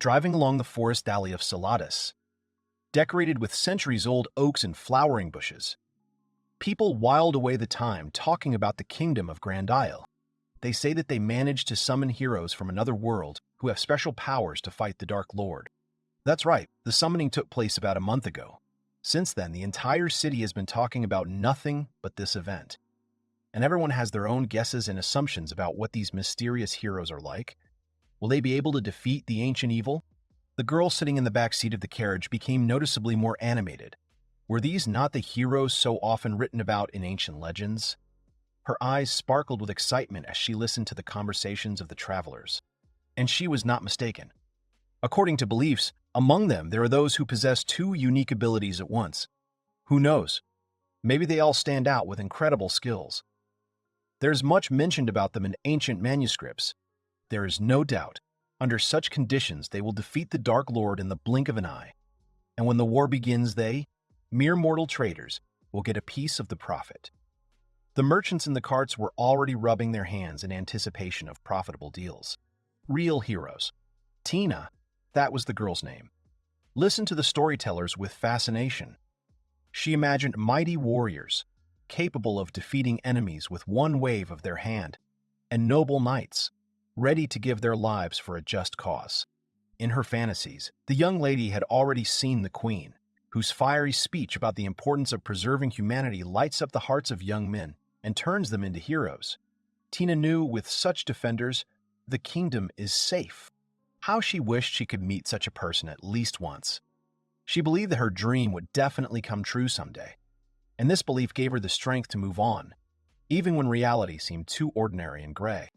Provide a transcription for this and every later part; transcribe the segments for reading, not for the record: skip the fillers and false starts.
driving along the forest alley of Saladas, decorated with centuries-old oaks and flowering bushes. People whiled away the time talking about the kingdom of Grand Isle. They say that they managed to summon heroes from another world who have special powers to fight the Dark Lord. That's right, the summoning took place about a month ago. Since then, the entire city has been talking about nothing but this event. And everyone has their own guesses and assumptions about what these mysterious heroes are like. Will they be able to defeat the ancient evil? The girl sitting in the back seat of the carriage became noticeably more animated. Were these not the heroes so often written about in ancient legends? Her eyes sparkled with excitement as she listened to the conversations of the travelers. And she was not mistaken. According to beliefs, among them there are those who possess two unique abilities at once. Who knows? Maybe they all stand out with incredible skills. There's much mentioned about them in ancient manuscripts. There is no doubt, under such conditions they will defeat the Dark Lord in the blink of an eye. And when the war begins, they, mere mortal traders, will get a piece of the profit. The merchants in the carts were already rubbing their hands in anticipation of profitable deals. Real heroes. Tina, that was the girl's name, listened to the storytellers with fascination. She imagined mighty warriors, capable of defeating enemies with one wave of their hand, and noble knights, ready to give their lives for a just cause. In her fantasies, the young lady had already seen the queen, whose fiery speech about the importance of preserving humanity lights up the hearts of young men and turns them into heroes. Tina knew with such defenders, the kingdom is safe. How she wished she could meet such a person at least once. She believed that her dream would definitely come true someday, and this belief gave her the strength to move on, even when reality seemed too ordinary and gray.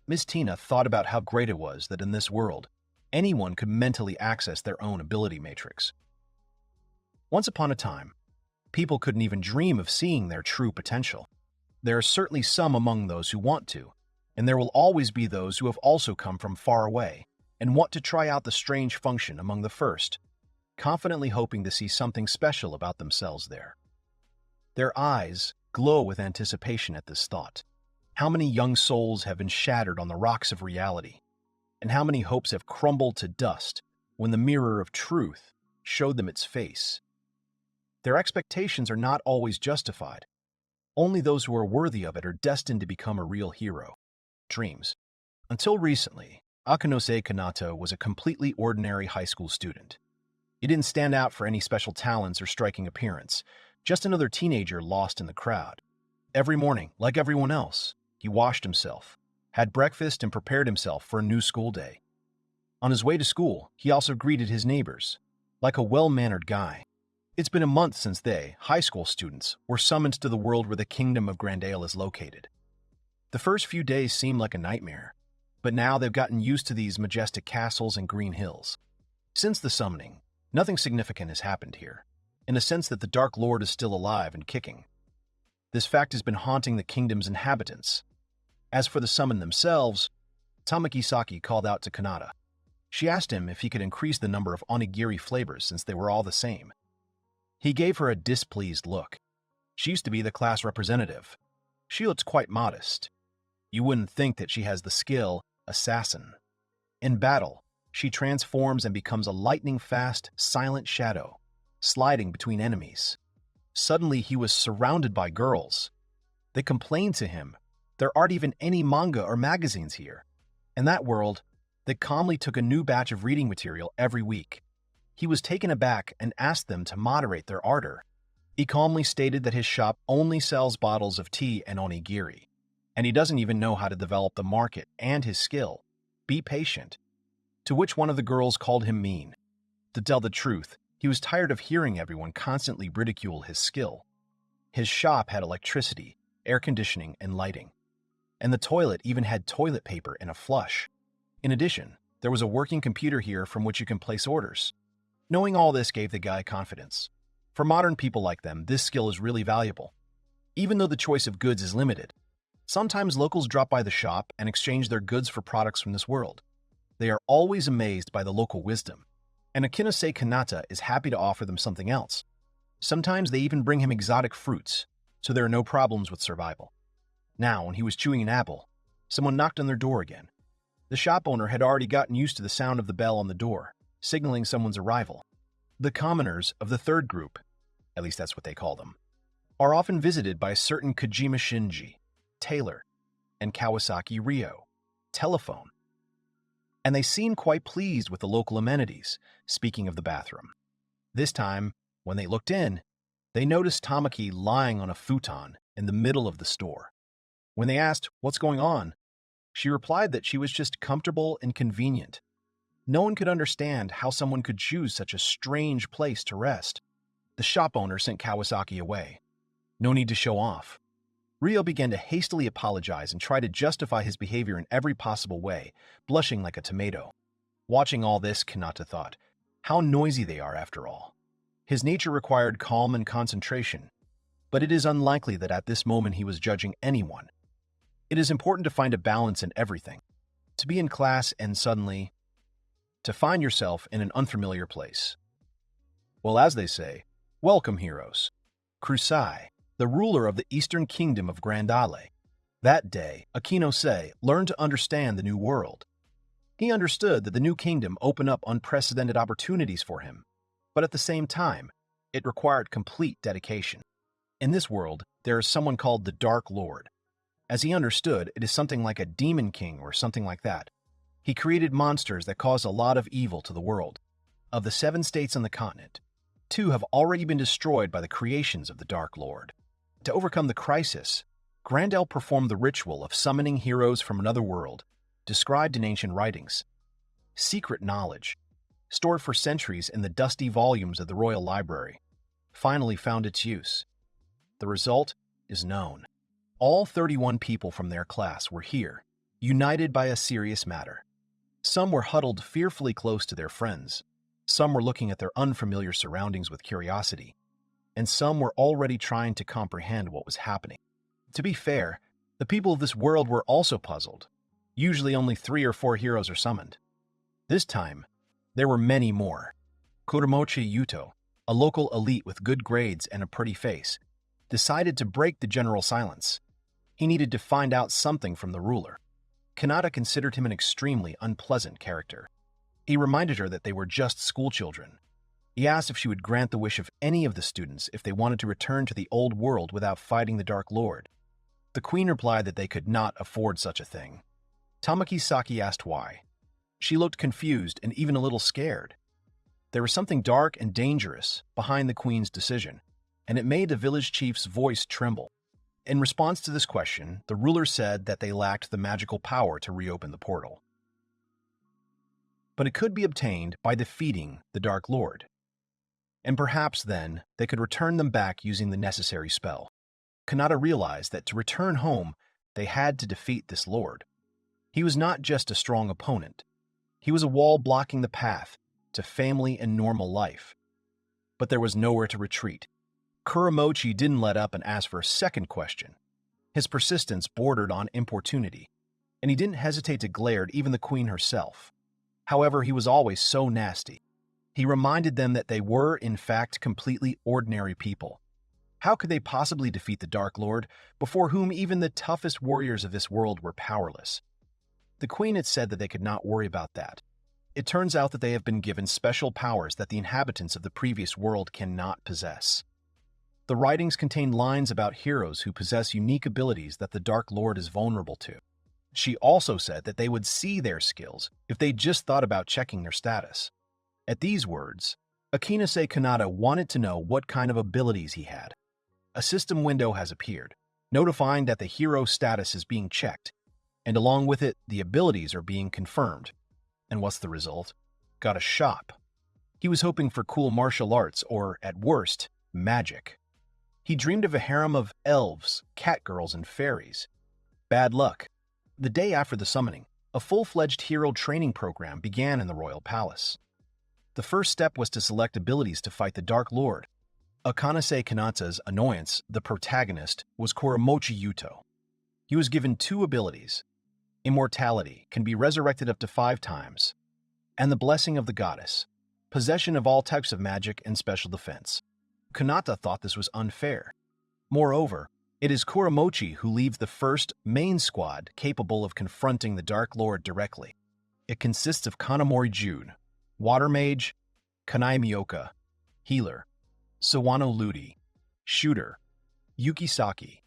Miss Tina thought about how great it was that in this world, anyone could mentally access their own ability matrix. Once upon a time, people couldn't even dream of seeing their true potential. There are certainly some among those who want to, and there will always be those who have also come from far away and want to try out the strange function among the first, confidently hoping to see something special about themselves there. Their eyes glow with anticipation at this thought. How many young souls have been shattered on the rocks of reality, and how many hopes have crumbled to dust when the mirror of truth showed them its face. Their expectations are not always justified. Only those who are worthy of it are destined to become a real hero. Dreams. Until recently, Akanose Kanata was a completely ordinary high school student. He didn't stand out for any special talents or striking appearance, just another teenager lost in the crowd. Every morning, like everyone else, he washed himself, had breakfast, and prepared himself for a new school day. On his way to school, he also greeted his neighbors, like a well-mannered guy. It's been a month since they, high school students, were summoned to the world where the kingdom of Grandale is located. The first few days seemed like a nightmare, but now they've gotten used to these majestic castles and green hills. Since the summoning, nothing significant has happened here, in the sense that the Dark Lord is still alive and kicking. This fact has been haunting the kingdom's inhabitants. As for the summon themselves, Tamaki-saki called out to Kanata. She asked him if he could increase the number of onigiri flavors since they were all the same. He gave her a displeased look. She used to be the class representative. She looks quite modest. You wouldn't think that she has the skill assassin. In battle, she transforms and becomes a lightning-fast, silent shadow, sliding between enemies. Suddenly, he was surrounded by girls. They complained to him. There aren't even any manga or magazines here. In that world, they calmly took a new batch of reading material every week. He was taken aback and asked them to moderate their ardor. He calmly stated that his shop only sells bottles of tea and onigiri, and he doesn't even know how to develop the market and his skill. Be patient. To which one of the girls called him mean. To tell the truth, he was tired of hearing everyone constantly ridicule his skill. His shop had electricity, air conditioning, and lighting. And the toilet even had toilet paper and a flush. In addition, there was a working computer here from which you can place orders. Knowing all this gave the guy confidence. For modern people like them, this skill is really valuable. Even though the choice of goods is limited, sometimes locals drop by the shop and exchange their goods for products from this world. They are always amazed by the local wisdom, and Akinose Kanata is happy to offer them something else. Sometimes they even bring him exotic fruits, so there are no problems with survival. Now, when he was chewing an apple, someone knocked on their door again. The shop owner had already gotten used to the sound of the bell on the door, signaling someone's arrival. The commoners of the third group, at least that's what they call them, are often visited by a certain Kojima Shinji, tailor, and Kawasaki Ryo, telephone. And they seem quite pleased with the local amenities, speaking of the bathroom. This time, when they looked in, they noticed Tamaki lying on a futon in the middle of the store. When they asked, "What's going on?" she replied that she was just comfortable and convenient. No one could understand how someone could choose such a strange place to rest. The shop owner sent Kawasaki away. No need to show off. Ryo began to hastily apologize and try to justify his behavior in every possible way, blushing like a tomato. Watching all this, Kanata thought, how noisy they are after all. His nature required calm and concentration, but it is unlikely that at this moment he was judging anyone. It is important to find a balance in everything. To be in class and suddenly to find yourself in an unfamiliar place. Well, as they say, welcome, heroes. Krusai, the ruler of the eastern kingdom of Grand Isle. That day, Akinose learned to understand the new world. He understood that the new kingdom opened up unprecedented opportunities for him, but at the same time, it required complete dedication. In this world, there is someone called the Dark Lord. As he understood, it is something like a demon king or something like that. He created monsters that cause a lot of evil to the world. Of the 7 states on the continent, 2 have already been destroyed by the creations of the Dark Lord. To overcome the crisis, Grandel performed the ritual of summoning heroes from another world, described in ancient writings. Secret knowledge, stored for centuries in the dusty volumes of the Royal Library, finally found its use. The result is known. All 31 people from their class were here, united by a serious matter. Some were huddled fearfully close to their friends. Some were looking at their unfamiliar surroundings with curiosity, and some were already trying to comprehend what was happening. To be fair, the people of this world were also puzzled. Usually only 3 or 4 heroes are summoned. This time, there were many more. Kuramochi Yuto, a local elite with good grades and a pretty face, decided to break the general silence. He needed to find out something from the ruler. Kanata considered him an extremely unpleasant character. He reminded her that they were just schoolchildren. He asked if she would grant the wish of any of the students if they wanted to return to the old world without fighting the Dark Lord. The queen replied that they could not afford such a thing. Tamaki Saki asked why. She looked confused and even a little scared. There was something dark and dangerous behind the queen's decision, and it made the village chief's voice tremble. In response to this question, the ruler said that they lacked the magical power to reopen the portal. But it could be obtained by defeating the Dark Lord. And perhaps then they could return them back using the necessary spell. Kanata realized that to return home, they had to defeat this lord. He was not just a strong opponent. He was a wall blocking the path to family and normal life. But there was nowhere to retreat. Kuramochi didn't let up and ask for a second question. His persistence bordered on importunity, and he didn't hesitate to glare at even the queen herself. However, he was always so nasty. He reminded them that they were, in fact, completely ordinary people. How could they possibly defeat the Dark Lord, before whom even the toughest warriors of this world were powerless? The queen had said that they could not worry about that. It turns out that they have been given special powers that the inhabitants of the previous world cannot possess. The writings contain lines about heroes who possess unique abilities that the Dark Lord is vulnerable to. She also said that they would see their skills if they just thought about checking their status. At these words, Akinase Kanata wanted to know what kind of abilities he had. A system window has appeared, notifying that the hero status is being checked, and along with it, the abilities are being confirmed. And what's the result? Got a shop. He was hoping for cool martial arts or, at worst, magic. He dreamed of a harem of elves, catgirls, and fairies. Bad luck. The day after the summoning, a full-fledged hero training program began in the royal palace. The first step was to select abilities to fight the Dark Lord. Akanase Kanata's annoyance, the protagonist, was Kuramochi Yuto. He was given 2 abilities. Immortality can be resurrected up to 5 times, and the Blessing of the Goddess, possession of all types of magic and special defense. Kanata thought this was unfair. Moreover, it is Kuramochi who leaves the first main squad capable of confronting the Dark Lord directly. It consists of Kanamori Jude, Water Mage, Kanai Miyoka, Healer, Sawano Ludi, Shooter, Yukisaki,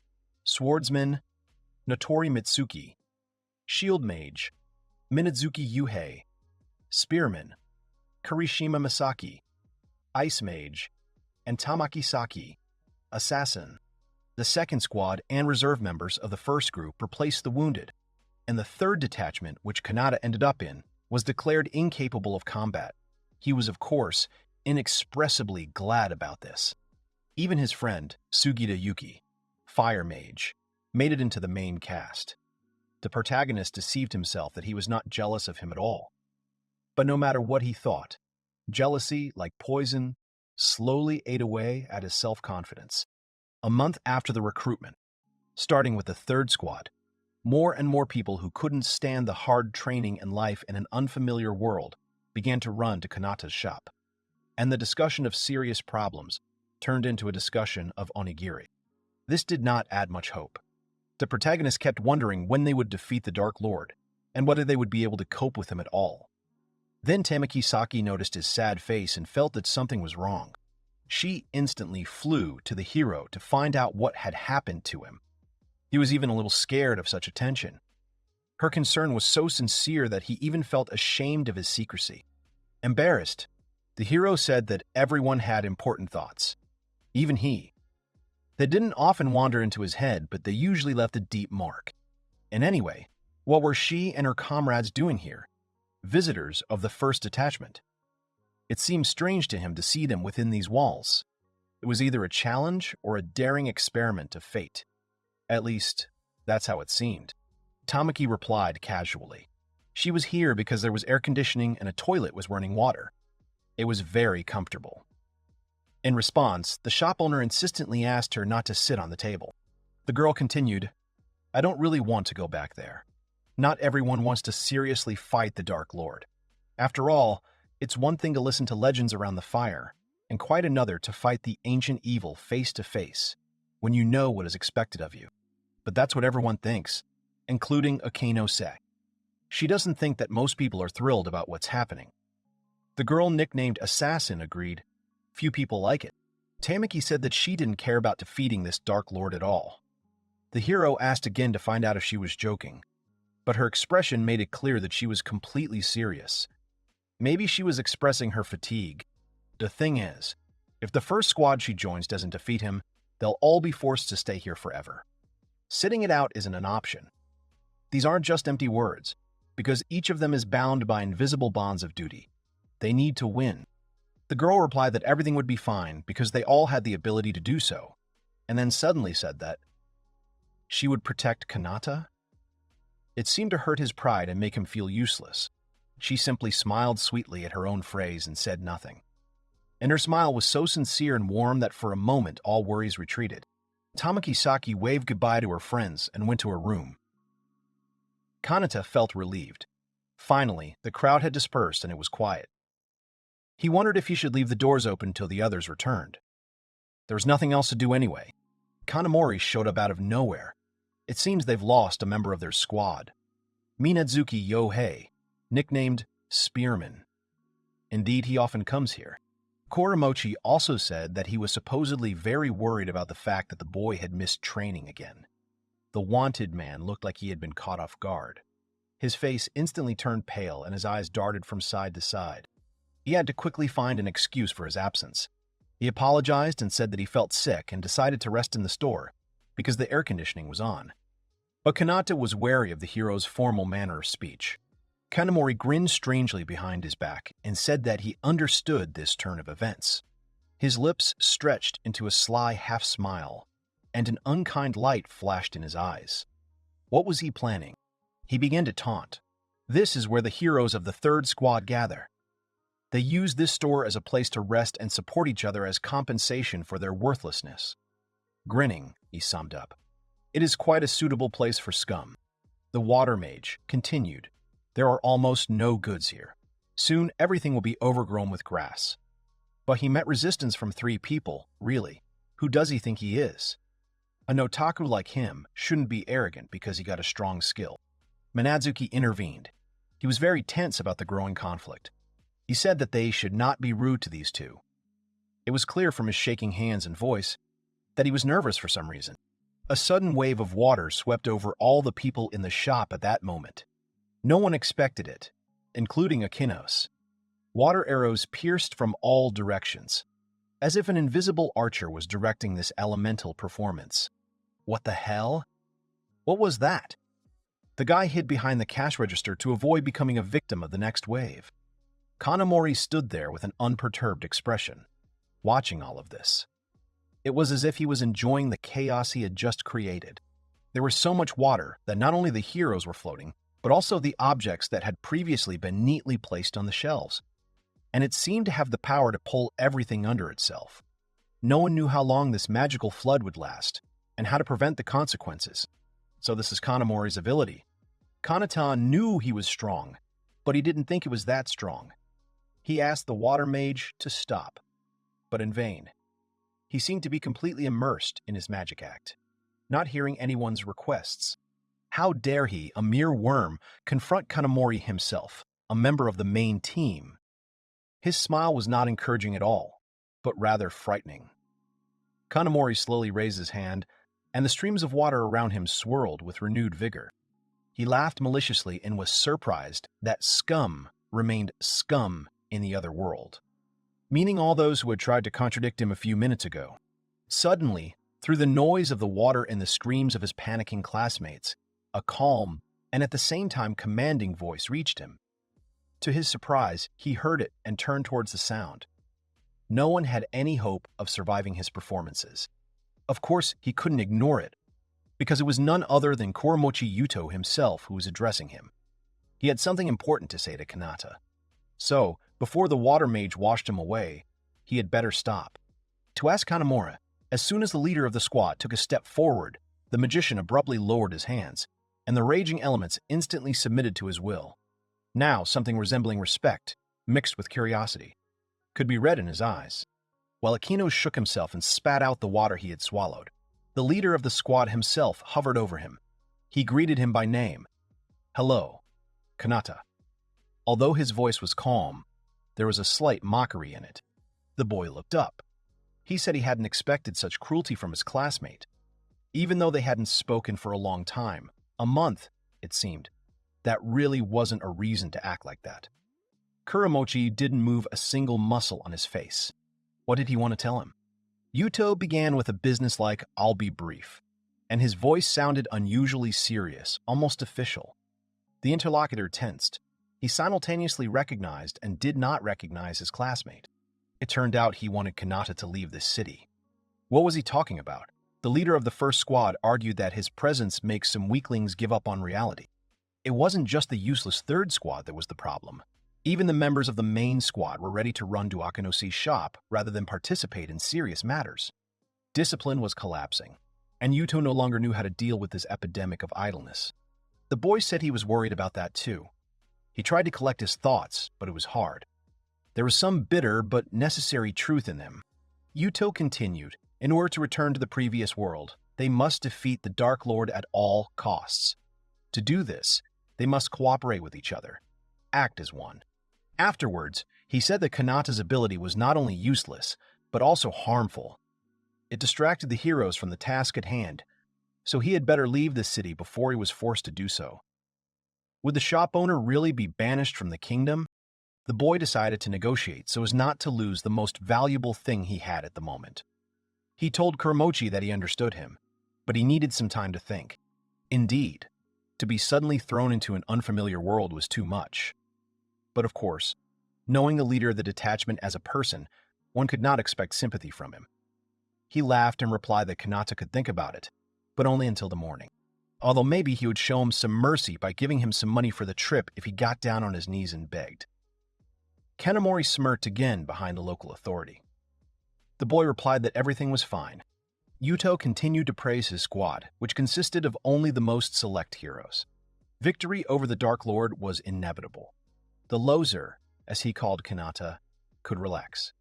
Swordsman, Notori Mitsuki, Shield Mage, Minazuki Yuhei, Spearman, Kurishima Masaki, Ice Mage, and Tamaki Saki, Assassin. The second squad and reserve members of the first group replaced the wounded, and the third detachment, which Kanata ended up in, was declared incapable of combat. He was, of course, inexpressibly glad about this. Even his friend, Sugita Yuki, Fire Mage, made it into the main cast. The protagonist deceived himself that he was not jealous of him at all. But no matter what he thought, jealousy, like poison, slowly ate away at his self-confidence. A month after the recruitment, starting with the third squad, more and more people who couldn't stand the hard training and life in an unfamiliar world began to run to Kanata's shop. And the discussion of serious problems turned into a discussion of onigiri. This did not add much hope. The protagonist kept wondering when they would defeat the Dark Lord, and whether they would be able to cope with him at all. Then Tamaki Saki noticed his sad face and felt that something was wrong. She instantly flew to the hero to find out what had happened to him. He was even a little scared of such attention. Her concern was so sincere that he even felt ashamed of his secrecy. Embarrassed, the hero said that everyone had important thoughts, even he. They didn't often wander into his head, but they usually left a deep mark. And anyway, what were she and her comrades doing here? Visitors of the first detachment. It seemed strange to him to see them within these walls. It was either a challenge or a daring experiment of fate. At least, that's how it seemed. Tamaki replied casually. She was here because there was air conditioning and a toilet was running water. It was very comfortable. In response, the shop owner insistently asked her not to sit on the table. The girl continued, "I don't really want to go back there. Not everyone wants to seriously fight the Dark Lord. After all, it's one thing to listen to legends around the fire, and quite another to fight the ancient evil face to face, when you know what is expected of you. But that's what everyone thinks, including Akeno Se. She doesn't think that most people are thrilled about what's happening." The girl nicknamed Assassin agreed. Few people like it. Tamaki said that she didn't care about defeating this Dark Lord at all. The hero asked again to find out if she was joking, but her expression made it clear that she was completely serious. Maybe she was expressing her fatigue. The thing is, if the first squad she joins doesn't defeat him, they'll all be forced to stay here forever. Sitting it out isn't an option. These aren't just empty words, because each of them is bound by invisible bonds of duty. They need to win. The girl replied that everything would be fine because they all had the ability to do so, and then suddenly said that she would protect Kanata? It seemed to hurt his pride and make him feel useless. She simply smiled sweetly at her own phrase and said nothing. And her smile was so sincere and warm that for a moment all worries retreated. Tamaki Saki waved goodbye to her friends and went to her room. Kanata felt relieved. Finally, the crowd had dispersed and it was quiet. He wondered if he should leave the doors open until the others returned. There was nothing else to do anyway. Kanamori showed up out of nowhere. It seems they've lost a member of their squad. Minazuki Yohei, nicknamed Spearman. Indeed, he often comes here. Korimochi also said that he was supposedly very worried about the fact that the boy had missed training again. The wanted man looked like he had been caught off guard. His face instantly turned pale and his eyes darted from side to side. He had to quickly find an excuse for his absence. He apologized and said that he felt sick and decided to rest in the store because the air conditioning was on. But Kanata was wary of the hero's formal manner of speech. Kanamori grinned strangely behind his back and said that he understood this turn of events. His lips stretched into a sly half-smile, and an unkind light flashed in his eyes. What was he planning? He began to taunt. This is where the heroes of the third squad gather. They use this store as a place to rest and support each other as compensation for their worthlessness. Grinning, he summed up. It is quite a suitable place for scum. The water mage continued. There are almost no goods here. Soon everything will be overgrown with grass. But he met resistance from 3 people, really. Who does he think he is? An otaku like him shouldn't be arrogant because he got a strong skill. Minazuki intervened. He was very tense about the growing conflict. He said that they should not be rude to these two. It was clear from his shaking hands and voice that he was nervous for some reason. A sudden wave of water swept over all the people in the shop at that moment. No one expected it, including Akinos. Water arrows pierced from all directions, as if an invisible archer was directing this elemental performance. What the hell? What was that? The guy hid behind the cash register to avoid becoming a victim of the next wave. Kanamori stood there with an unperturbed expression, watching all of this. It was as if he was enjoying the chaos he had just created. There was so much water that not only the heroes were floating, but also the objects that had previously been neatly placed on the shelves. And it seemed to have the power to pull everything under itself. No one knew how long this magical flood would last, and how to prevent the consequences. So this is Kanamori's ability. Kanata knew he was strong, but he didn't think it was that strong. He asked the water mage to stop, but in vain. He seemed to be completely immersed in his magic act, not hearing anyone's requests. How dare he, a mere worm, confront Kanamori himself, a member of the main team? His smile was not encouraging at all, but rather frightening. Kanamori slowly raised his hand, and the streams of water around him swirled with renewed vigor. He laughed maliciously and was surprised that scum remained scum in the other world, meaning all those who had tried to contradict him a few minutes ago. Suddenly, through the noise of the water and the screams of his panicking classmates, a calm and at the same time commanding voice reached him. To his surprise, he heard it and turned towards the sound. No one had any hope of surviving his performances. Of course, he couldn't ignore it, because it was none other than Kuramochi Yuto himself who was addressing him. He had something important to say to Kanata. So, before the water mage washed him away, he had better stop. To ask Kanamori, as soon as the leader of the squad took a step forward, the magician abruptly lowered his hands, and the raging elements instantly submitted to his will. Now, something resembling respect, mixed with curiosity, could be read in his eyes. While Akino shook himself and spat out the water he had swallowed, the leader of the squad himself hovered over him. He greeted him by name. "Hello, Kanata." Although his voice was calm, there was a slight mockery in it. The boy looked up. He said he hadn't expected such cruelty from his classmate. Even though they hadn't spoken for a long time, a month, it seemed, that really wasn't a reason to act like that. Kuramochi didn't move a single muscle on his face. What did he want to tell him? Yuto began with a businesslike "I'll be brief," and his voice sounded unusually serious, almost official. The interlocutor tensed. He simultaneously recognized and did not recognize his classmate. It turned out he wanted Kanata to leave this city. What was he talking about? The leader of the first squad argued that his presence makes some weaklings give up on reality. It wasn't just the useless third squad that was the problem. Even the members of the main squad were ready to run to Akanosi's shop rather than participate in serious matters. Discipline was collapsing, and Yuto no longer knew how to deal with this epidemic of idleness. The boy said he was worried about that too. He tried to collect his thoughts, but it was hard. There was some bitter but necessary truth in them. Yuto continued, in order to return to the previous world, they must defeat the Dark Lord at all costs. To do this, they must cooperate with each other, act as one. Afterwards, he said that Kanata's ability was not only useless, but also harmful. It distracted the heroes from the task at hand, so he had better leave the city before he was forced to do so. Would the shop owner really be banished from the kingdom? The boy decided to negotiate so as not to lose the most valuable thing he had at the moment. He told Kuramochi that he understood him, but he needed some time to think. Indeed, to be suddenly thrown into an unfamiliar world was too much. But of course, knowing the leader of the detachment as a person, one could not expect sympathy from him. He laughed and replied that Kanata could think about it, but only until the morning. Although maybe he would show him some mercy by giving him some money for the trip if he got down on his knees and begged. Kanamori smirked again behind the local authority. The boy replied that everything was fine. Yuto continued to praise his squad, which consisted of only the most select heroes. Victory over the Dark Lord was inevitable. The loser, as he called Kanata, could relax.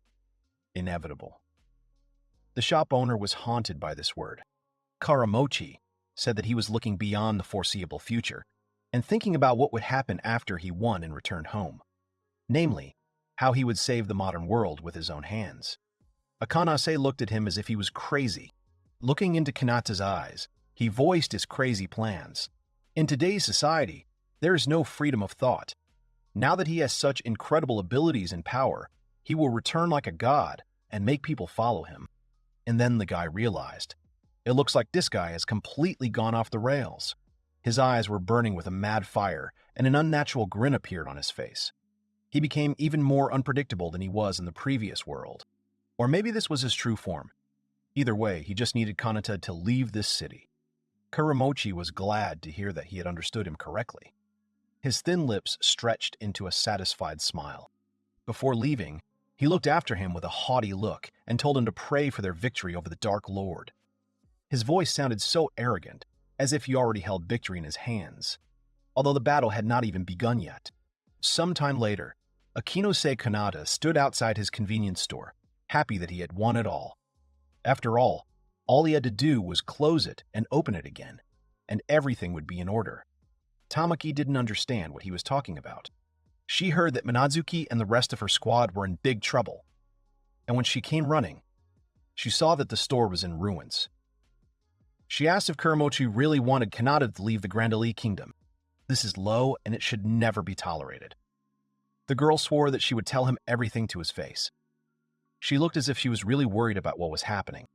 Inevitable. The shop owner was haunted by this word. Kuramochi said that he was looking beyond the foreseeable future, and thinking about what would happen after he won and returned home. Namely, how he would save the modern world with his own hands. Akanase looked at him as if he was crazy. Looking into Kanata's eyes, he voiced his crazy plans. In today's society, there is no freedom of thought. Now that he has such incredible abilities and power, he will return like a god and make people follow him. And then the guy realized, it looks like this guy has completely gone off the rails. His eyes were burning with a mad fire, and an unnatural grin appeared on his face. He became even more unpredictable than he was in the previous world. Or maybe this was his true form. Either way, he just needed Kanata to leave this city. Kuramochi was glad to hear that he had understood him correctly. His thin lips stretched into a satisfied smile. Before leaving, he looked after him with a haughty look and told him to pray for their victory over the Dark Lord. His voice sounded so arrogant, as if he already held victory in his hands, although the battle had not even begun yet. Sometime later, Akinose Kanata stood outside his convenience store, happy that he had won it all. After all he had to do was close it and open it again, and everything would be in order. Tamaki didn't understand what he was talking about. She heard that Minazuki and the rest of her squad were in big trouble, and when she came running, she saw that the store was in ruins. She asked if Kuramochi really wanted Kanata to leave the Grandali Kingdom. This is low, and it should never be tolerated. The girl swore that she would tell him everything to his face. She looked as if she was really worried about what was happening.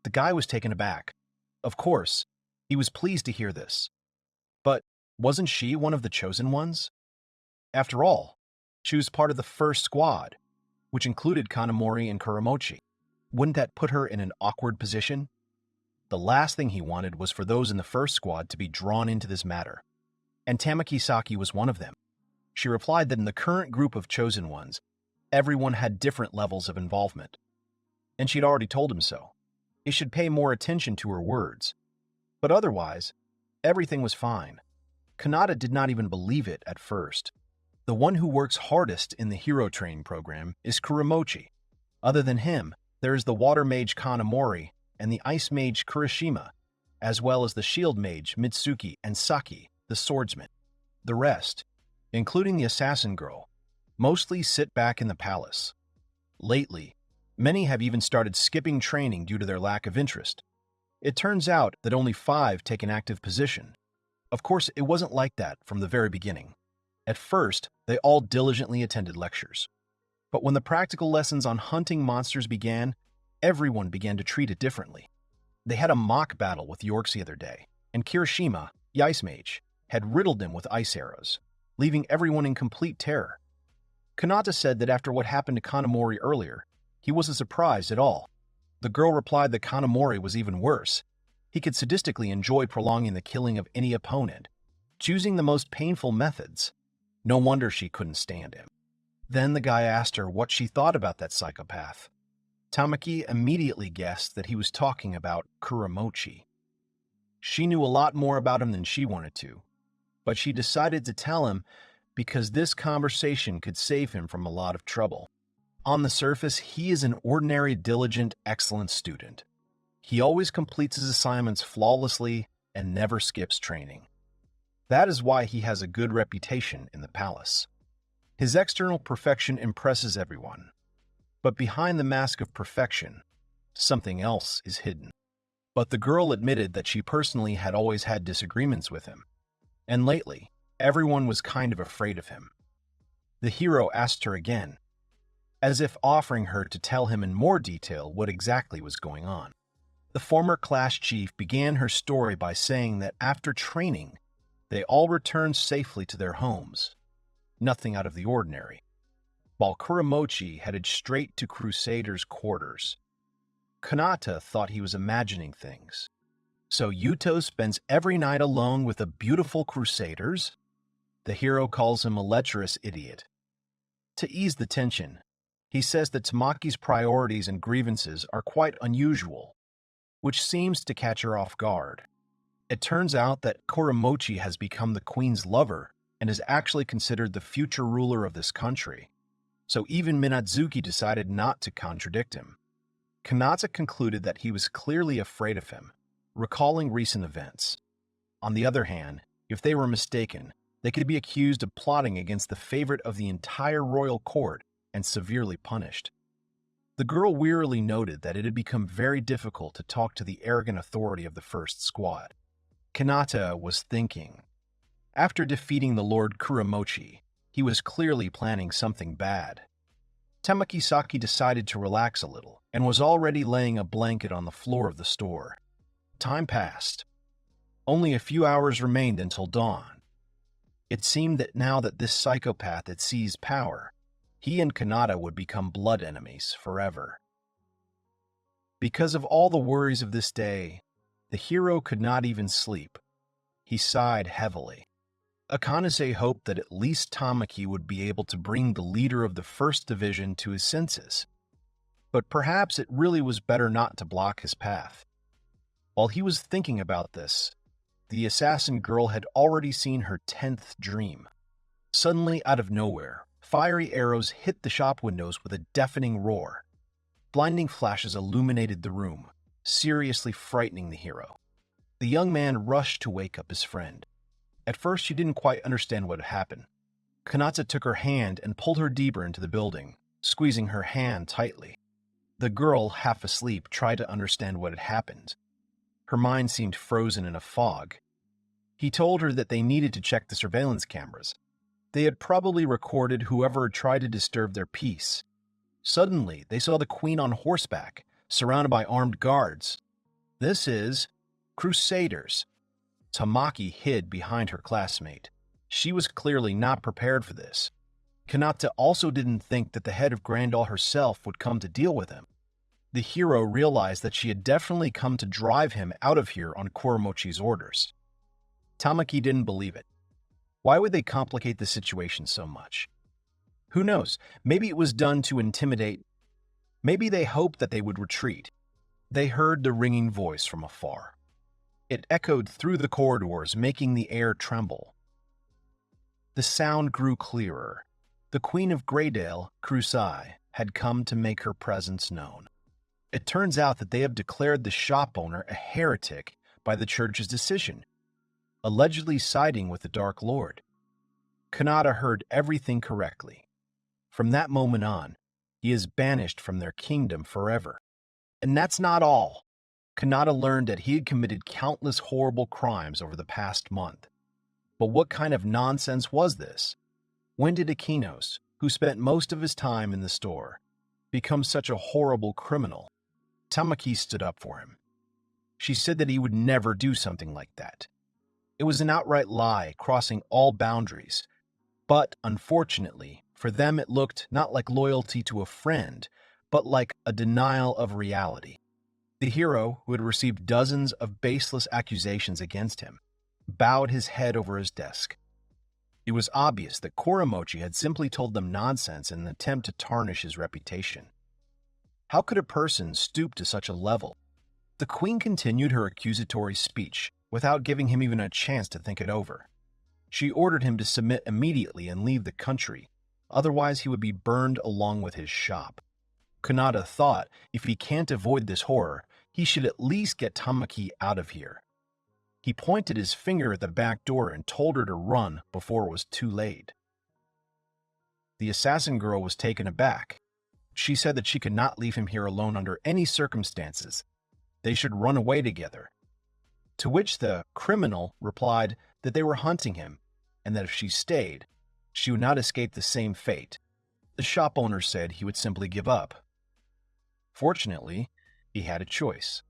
The guy was taken aback. Of course, he was pleased to hear this. But wasn't she one of the chosen ones? After all, she was part of the first squad, which included Kanamori and Kuramochi. Wouldn't that put her in an awkward position? The last thing he wanted was for those in the first squad to be drawn into this matter. And Tamaki Saki was one of them. She replied that in the current group of chosen ones, everyone had different levels of involvement. And she'd already told him so. He should pay more attention to her words. But otherwise, everything was fine. Kanata did not even believe it at first. The one who works hardest in the hero training program is Kuramochi. Other than him, there is the water mage Kanamori and the ice mage Kurashima, as well as the shield mage Mitsuki and Saki, the swordsman. The rest, including the assassin girl, mostly sit back in the palace. Lately, many have even started skipping training due to their lack of interest. It turns out that only 5 take an active position. Of course, it wasn't like that from the very beginning. At first, they all diligently attended lectures. But when the practical lessons on hunting monsters began, everyone began to treat it differently. They had a mock battle with the orcs the other day, and Kirishima, the ice mage, had riddled them with ice arrows, leaving everyone in complete terror. Kanata said that after what happened to Kanamori earlier, he wasn't surprised at all. The girl replied that Kanamori was even worse. He could sadistically enjoy prolonging the killing of any opponent, choosing the most painful methods. No wonder she couldn't stand him. Then the guy asked her what she thought about that psychopath. Tamaki immediately guessed that he was talking about Kuramochi. She knew a lot more about him than she wanted to, but she decided to tell him because this conversation could save him from a lot of trouble. On the surface, he is an ordinary, diligent, excellent student. He always completes his assignments flawlessly and never skips training. That is why he has a good reputation in the palace. His external perfection impresses everyone. But behind the mask of perfection, something else is hidden. But the girl admitted that she personally had always had disagreements with him. And lately, everyone was kind of afraid of him. The hero asked her again, as if offering her to tell him in more detail what exactly was going on. The former class chief began her story by saying that after training, they all returned safely to their homes. Nothing out of the ordinary. While Kuramochi headed straight to Crusader's quarters. Kanata thought he was imagining things. So Yuto spends every night alone with the beautiful Crusaders? The hero calls him a lecherous idiot. To ease the tension, he says that Tamaki's priorities and grievances are quite unusual, which seems to catch her off guard. It turns out that Kuramochi has become the queen's lover and is actually considered the future ruler of this country. So even Minazuki decided not to contradict him. Kanata concluded that he was clearly afraid of him, recalling recent events. On the other hand, if they were mistaken, They could be accused of plotting against the favorite of the entire royal court and severely punished. The girl wearily noted that it had become very difficult to talk to the arrogant authority of the first squad. Kanata was thinking. After defeating the Lord Kuromochi, he was clearly planning something bad. Tamakisaki decided to relax a little and was already laying a blanket on the floor of the store. Time passed. Only a few hours remained until dawn. It seemed that now that this psychopath had seized power, he and Kanata would become blood enemies forever. Because of all the worries of this day, the hero could not even sleep. He sighed heavily. Akanase hoped that at least Tamaki would be able to bring the leader of the First Division to his senses. But perhaps it really was better not to block his path. While he was thinking about this, the assassin girl had already seen her 10th dream. Suddenly, out of nowhere, fiery arrows hit the shop windows with a deafening roar. Blinding flashes illuminated the room, seriously frightening the hero. The young man rushed to wake up his friend. At first, she didn't quite understand what had happened. Kanata took her hand and pulled her deeper into the building, squeezing her hand tightly. The girl, half asleep, tried to understand what had happened. Her mind seemed frozen in a fog. He told her that they needed to check the surveillance cameras. They had probably recorded whoever had tried to disturb their peace. Suddenly, they saw the queen on horseback, surrounded by armed guards. This is Crusaders. Tamaki hid behind her classmate. She was clearly not prepared for this. Kanata also didn't think that the head of Grandal herself would come to deal with him. The hero realized that she had definitely come to drive him out of here on Kuromochi's orders. Tamaki didn't believe it. Why would they complicate the situation so much? Who knows? Maybe it was done to intimidate. Maybe they hoped that they would retreat. They heard the ringing voice from afar. It echoed through the corridors, making the air tremble. The sound grew clearer. The Queen of Greydale, Krusai, had come to make her presence known. It turns out that they have declared the shop owner a heretic by the church's decision, allegedly siding with the Dark Lord. Kanata heard everything correctly. From that moment on, he is banished from their kingdom forever. And that's not all. Kanata learned that he had committed countless horrible crimes over the past month. But what kind of nonsense was this? When did Akinos, who spent most of his time in the store, become such a horrible criminal? Tamaki stood up for him. She said that he would never do something like that. It was an outright lie, crossing all boundaries. But, unfortunately, for them it looked not like loyalty to a friend, but like a denial of reality. The hero, who had received dozens of baseless accusations against him, bowed his head over his desk. It was obvious that Kuromochi had simply told them nonsense in an attempt to tarnish his reputation. How could a person stoop to such a level? The queen continued her accusatory speech without giving him even a chance to think it over. She ordered him to submit immediately and leave the country, otherwise he would be burned along with his shop. Kanata thought if he can't avoid this horror, he should at least get Tamaki out of here. He pointed his finger at the back door and told her to run before it was too late. The assassin girl was taken aback. She said that she could not leave him here alone under any circumstances. They should run away together. To which the criminal replied that they were hunting him, and that if she stayed, she would not escape the same fate. The shop owner said he would simply give up. Fortunately, he had a choice.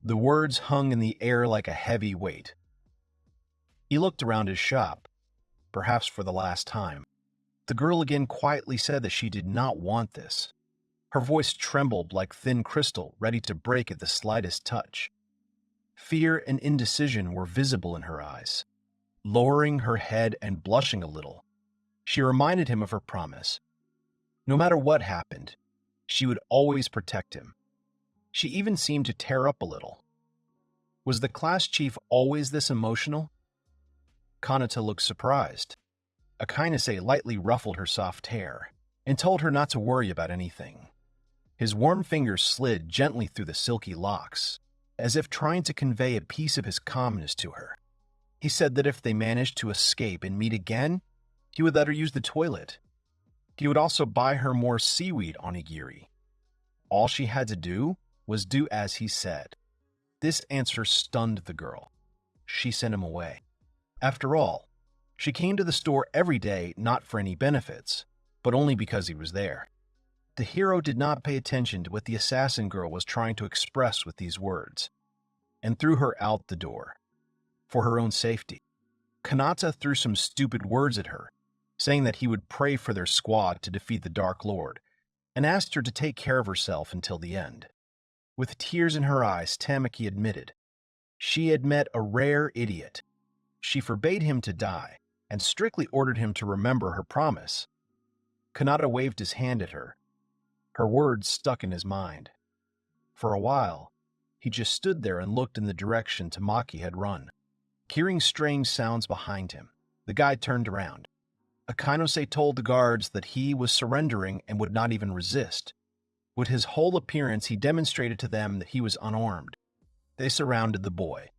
The words hung in the air like a heavy weight. He looked around his shop, perhaps for the last time. The girl again quietly said that she did not want this. Her voice trembled like thin crystal, ready to break at the slightest touch. Fear and indecision were visible in her eyes. Lowering her head and blushing a little, she reminded him of her promise. No matter what happened, she would always protect him. She even seemed to tear up a little. Was the class chief always this emotional? Kanata looked surprised. Akainase lightly ruffled her soft hair and told her not to worry about anything. His warm fingers slid gently through the silky locks, as if trying to convey a piece of his calmness to her. He said that if they managed to escape and meet again, he would let her use the toilet. He would also buy her more seaweed onigiri. All she had to do was do as he said. This answer stunned the girl. She sent him away. After all, she came to the store every day not for any benefits, but only because he was there. The hero did not pay attention to what the assassin girl was trying to express with these words, and threw her out the door. For her own safety, Kanata threw some stupid words at her, saying that he would pray for their squad to defeat the Dark Lord, and asked her to take care of herself until the end. With tears in her eyes, Tamaki admitted she had met a rare idiot. She forbade him to die, and strictly ordered him to remember her promise. Kanata waved his hand at her. Her words stuck in his mind. For a while, he just stood there and looked in the direction Tamaki had run. Hearing strange sounds behind him, the guy turned around. Akainose told the guards that he was surrendering and would not even resist. With his whole appearance, he demonstrated to them that he was unarmed. They surrounded the boy,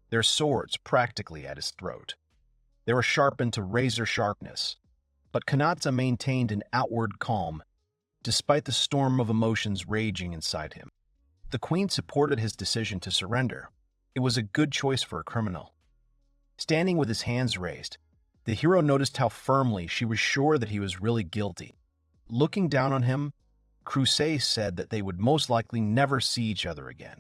their swords practically at his throat. They were sharpened to razor sharpness, but Kanata maintained an outward calm, despite the storm of emotions raging inside him. The queen supported his decision to surrender. It was a good choice for a criminal. Standing with his hands raised, the hero noticed how firmly she was sure that he was really guilty. Looking down on him, Crusade said that they would most likely never see each other again.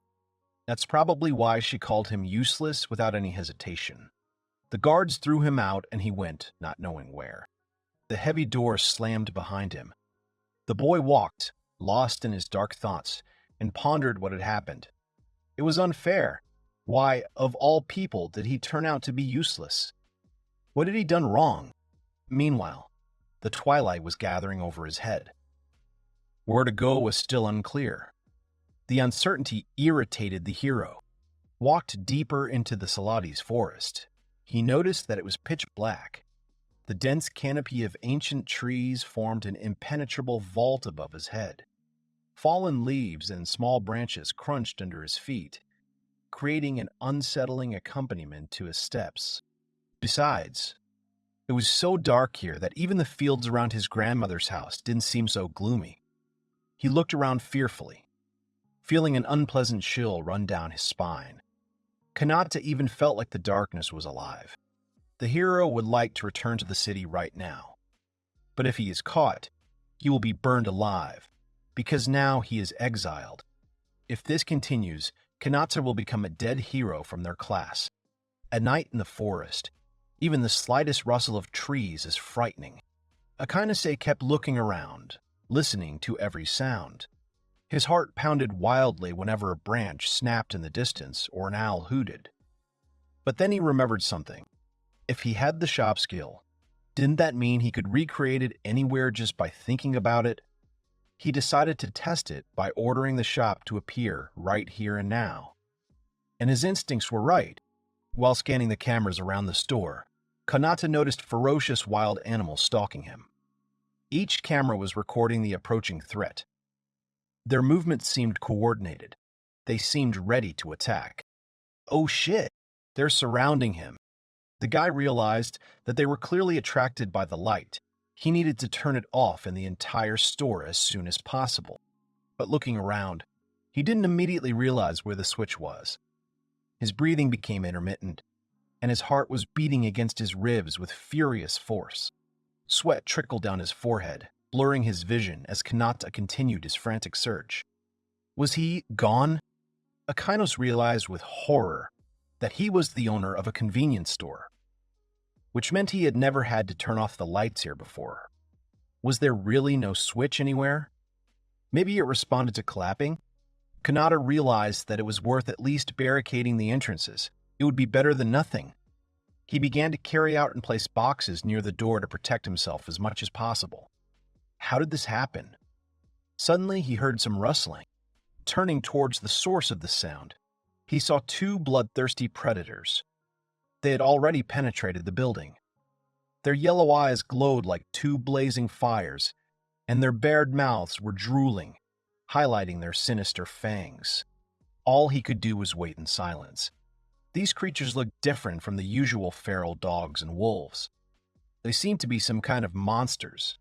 That's probably why she called him useless without any hesitation. The guards threw him out and he went, not knowing where. The heavy door slammed behind him. The boy walked, lost in his dark thoughts, and pondered what had happened. It was unfair. Why, of all people, did he turn out to be useless? What had he done wrong? Meanwhile, the twilight was gathering over his head. Where to go was still unclear. The uncertainty irritated the hero. Walked deeper into the Salades forest. He noticed that it was pitch black. The dense canopy of ancient trees formed an impenetrable vault above his head. Fallen leaves and small branches crunched under his feet, creating an unsettling accompaniment to his steps. Besides, it was so dark here that even the fields around his grandmother's house didn't seem so gloomy. He looked around fearfully, feeling an unpleasant chill run down his spine. Kanata even felt like the darkness was alive. The hero would like to return to the city right now. But if he is caught, he will be burned alive, because now he is exiled. If this continues, Kanata will become a dead hero from their class. At night in the forest, even the slightest rustle of trees is frightening. Akainose kept looking around, listening to every sound. His heart pounded wildly whenever a branch snapped in the distance or an owl hooted. But then he remembered something. If he had the shop skill, didn't that mean he could recreate it anywhere just by thinking about it? He decided to test it by ordering the shop to appear right here and now. And his instincts were right. While scanning the cameras around the store, Kanata noticed ferocious wild animals stalking him. Each camera was recording the approaching threat. Their movements seemed coordinated. They seemed ready to attack. Oh shit, they're surrounding him. The guy realized that they were clearly attracted by the light. He needed to turn it off in the entire store as soon as possible. But looking around, he didn't immediately realize where the switch was. His breathing became intermittent, and his heart was beating against his ribs with furious force. Sweat trickled down his forehead, blurring his vision as Kanata continued his frantic search. Was he gone? Akainos realized with horror that he was the owner of a convenience store, which meant he had never had to turn off the lights here before. Was there really no switch anywhere? Maybe it responded to clapping? Kanata realized that it was worth at least barricading the entrances. It would be better than nothing. He began to carry out and place boxes near the door to protect himself as much as possible. How did this happen? Suddenly, he heard some rustling. Turning towards the source of the sound, he saw two bloodthirsty predators. They had already penetrated the building. Their yellow eyes glowed like two blazing fires, and their bared mouths were drooling, highlighting their sinister fangs. All he could do was wait in silence. These creatures looked different from the usual feral dogs and wolves. They seemed to be some kind of monsters.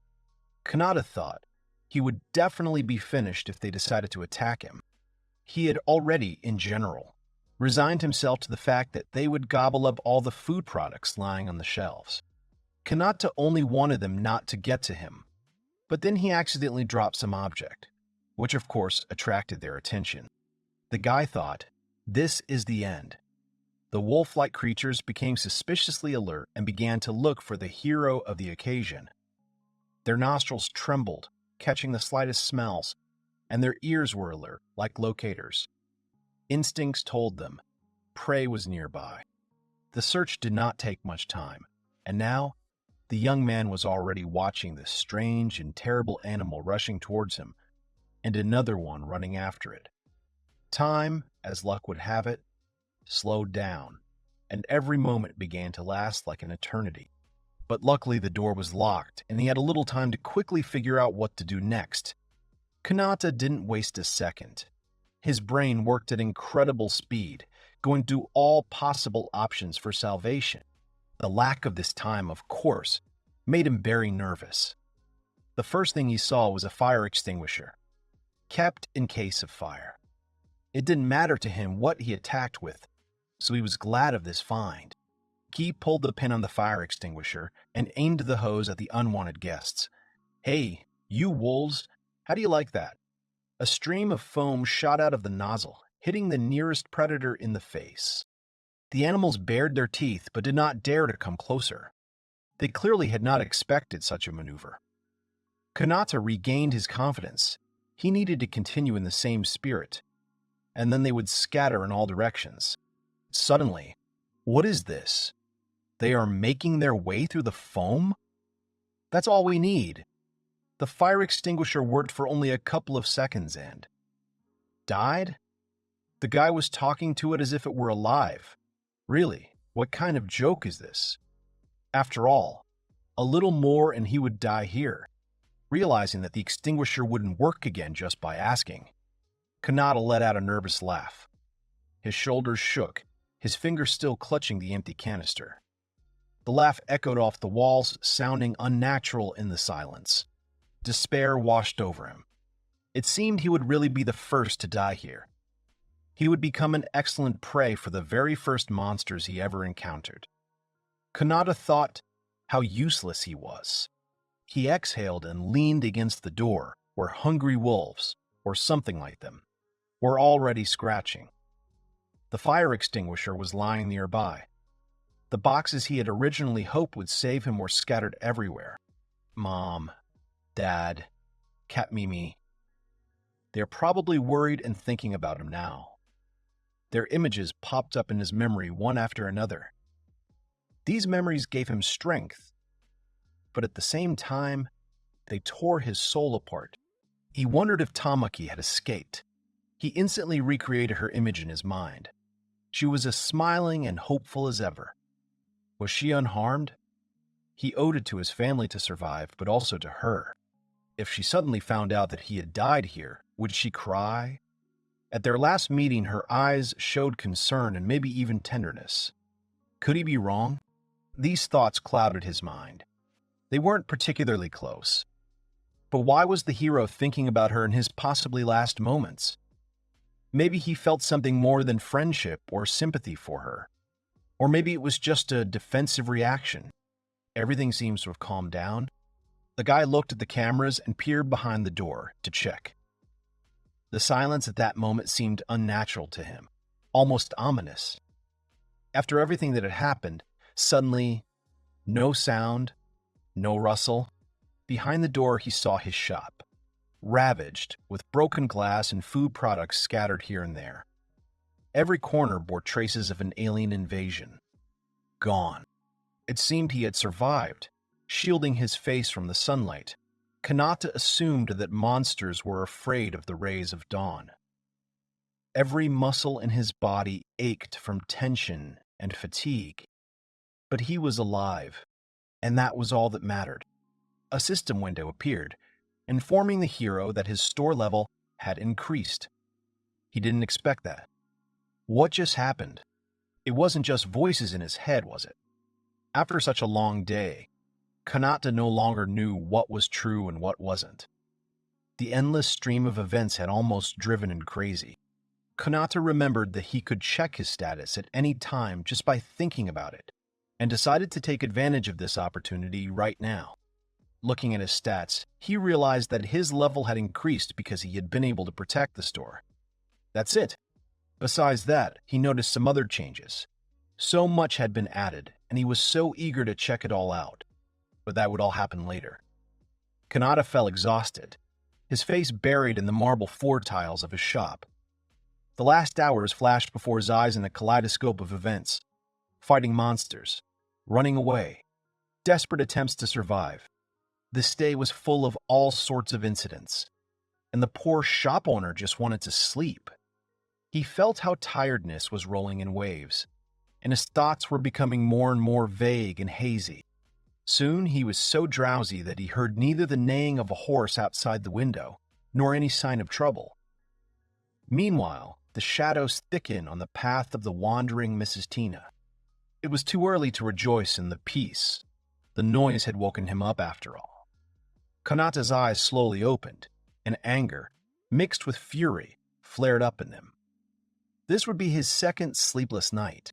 Kanata thought he would definitely be finished if they decided to attack him. He had already, in general, resigned himself to the fact that they would gobble up all the food products lying on the shelves. Kanata only wanted them not to get to him, but then he accidentally dropped some object, which of course attracted their attention. The guy thought, this is the end. The wolf-like creatures became suspiciously alert and began to look for the hero of the occasion. Their nostrils trembled, catching the slightest smells, and their ears were alert, like locators. Instincts told them prey was nearby. The search did not take much time, and now the young man was already watching this strange and terrible animal rushing towards him, and another one running after it. Time, as luck would have it, slowed down, and every moment began to last like an eternity. But luckily the door was locked, and he had a little time to quickly figure out what to do next. Kanata didn't waste a second. His brain worked at incredible speed, going through all possible options for salvation. The lack of this time, of course, made him very nervous. The first thing he saw was a fire extinguisher, kept in case of fire. It didn't matter to him what he attacked with, so he was glad of this find. He pulled the pin on the fire extinguisher and aimed the hose at the unwanted guests. Hey, you wolves, how do you like that? A stream of foam shot out of the nozzle, hitting the nearest predator in the face. The animals bared their teeth but did not dare to come closer. They clearly had not expected such a maneuver. Kanata regained his confidence. He needed to continue in the same spirit, and then they would scatter in all directions. Suddenly, what is this? They are making their way through the foam? That's all we need. The fire extinguisher worked for only a couple of seconds and died? The guy was talking to it as if it were alive. Really, what kind of joke is this? After all, a little more and he would die here. Realizing that the extinguisher wouldn't work again just by asking, Kanata let out a nervous laugh. His shoulders shook, his fingers still clutching the empty canister. The laugh echoed off the walls, sounding unnatural in the silence. Despair washed over him. It seemed he would really be the first to die here. He would become an excellent prey for the very first monsters he ever encountered. Kanata thought how useless he was. He exhaled and leaned against the door, where hungry wolves, or something like them, were already scratching. The fire extinguisher was lying nearby. The boxes he had originally hoped would save him were scattered everywhere. Mom, Dad, Cat Mimi. They're probably worried and thinking about him now. Their images popped up in his memory one after another. These memories gave him strength, but at the same time, they tore his soul apart. He wondered if Tamaki had escaped. He instantly recreated her image in his mind. She was as smiling and hopeful as ever. Was she unharmed? He owed it to his family to survive, but also to her. If she suddenly found out that he had died here, would she cry? At their last meeting, her eyes showed concern and maybe even tenderness. Could he be wrong? These thoughts clouded his mind. They weren't particularly close. But why was the hero thinking about her in his possibly last moments? Maybe he felt something more than friendship or sympathy for her. Or maybe it was just a defensive reaction. Everything seems to have calmed down. The guy looked at the cameras and peered behind the door to check. The silence at that moment seemed unnatural to him, almost ominous. After everything that had happened, suddenly, no sound, no rustle. Behind the door he saw his shop, ravaged with broken glass and food products scattered here and there. Every corner bore traces of an alien invasion. Gone. It seemed he had survived, shielding his face from the sunlight. Kanata assumed that monsters were afraid of the rays of dawn. Every muscle in his body ached from tension and fatigue. But he was alive, and that was all that mattered. A system window appeared, informing the hero that his store level had increased. He didn't expect that. What just happened? It wasn't just voices in his head, was it? After such a long day, Kanata no longer knew what was true and what wasn't. The endless stream of events had almost driven him crazy. Kanata remembered that he could check his status at any time just by thinking about it, and decided to take advantage of this opportunity right now. Looking at his stats, he realized that his level had increased because he had been able to protect the store. That's it. Besides that, he noticed some other changes. So much had been added, and he was so eager to check it all out. But that would all happen later. Kanata fell exhausted, his face buried in the marble floor tiles of his shop. The last hours flashed before his eyes in a kaleidoscope of events. Fighting monsters, running away, desperate attempts to survive. This day was full of all sorts of incidents, and the poor shop owner just wanted to sleep. He felt how tiredness was rolling in waves, and his thoughts were becoming more and more vague and hazy. Soon he was so drowsy that he heard neither the neighing of a horse outside the window, nor any sign of trouble. Meanwhile, the shadows thickened on the path of the wandering Mrs. Tina. It was too early to rejoice in the peace. The noise had woken him up after all. Kanata's eyes slowly opened, and anger, mixed with fury, flared up in them. This would be his second sleepless night.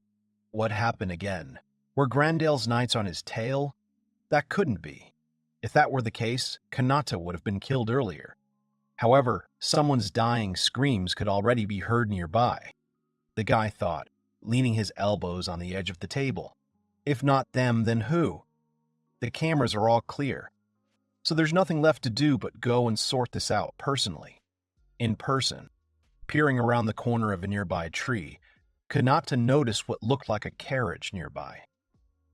What happened again? Were Grandale's nights on his tail? That couldn't be. If that were the case, Kanata would have been killed earlier. However, someone's dying screams could already be heard nearby. The guy thought, leaning his elbows on the edge of the table. If not them, then who? The cameras are all clear, so there's nothing left to do but go and sort this out personally. In person, peering around the corner of a nearby tree, Kanata noticed what looked like a carriage nearby.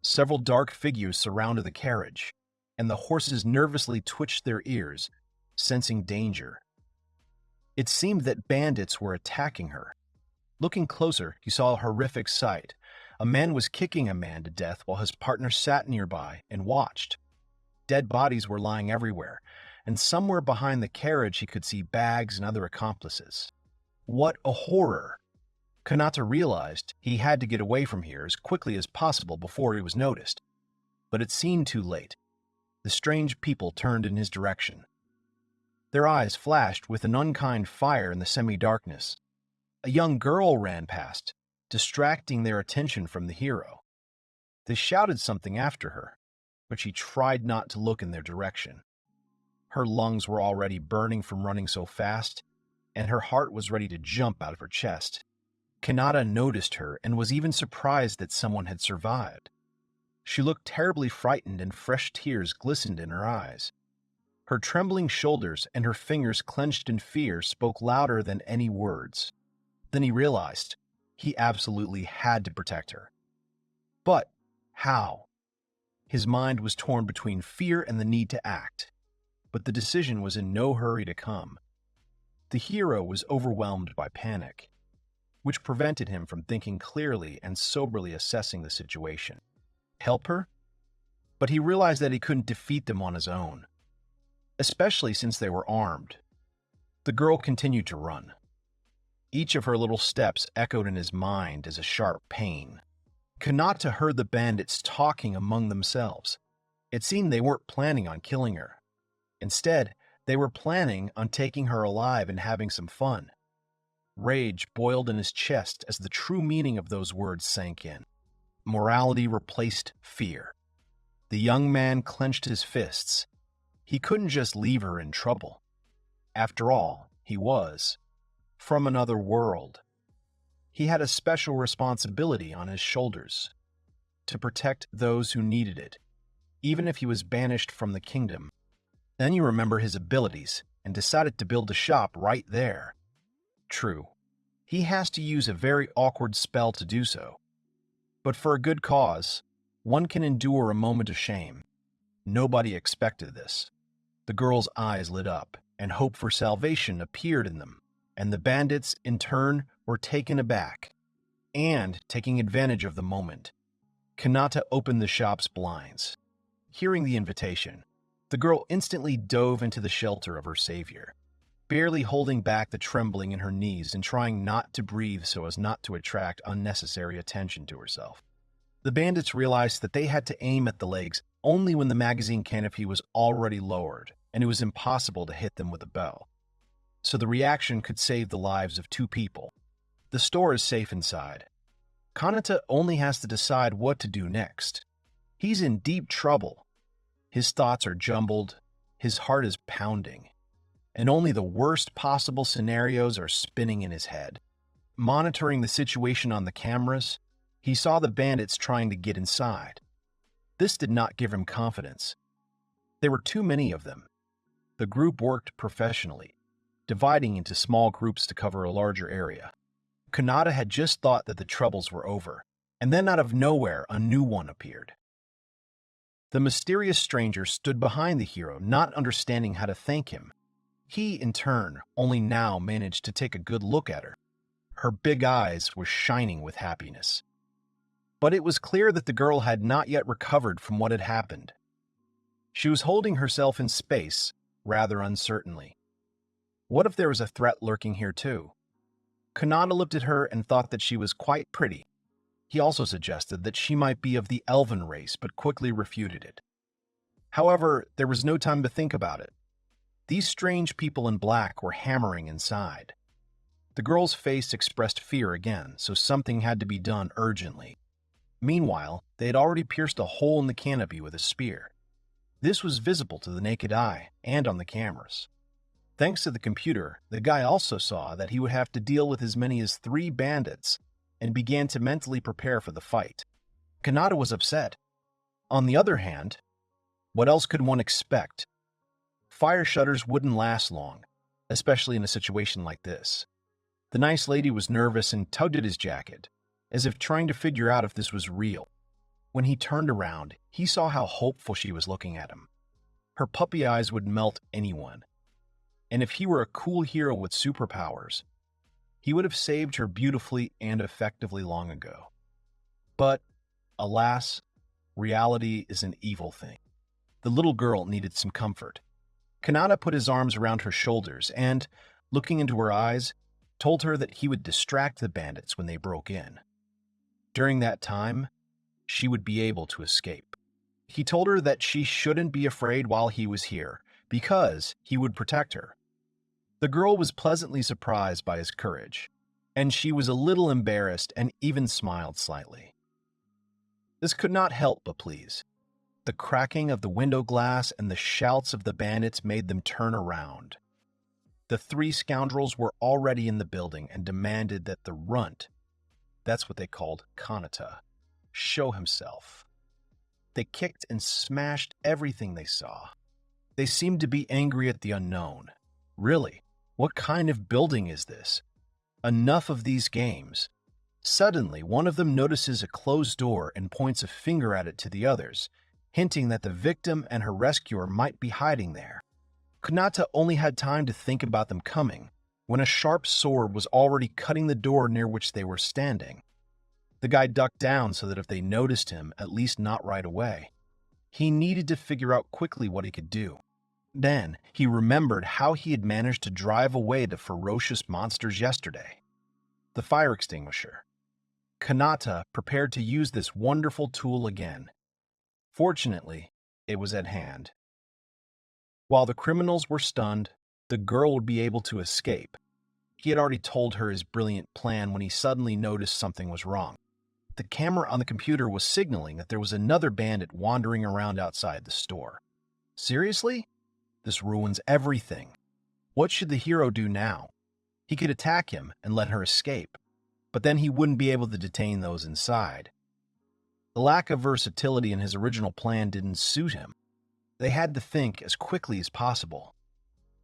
Several dark figures surrounded the carriage, and the horses nervously twitched their ears, sensing danger. It seemed that bandits were attacking her. Looking closer, he saw a horrific sight. A man was kicking a man to death while his partner sat nearby and watched. Dead bodies were lying everywhere, and somewhere behind the carriage he could see bags and other accomplices. What a horror! Kanata realized he had to get away from here as quickly as possible before he was noticed. But it seemed too late. The strange people turned in his direction. Their eyes flashed with an unkind fire in the semi-darkness. A young girl ran past, distracting their attention from the hero. They shouted something after her, but she tried not to look in their direction. Her lungs were already burning from running so fast, and her heart was ready to jump out of her chest. Kanata noticed her and was even surprised that someone had survived. She looked terribly frightened and fresh tears glistened in her eyes. Her trembling shoulders and her fingers clenched in fear spoke louder than any words. Then he realized he absolutely had to protect her. But how? His mind was torn between fear and the need to act, but the decision was in no hurry to come. The hero was overwhelmed by panic, which prevented him from thinking clearly and soberly assessing the situation. Help her? But he realized that he couldn't defeat them on his own, especially since they were armed. The girl continued to run. Each of her little steps echoed in his mind as a sharp pain. Kanata heard the bandits talking among themselves. It seemed they weren't planning on killing her. Instead, they were planning on taking her alive and having some fun. Rage boiled in his chest as the true meaning of those words sank in. Morality replaced fear. The young man clenched his fists. He couldn't just leave her in trouble. After all, he was from another world. He had a special responsibility on his shoulders to protect those who needed it, even if he was banished from the kingdom. Then you remember his abilities and decided to build a shop right there. True, he has to use a very awkward spell to do so. But for a good cause, one can endure a moment of shame. Nobody expected this. The girl's eyes lit up, and hope for salvation appeared in them, and the bandits, in turn, were taken aback, and taking advantage of the moment. Kanata opened the shop's blinds. Hearing the invitation, the girl instantly dove into the shelter of her savior. barely holding back the trembling in her knees and trying not to breathe so as not to attract unnecessary attention to herself. The bandits realized that they had to aim at the legs only when the magazine canopy was already lowered, and it was impossible to hit them with a bow. So the reaction could save the lives of 2 people. The store is safe inside. Kanata only has to decide what to do next. He's in deep trouble. His thoughts are jumbled, his heart is pounding, and only the worst possible scenarios are spinning in his head. Monitoring the situation on the cameras, he saw the bandits trying to get inside. This did not give him confidence. There were too many of them. The group worked professionally, dividing into small groups to cover a larger area. Kanata had just thought that the troubles were over, and then out of nowhere a new one appeared. The mysterious stranger stood behind the hero, not understanding how to thank him. He, in turn, only now managed to take a good look at her. Her big eyes were shining with happiness. But it was clear that the girl had not yet recovered from what had happened. She was holding herself in space, rather uncertainly. What if there was a threat lurking here too? Kanata looked at her and thought that she was quite pretty. He also suggested that she might be of the elven race, but quickly refuted it. However, there was no time to think about it. These strange people in black were hammering inside. The girl's face expressed fear again, so something had to be done urgently. Meanwhile, they had already pierced a hole in the canopy with a spear. This was visible to the naked eye and on the cameras. Thanks to the computer, the guy also saw that he would have to deal with as many as 3 bandits and began to mentally prepare for the fight. Kanata was upset. On the other hand, what else could one expect? Fire shutters wouldn't last long, especially in a situation like this. The nice lady was nervous and tugged at his jacket, as if trying to figure out if this was real. When he turned around, he saw how hopeful she was looking at him. Her puppy eyes would melt anyone. And if he were a cool hero with superpowers, he would have saved her beautifully and effectively long ago. But, alas, reality is an evil thing. The little girl needed some comfort. Kanata put his arms around her shoulders and, looking into her eyes, told her that he would distract the bandits when they broke in. During that time, she would be able to escape. He told her that she shouldn't be afraid while he was here, because he would protect her. The girl was pleasantly surprised by his courage, and she was a little embarrassed and even smiled slightly. This could not help but please. The cracking of the window glass and the shouts of the bandits made them turn around. The 3 scoundrels were already in the building and demanded that the runt, that's what they called Kanata, show himself. They kicked and smashed everything they saw. They seemed to be angry at the unknown. Really, what kind of building is this? Enough of these games. Suddenly, one of them notices a closed door and points a finger at it to the others, hinting that the victim and her rescuer might be hiding there. Kanata only had time to think about them coming, when a sharp sword was already cutting the door near which they were standing. The guy ducked down so that if they noticed him, at least not right away. He needed to figure out quickly what he could do. Then, he remembered how he had managed to drive away the ferocious monsters yesterday. The fire extinguisher. Kanata prepared to use this wonderful tool again. Fortunately, it was at hand. While the criminals were stunned, the girl would be able to escape. He had already told her his brilliant plan when he suddenly noticed something was wrong. The camera on the computer was signaling that there was another bandit wandering around outside the store. Seriously? This ruins everything. What should the hero do now? He could attack him and let her escape, but then he wouldn't be able to detain those inside. The lack of versatility in his original plan didn't suit him. They had to think as quickly as possible.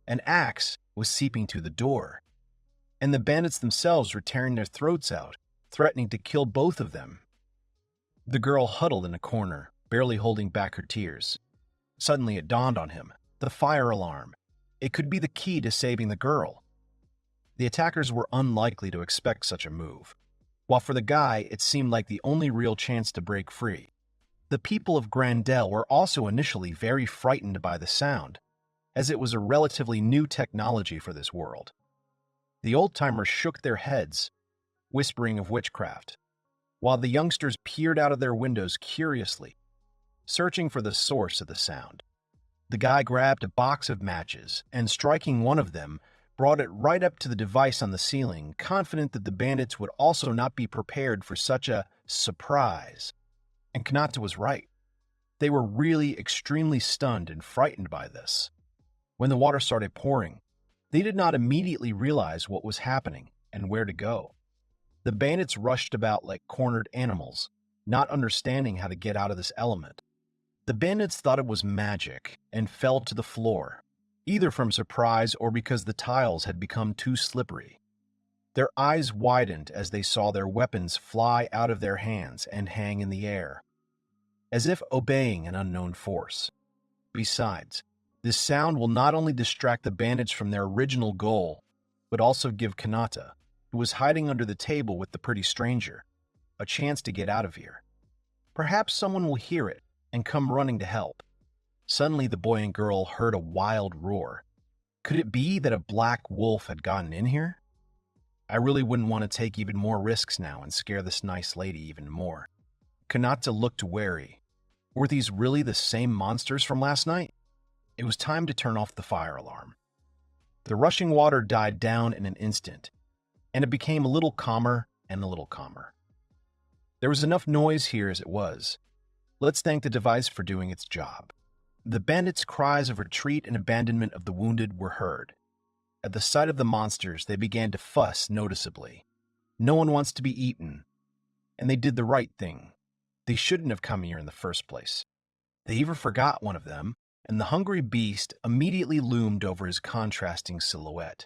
An axe was seeping through the door, and the bandits themselves were tearing their throats out, threatening to kill both of them. The girl huddled in a corner, barely holding back her tears. Suddenly it dawned on him. The fire alarm. It could be the key to saving the girl. The attackers were unlikely to expect such a move, while for the guy it seemed like the only real chance to break free. The people of Grandel were also initially very frightened by the sound. as it was a relatively new technology for this world. The old-timers shook their heads, whispering of witchcraft, while the youngsters peered out of their windows curiously, searching for the source of the sound. The guy grabbed a box of matches and, striking one of them, brought it right up to the device on the ceiling, confident that the bandits would also not be prepared for such a surprise. And Kanata was right. They were really extremely stunned and frightened by this. When the water started pouring, they did not immediately realize what was happening and where to go. The bandits rushed about like cornered animals, not understanding how to get out of this element. The bandits thought it was magic and fell to the floor, either from surprise or because the tiles had become too slippery. Their eyes widened as they saw their weapons fly out of their hands and hang in the air, as if obeying an unknown force. Besides, this sound will not only distract the bandits from their original goal, but also give Kanata, who was hiding under the table with the pretty stranger, a chance to get out of here. Perhaps someone will hear it and come running to help. Suddenly, the boy and girl heard a wild roar. Could it be that a black wolf had gotten in here? I really wouldn't want to take even more risks now and scare this nice lady even more. Kanata looked wary. Were these really the same monsters from last night? It was time to turn off the fire alarm. The rushing water died down in an instant, and it became a little calmer and a little calmer. There was enough noise here as it was. Let's thank the device for doing its job. The bandits' cries of retreat and abandonment of the wounded were heard. At the sight of the monsters, they began to fuss noticeably. No one wants to be eaten, and they did the right thing. They shouldn't have come here in the first place. They even forgot one of them, and the hungry beast immediately loomed over his contrasting silhouette.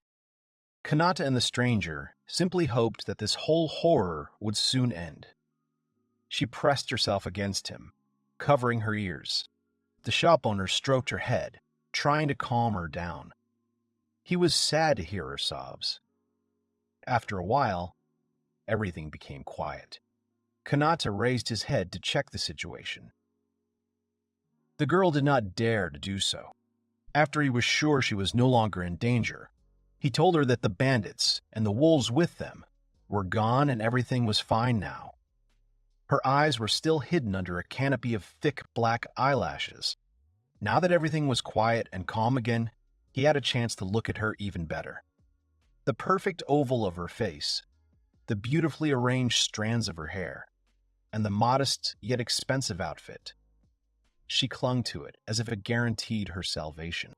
Kanata and the stranger simply hoped that this whole horror would soon end. She pressed herself against him, covering her ears. The shop owner stroked her head, trying to calm her down. He was sad to hear her sobs. After a while, everything became quiet. Kanata raised his head to check the situation. The girl did not dare to do so. After he was sure she was no longer in danger, he told her that the bandits, and the wolves with them, were gone and everything was fine now. Her eyes were still hidden under a canopy of thick black eyelashes. Now that everything was quiet and calm again, he had a chance to look at her even better. The perfect oval of her face, the beautifully arranged strands of her hair, and the modest yet expensive outfit. She clung to it as if it guaranteed her salvation.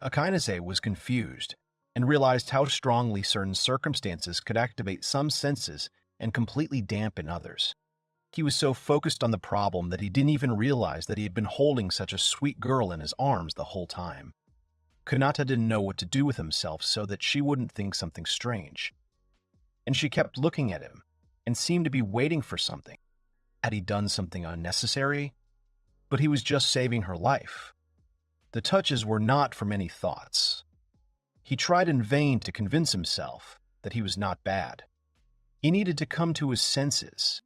Akainase was confused and realized how strongly certain circumstances could activate some senses and completely dampen others. He was so focused on the problem that he didn't even realize that he had been holding such a sweet girl in his arms the whole time. Kanata didn't know what to do with himself so that she wouldn't think something strange. And she kept looking at him and seemed to be waiting for something. Had he done something unnecessary? But he was just saving her life. The touches were not from any thoughts. He tried in vain to convince himself that he was not bad. He needed to come to his senses.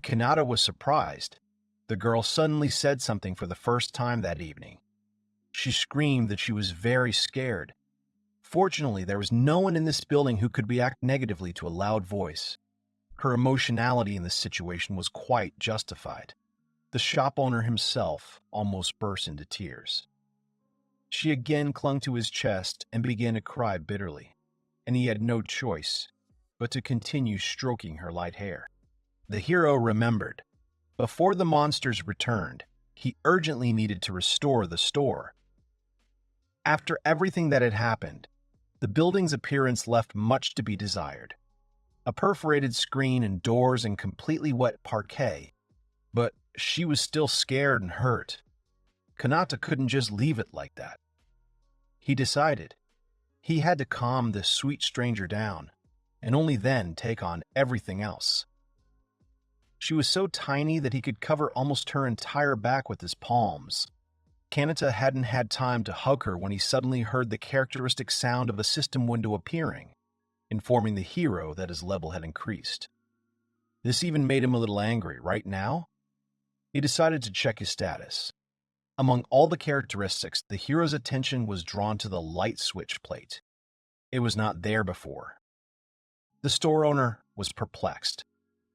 Kanata was surprised. The girl suddenly said something for the first time that evening. She screamed that she was very scared. Fortunately, there was no one in this building who could react negatively to a loud voice. Her emotionality in this situation was quite justified. The shop owner himself almost burst into tears. She again clung to his chest and began to cry bitterly, and he had no choice but to continue stroking her light hair. The hero remembered. Before the monsters returned, he urgently needed to restore the store. After everything that had happened, the building's appearance left much to be desired. A perforated screen and doors and completely wet parquet. But she was still scared and hurt. Kanata couldn't just leave it like that. He decided he had to calm this sweet stranger down, and only then take on everything else. She was so tiny that he could cover almost her entire back with his palms. Kanata hadn't had time to hug her when he suddenly heard the characteristic sound of a system window appearing, informing the hero that his level had increased. This even made him a little angry. Right now, he decided to check his status. Among all the characteristics, the hero's attention was drawn to the light switch plate. It was not there before. The store owner was perplexed.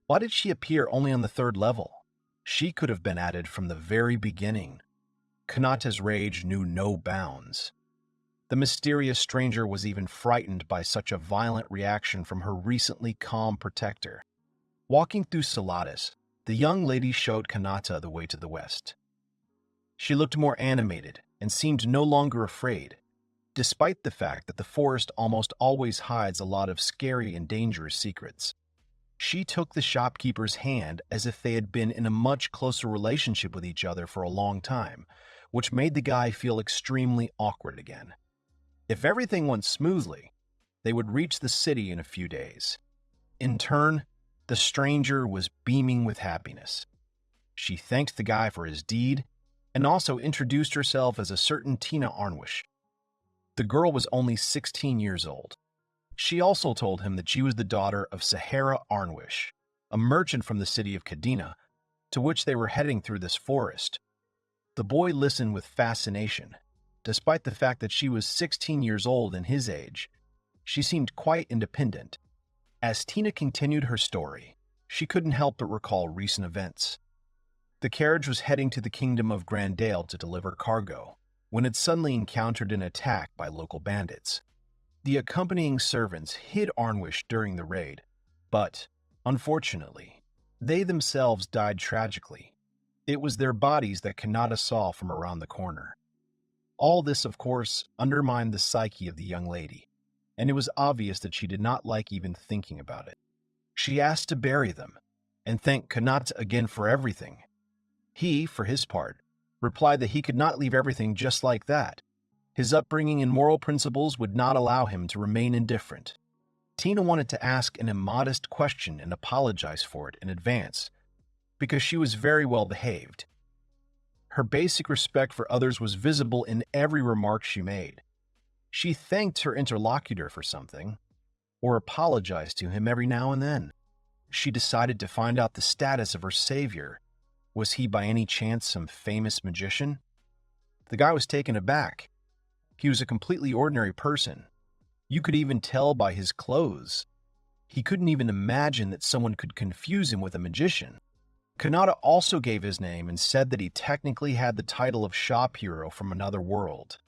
Why did she appear only on the third level? She could have been added from the very beginning. Kanata's rage knew no bounds. The mysterious stranger was even frightened by such a violent reaction from her recently calm protector. Walking through Saladas, the young lady showed Kanata the way to the west. She looked more animated and seemed no longer afraid, despite the fact that the forest almost always hides a lot of scary and dangerous secrets. She took the shopkeeper's hand as if they had been in a much closer relationship with each other for a long time, which made the guy feel extremely awkward again. If everything went smoothly, they would reach the city in a few days. In turn, the stranger was beaming with happiness. She thanked the guy for his deed and also introduced herself as a certain Tina Arnwish. The girl was only 16 years old. She also told him that she was the daughter of Sahara Arnwish, a merchant from the city of Kadena, to which they were heading through this forest. The boy listened with fascination. Despite the fact that she was 16 years old in his age, she seemed quite independent. As Tina continued her story, she couldn't help but recall recent events. The carriage was heading to the kingdom of Grandale to deliver cargo, when it suddenly encountered an attack by local bandits. The accompanying servants hid Arnwish during the raid, but, unfortunately, they themselves died tragically. It was their bodies that Kanata saw from around the corner. All this, of course, undermined the psyche of the young lady, and it was obvious that she did not like even thinking about it. She asked to bury them, and thanked Kanata again for everything. He, for his part, replied that he could not leave everything just like that. His upbringing and moral principles would not allow him to remain indifferent. Tina wanted to ask an immodest question and apologize for it in advance, because she was very well behaved. Her basic respect for others was visible in every remark she made. She thanked her interlocutor for something, or apologized to him every now and then. She decided to find out the status of her savior. Was he by any chance some famous magician? The guy was taken aback. He was a completely ordinary person. You could even tell by his clothes. He couldn't even imagine that someone could confuse him with a magician. Kanata also gave his name and said that he technically had the title of shop hero from another world.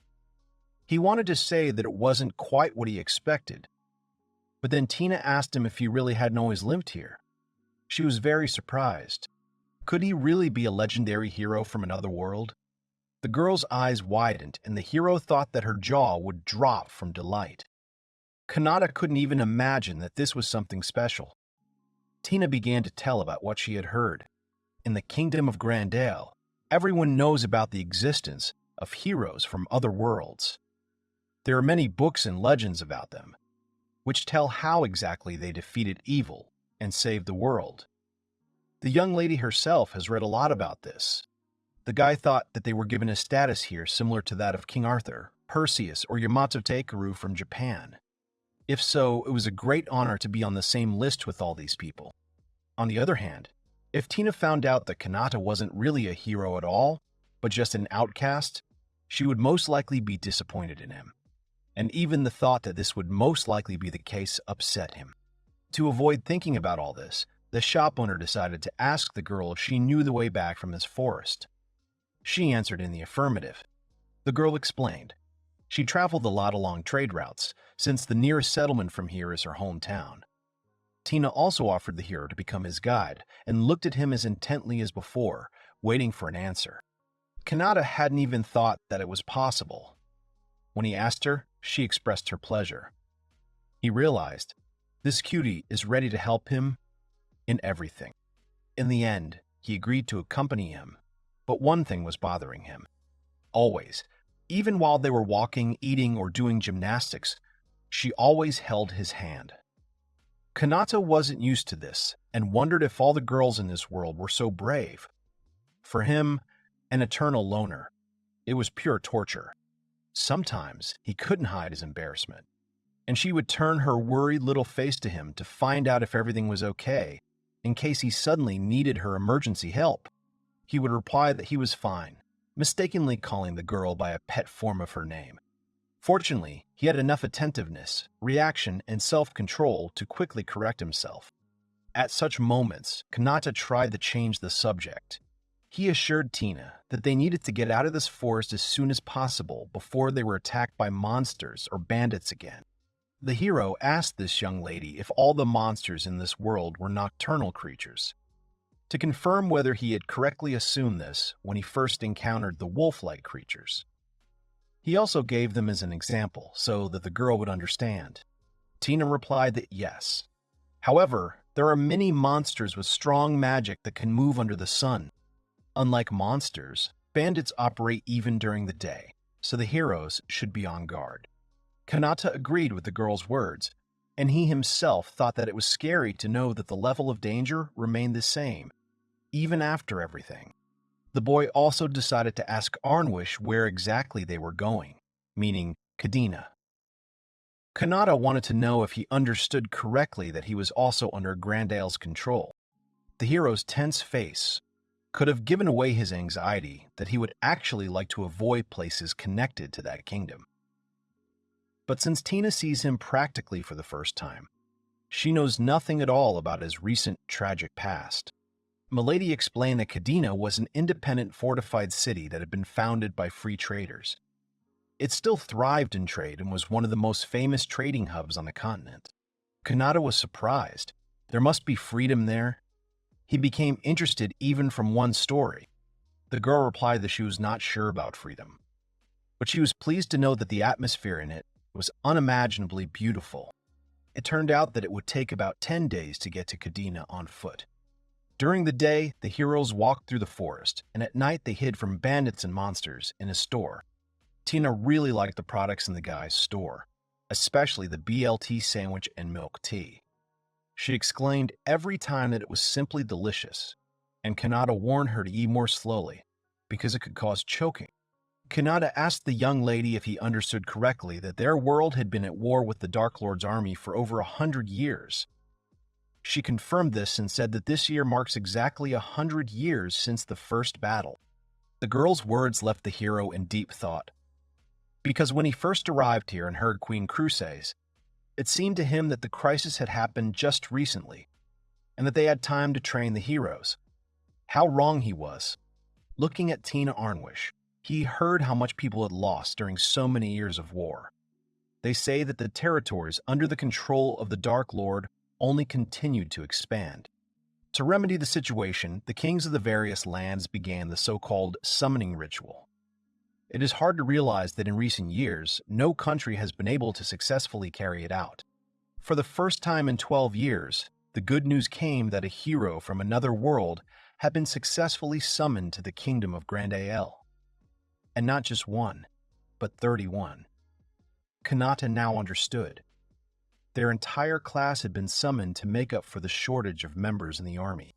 He wanted to say that it wasn't quite what he expected, but then Tina asked him if he really hadn't always lived here. She was very surprised. Could he really be a legendary hero from another world? The girl's eyes widened, and the hero thought that her jaw would drop from delight. Kanata couldn't even imagine that this was something special. Tina began to tell about what she had heard. In the kingdom of Grandale, everyone knows about the existence of heroes from other worlds. There are many books and legends about them, which tell how exactly they defeated evil and saved the world. The young lady herself has read a lot about this. The guy thought that they were given a status here similar to that of King Arthur, Perseus, or Yamato Takeru from Japan. If so, it was a great honor to be on the same list with all these people. On the other hand, if Tina found out that Kanata wasn't really a hero at all, but just an outcast, she would most likely be disappointed in him. And even the thought that this would most likely be the case upset him. To avoid thinking about all this, the shop owner decided to ask the girl if she knew the way back from this forest. She answered in the affirmative. The girl explained. She traveled a lot along trade routes, since the nearest settlement from here is her hometown. Tina also offered the hero to become his guide and looked at him as intently as before, waiting for an answer. Kanata hadn't even thought that it was possible. When he asked her, she expressed her pleasure. He realized this cutie is ready to help him in everything. In the end, he agreed to accompany him, but one thing was bothering him. Always, even while they were walking, eating, or doing gymnastics, she always held his hand. Kanata wasn't used to this and wondered if all the girls in this world were so brave. For him, an eternal loner, it was pure torture. Sometimes he couldn't hide his embarrassment, and she would turn her worried little face to him to find out if everything was okay, in case he suddenly needed her emergency help. He would reply that he was fine, mistakenly calling the girl by a pet form of her name. Fortunately, he had enough attentiveness, reaction, and self-control to quickly correct himself. At such moments, Kanata tried to change the subject. He assured Tina that they needed to get out of this forest as soon as possible before they were attacked by monsters or bandits again. The hero asked this young lady if all the monsters in this world were nocturnal creatures. To confirm whether he had correctly assumed this when he first encountered the wolf-like creatures. He also gave them as an example so that the girl would understand. Tina replied that yes. However, there are many monsters with strong magic that can move under the sun. Unlike monsters, bandits operate even during the day, so the heroes should be on guard. Kanata agreed with the girl's words, and he himself thought that it was scary to know that the level of danger remained the same, even after everything. The boy also decided to ask Arnwish where exactly they were going, meaning Kadena. Kanata wanted to know if he understood correctly that he was also under Grandale's control. The hero's tense face could have given away his anxiety that he would actually like to avoid places connected to that kingdom. But since Tina sees him practically for the first time, she knows nothing at all about his recent tragic past. Milady explained that Kadena was an independent fortified city that had been founded by free traders. It still thrived in trade and was one of the most famous trading hubs on the continent. Kanata was surprised. There must be freedom there. He became interested even from one story. The girl replied that she was not sure about freedom, but she was pleased to know that the atmosphere in it was unimaginably beautiful. It turned out that it would take about 10 days to get to Kadena on foot. During the day, the heroes walked through the forest, and at night they hid from bandits and monsters in a store. Tina really liked the products in the guy's store, especially the BLT sandwich and milk tea. She exclaimed every time that it was simply delicious, and Kanata warned her to eat more slowly, because it could cause choking. Kanata asked the young lady if he understood correctly that their world had been at war with the Dark Lord's army for over 100 years. She confirmed this and said that this year marks exactly 100 years since the first battle. The girl's words left the hero in deep thought, because when he first arrived here and heard Queen Cruces, it seemed to him that the crisis had happened just recently, and that they had time to train the heroes. How wrong he was. Looking at Tina Arnwish, he heard how much people had lost during so many years of war. They say that the territories under the control of the Dark Lord only continued to expand. To remedy the situation, the kings of the various lands began the so-called summoning ritual. It is hard to realize that in recent years, no country has been able to successfully carry it out. For the first time in 12 years, the good news came that a hero from another world had been successfully summoned to the kingdom of Grandael. And not just one, but 31. Kanata now understood. Their entire class had been summoned to make up for the shortage of members in the army.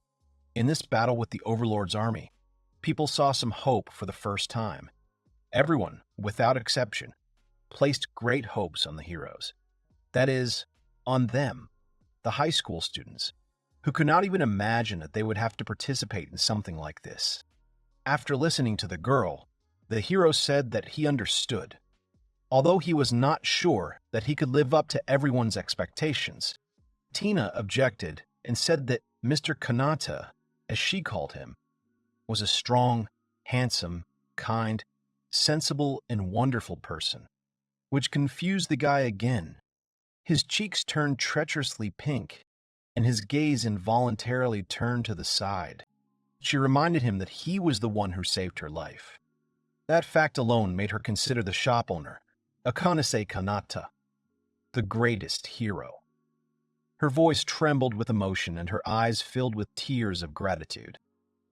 In this battle with the Overlord's army, people saw some hope for the first time. Everyone, without exception, placed great hopes on the heroes. That is, on them, the high school students, who could not even imagine that they would have to participate in something like this. After listening to the girl, the hero said that he understood. Although he was not sure that he could live up to everyone's expectations, Tina objected and said that Mr. Kanata, as she called him, was a strong, handsome, kind, sensible, and wonderful person, which confused the guy again. His cheeks turned treacherously pink, and his gaze involuntarily turned to the side. She reminded him that he was the one who saved her life. That fact alone made her consider the shop owner, Akanase Kanata, the greatest hero. Her voice trembled with emotion and her eyes filled with tears of gratitude.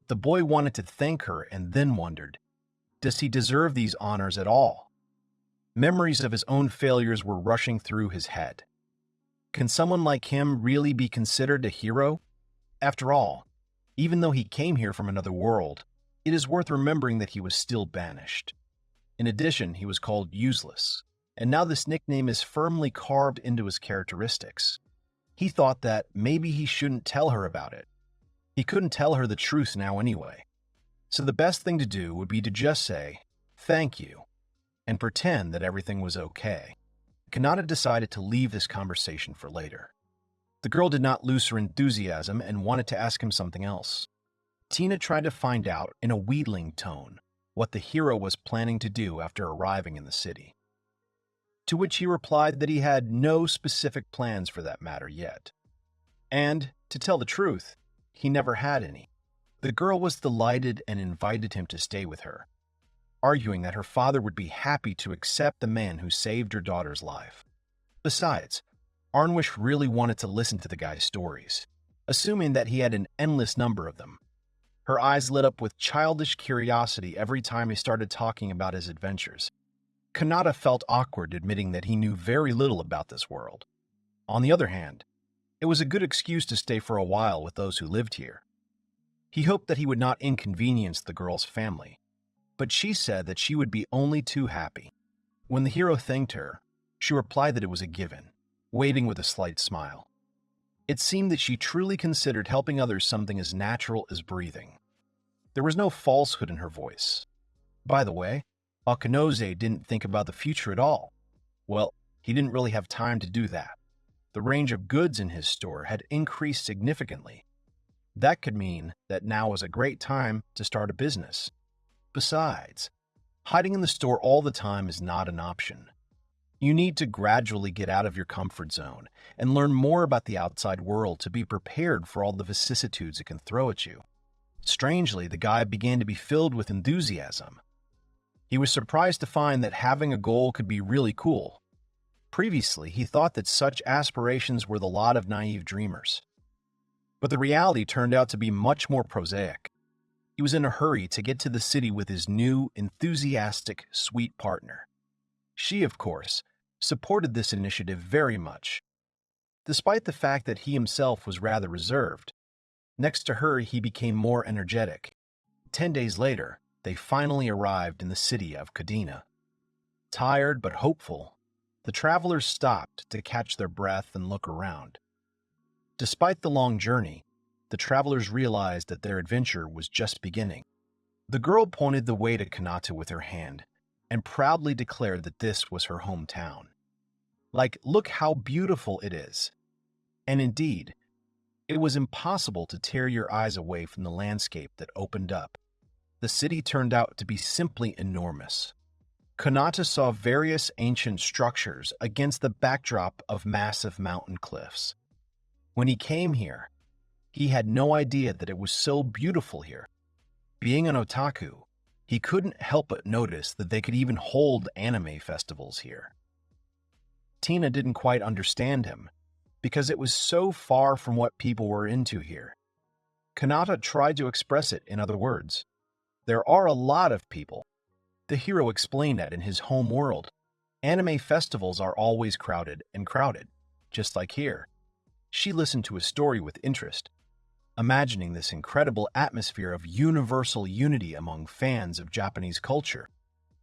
The boy wanted to thank her and then wondered, does he deserve these honors at all? Memories of his own failures were rushing through his head. Can someone like him really be considered a hero? After all, even though he came here from another world, it is worth remembering that he was still banished. In addition, he was called useless, and now this nickname is firmly carved into his characteristics. He thought that maybe he shouldn't tell her about it. He couldn't tell her the truth now anyway. So the best thing to do would be to just say, "Thank you," and pretend that everything was okay. Kanata decided to leave this conversation for later. The girl did not lose her enthusiasm and wanted to ask him something else. Tina tried to find out in a wheedling tone what the hero was planning to do after arriving in the city. To which he replied that he had no specific plans for that matter yet. And, to tell the truth, he never had any. The girl was delighted and invited him to stay with her, arguing that her father would be happy to accept the man who saved her daughter's life. Besides, Arnwish really wanted to listen to the guy's stories, assuming that he had an endless number of them. Her eyes lit up with childish curiosity every time he started talking about his adventures. Kanata felt awkward admitting that he knew very little about this world. On the other hand, it was a good excuse to stay for a while with those who lived here. He hoped that he would not inconvenience the girl's family, but she said that she would be only too happy. When the hero thanked her, she replied that it was a given, waving with a slight smile. It seemed that she truly considered helping others something as natural as breathing. There was no falsehood in her voice. By the way, Akinoze didn't think about the future at all. Well, he didn't really have time to do that. The range of goods in his store had increased significantly. That could mean that now was a great time to start a business. Besides, hiding in the store all the time is not an option. You need to gradually get out of your comfort zone and learn more about the outside world to be prepared for all the vicissitudes it can throw at you. Strangely, the guy began to be filled with enthusiasm. He was surprised to find that having a goal could be really cool. Previously, he thought that such aspirations were the lot of naive dreamers. But the reality turned out to be much more prosaic. He was in a hurry to get to the city with his new, enthusiastic, sweet partner. She, of course, supported this initiative very much. Despite the fact that he himself was rather reserved, next to her he became more energetic. 10 days later, they finally arrived in the city of Kadena. Tired but hopeful, the travelers stopped to catch their breath and look around. Despite the long journey, the travelers realized that their adventure was just beginning. The girl pointed the way to Kanata with her hand and proudly declared that this was her hometown. Like, look how beautiful it is. And indeed, it was impossible to tear your eyes away from the landscape that opened up. The city turned out to be simply enormous. Kanata saw various ancient structures against the backdrop of massive mountain cliffs. When he came here, he had no idea that it was so beautiful here. Being an otaku, he couldn't help but notice that they could even hold anime festivals here. Tina didn't quite understand him, because it was so far from what people were into here. Kanata tried to express it in other words. There are a lot of people. The hero explained that in his home world, anime festivals are always crowded, just like here. She listened to his story with interest, imagining this incredible atmosphere of universal unity among fans of Japanese culture.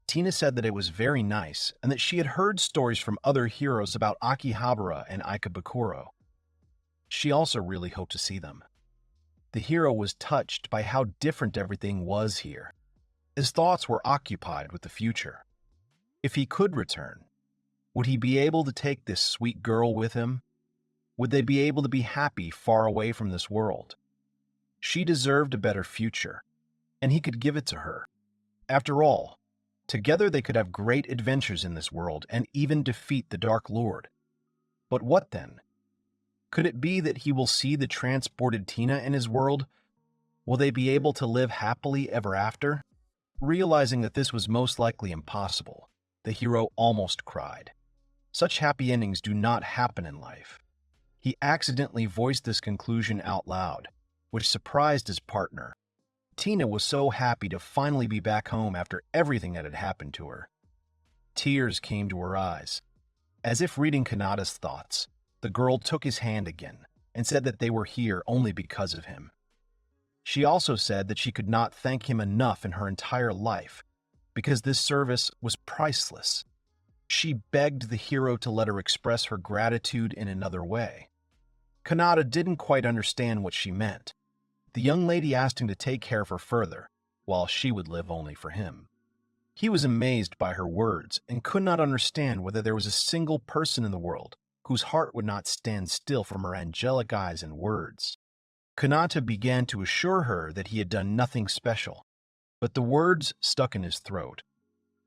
Tina said that it was very nice and that she had heard stories from other heroes about Akihabara and Ikebukuro. She also really hoped to see them. The hero was touched by how different everything was here. His thoughts were occupied with the future. If he could return, would he be able to take this sweet girl with him? Would they be able to be happy far away from this world? She deserved a better future, and he could give it to her. After all, together they could have great adventures in this world and even defeat the Dark Lord. But what then? Could it be that he will see the transported Tina in his world? Will they be able to live happily ever after? Realizing that this was most likely impossible, the hero almost cried. Such happy endings do not happen in life. He accidentally voiced this conclusion out loud, which surprised his partner. Tina was so happy to finally be back home after everything that had happened to her. Tears came to her eyes. As if reading Kanata's thoughts, the girl took his hand again and said that they were here only because of him. She also said that she could not thank him enough in her entire life, because this service was priceless. She begged the hero to let her express her gratitude in another way. Kanata didn't quite understand what she meant. The young lady asked him to take care of her further, while she would live only for him. He was amazed by her words and could not understand whether there was a single person in the world whose heart would not stand still from her angelic eyes and words. Kanata began to assure her that he had done nothing special, but the words stuck in his throat.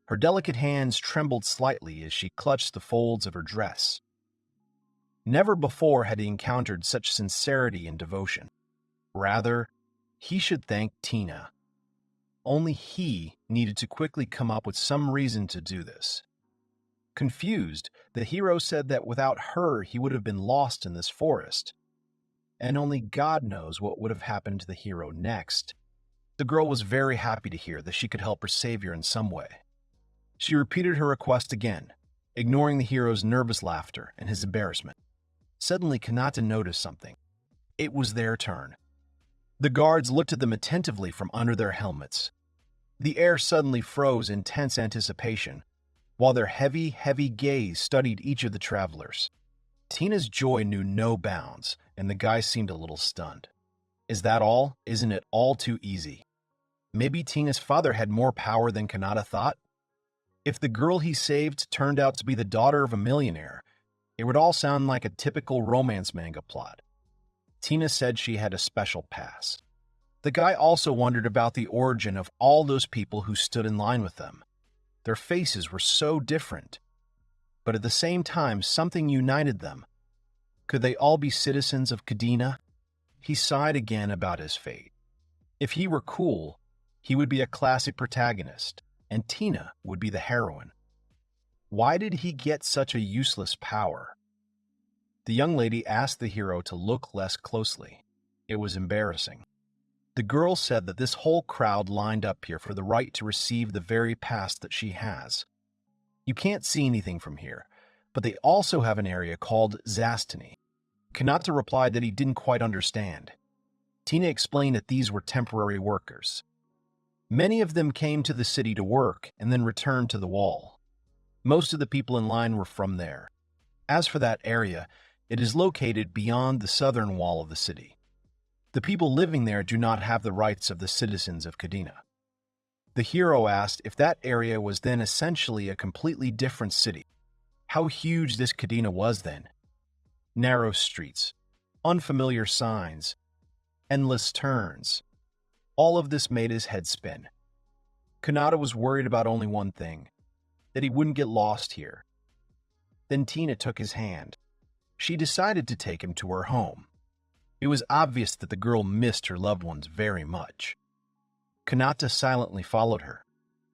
Her delicate hands trembled slightly as she clutched the folds of her dress. Never before had he encountered such sincerity and devotion. Rather, he should thank Tina. Only he needed to quickly come up with some reason to do this. Confused, the hero said that without her he would have been lost in this forest, and only God knows what would have happened to the hero next. The girl was very happy to hear that she could help her savior in some way. She repeated her request again, ignoring the hero's nervous laughter and his embarrassment. Suddenly, Kanata noticed something. It was their turn. The guards looked at them attentively from under their helmets. The air suddenly froze in tense anticipation, while their heavy, heavy gaze studied each of the travelers. Tina's joy knew no bounds, and the guy seemed a little stunned. Is that all? Isn't it all too easy? Maybe Tina's father had more power than Kanata thought? If the girl he saved turned out to be the daughter of a millionaire, it would all sound like a typical romance manga plot. Tina said she had a special pass. The guy also wondered about the origin of all those people who stood in line with them. Their faces were so different, but at the same time something united them. Could they all be citizens of Kadena? He sighed again about his fate. If he were cool, he would be a classic protagonist, and Tina would be the heroine. Why did he get such a useless power? The young lady asked the hero to look less closely. It was embarrassing. The girl said that this whole crowd lined up here for the right to receive the very past that she has. You can't see anything from here, but they also have an area called Zastony. Kanata replied that he didn't quite understand. Tina explained that these were temporary workers. Many of them came to the city to work and then returned to the wall. Most of the people in line were from there. As for that area, it is located beyond the southern wall of the city. The people living there do not have the rights of the citizens of Kadena. The hero asked if that area was then essentially a completely different city. How huge this Kadena was then. Narrow streets, unfamiliar signs, endless turns. All of this made his head spin. Kanata was worried about only one thing, that he wouldn't get lost here. Then Tina took his hand. She decided to take him to her home. It was obvious that the girl missed her loved ones very much. Kanata silently followed her,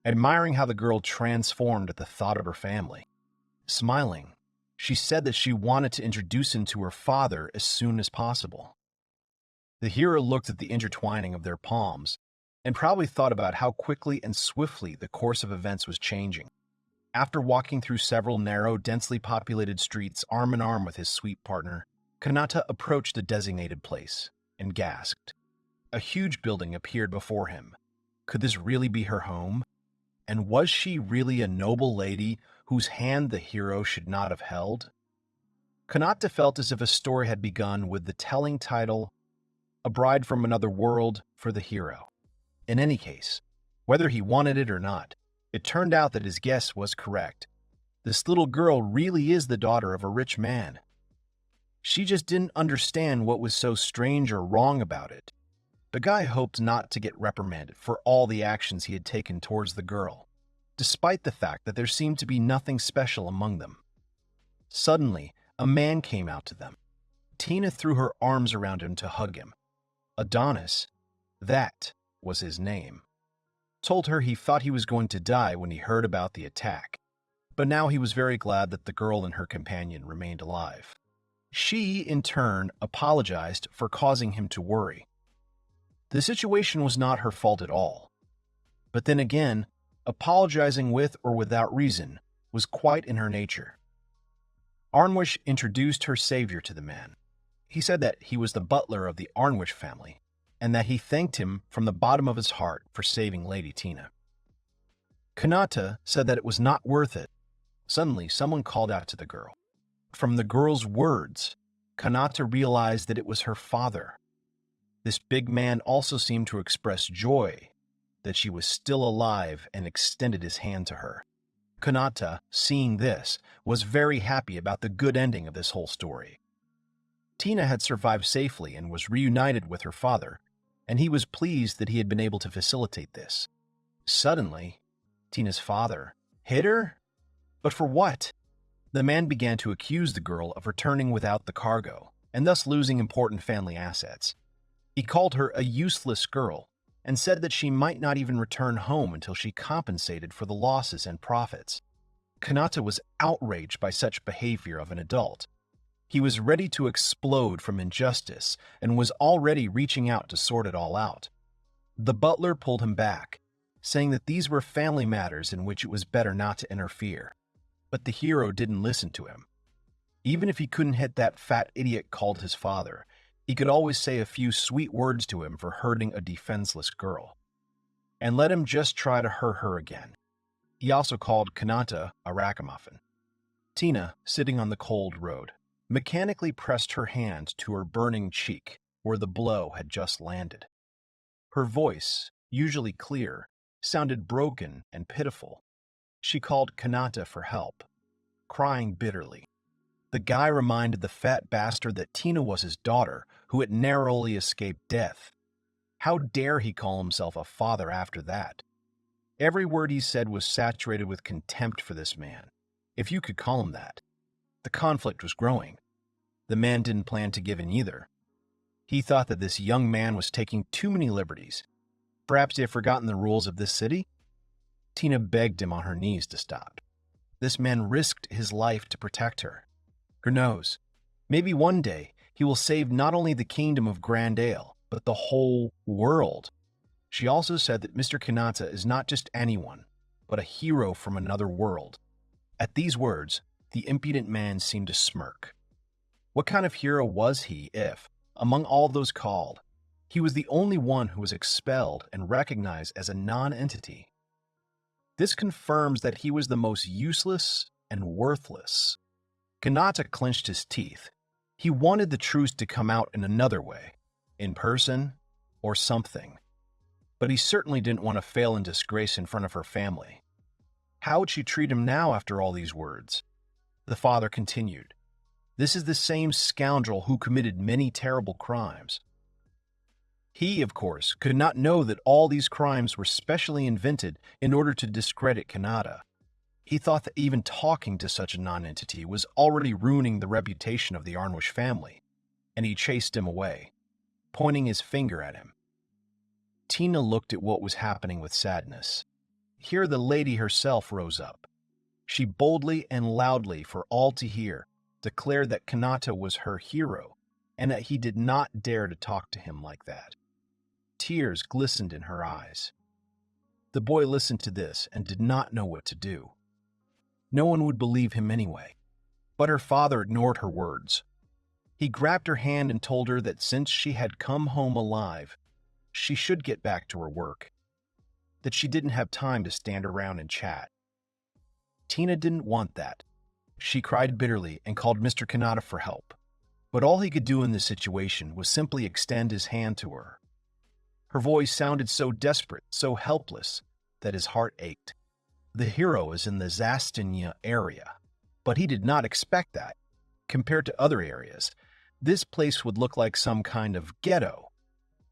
admiring how the girl transformed at the thought of her family. Smiling, she said that she wanted to introduce him to her father as soon as possible. The hero looked at the intertwining of their palms and probably thought about how quickly and swiftly the course of events was changing. After walking through several narrow, densely populated streets arm in arm with his sweet partner, Kanata approached the designated place and gasped. A huge building appeared before him. Could this really be her home? And was she really a noble lady whose hand the hero should not have held? Kanata felt as if a story had begun with the telling title, A Bride from Another World for the hero. In any case, whether he wanted it or not, it turned out that his guess was correct. This little girl really is the daughter of a rich man. She just didn't understand what was so strange or wrong about it. The guy hoped not to get reprimanded for all the actions he had taken towards the girl, despite the fact that there seemed to be nothing special among them. Suddenly, a man came out to them. Tina threw her arms around him to hug him. Adonis, that was his name, told her he thought he was going to die when he heard about the attack, but now he was very glad that the girl and her companion remained alive. She, in turn, apologized for causing him to worry. The situation was not her fault at all. But then again, apologizing with or without reason was quite in her nature. Arnwish introduced her savior to the man. He said that he was the butler of the Arnwish family, and that he thanked him from the bottom of his heart for saving Lady Tina. Kanata said that it was not worth it. Suddenly, someone called out to the girl. From the girl's words, Kanata realized that it was her father. This big man also seemed to express joy, that she was still alive and extended his hand to her. Kanata, seeing this, was very happy about the good ending of this whole story. Tina had survived safely and was reunited with her father, and he was pleased that he had been able to facilitate this. Suddenly, Tina's father hit her? But for what? The man began to accuse the girl of returning without the cargo, and thus losing important family assets. He called her a useless girl, and said that she might not even return home until she compensated for the losses and profits. Kanata was outraged by such behavior of an adult. He was ready to explode from injustice and was already reaching out to sort it all out. The butler pulled him back, saying that these were family matters in which it was better not to interfere. But the hero didn't listen to him. Even if he couldn't hit that fat idiot called his father, he could always say a few sweet words to him for hurting a defenseless girl. And let him just try to hurt her again. He also called Kanata a ragamuffin. Tina, sitting on the cold road, mechanically pressed her hand to her burning cheek where the blow had just landed. Her voice, usually clear, sounded broken and pitiful. She called Kanata for help, crying bitterly. The guy reminded the fat bastard that Tina was his daughter, who had narrowly escaped death. How dare he call himself a father after that? Every word he said was saturated with contempt for this man, if you could call him that. The conflict was growing. The man didn't plan to give in either. He thought that this young man was taking too many liberties. Perhaps he had forgotten the rules of this city? Tina begged him on her knees to stop. This man risked his life to protect her. Who knows? Maybe one day he will save not only the kingdom of Grandale, but the whole world. She also said that Mr. Kanata is not just anyone, but a hero from another world. At these words, the impudent man seemed to smirk. What kind of hero was he if, among all those called, he was the only one who was expelled and recognized as a non-entity? This confirms that he was the most useless and worthless. Kanata clenched his teeth. He wanted the truth to come out in another way, in person or something. But he certainly didn't want to fail in disgrace in front of her family. How would she treat him now after all these words? The father continued. This is the same scoundrel who committed many terrible crimes. He, of course, could not know that all these crimes were specially invented in order to discredit Kanata. He thought that even talking to such a non-entity was already ruining the reputation of the Arnwish family, and he chased him away, pointing his finger at him. Tina looked at what was happening with sadness. Here the lady herself rose up. She boldly and loudly, for all to hear, declared that Kanata was her hero, and that he did not dare to talk to him like that. Tears glistened in her eyes. The boy listened to this and did not know what to do. No one would believe him anyway. But her father ignored her words. He grabbed her hand and told her that since she had come home alive, she should get back to her work, that she didn't have time to stand around and chat. Tina didn't want that. She cried bitterly and called Mr. Kanata for help. But all he could do in this situation was simply extend his hand to her. Her voice sounded so desperate, so helpless, that his heart ached. The hero is in the Zastinia area, but he did not expect that. Compared to other areas, this place would look like some kind of ghetto,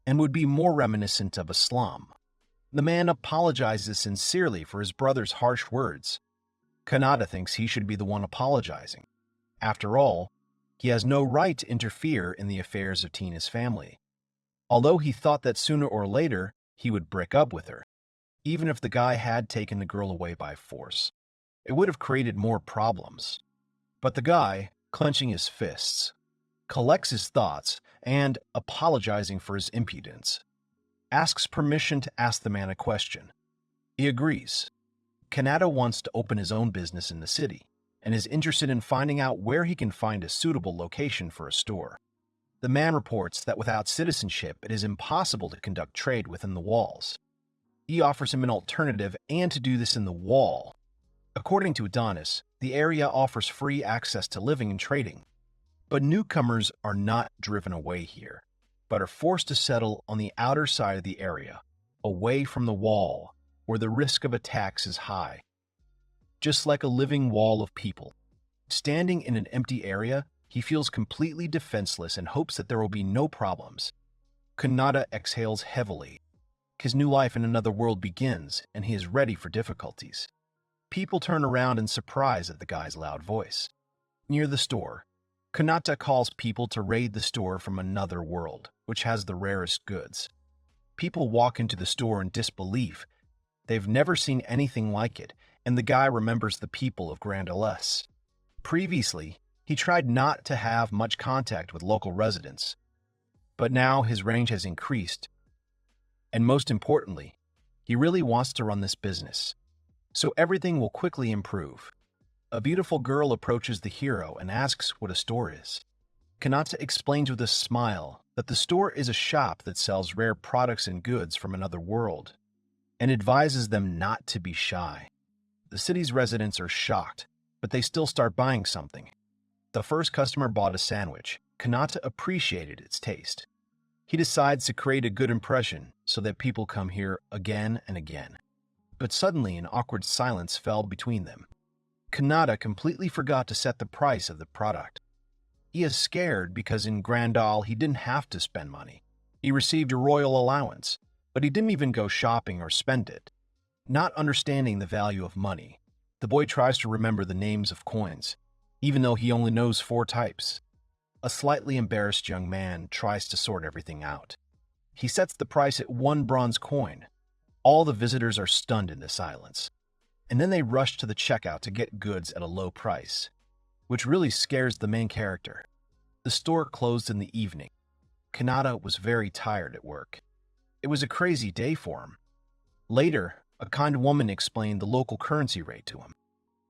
and would be more reminiscent of a slum. The man apologizes sincerely for his brother's harsh words. Kanata thinks he should be the one apologizing. After all, he has no right to interfere in the affairs of Tina's family. Although he thought that sooner or later he would break up with her, even if the guy had taken the girl away by force. It would have created more problems. But the guy, clenching his fists, collects his thoughts and, apologizing for his impudence, asks permission to ask the man a question. He agrees. Kanata wants to open his own business in the city and is interested in finding out where he can find a suitable location for a store. The man reports that without citizenship, it is impossible to conduct trade within the walls. He offers him an alternative and to do this in the wall. According to Adonis, the area offers free access to living and trading. But newcomers are not driven away here, but are forced to settle on the outer side of the area, away from the wall, where the risk of attacks is high. Just like a living wall of people. Standing in an empty area, he feels completely defenseless and hopes that there will be no problems. Kanata exhales heavily. His new life in another world begins, and he is ready for difficulties. People turn around in surprise at the guy's loud voice. Near the store, Kanata calls people to raid the store from another world, which has the rarest goods. People walk into the store in disbelief. They've never seen anything like it, and the guy remembers the people of Grand Alice. Previously, he tried not to have much contact with local residents, but now his range has increased, and most importantly, he really wants to run this business, so everything will quickly improve. A beautiful girl approaches the hero and asks what a store is. Kanata explains with a smile that the store is a shop that sells rare products and goods from another world, and advises them not to be shy. The city's residents are shocked, but they still start buying something. The first customer bought a sandwich. Kanata appreciated its taste. He decides to create a good impression so that people come here again and again. But suddenly an awkward silence fell between them. Kanata completely forgot to set the price of the product. He is scared because in Grandal he didn't have to spend money. He received a royal allowance, but he didn't even go shopping or spend it. Not understanding the value of money, the boy tries to remember the names of coins, even though he only knows 4 types. A slightly embarrassed young man tries to sort everything out. He sets the price at 1 bronze coin. All the visitors are stunned in the silence, and then they rush to the checkout to get goods at a low price, which really scares the main character. The store closed in the evening. Kanata was very tired at work. It was a crazy day for him. Later, a kind woman explained the local currency rate to him.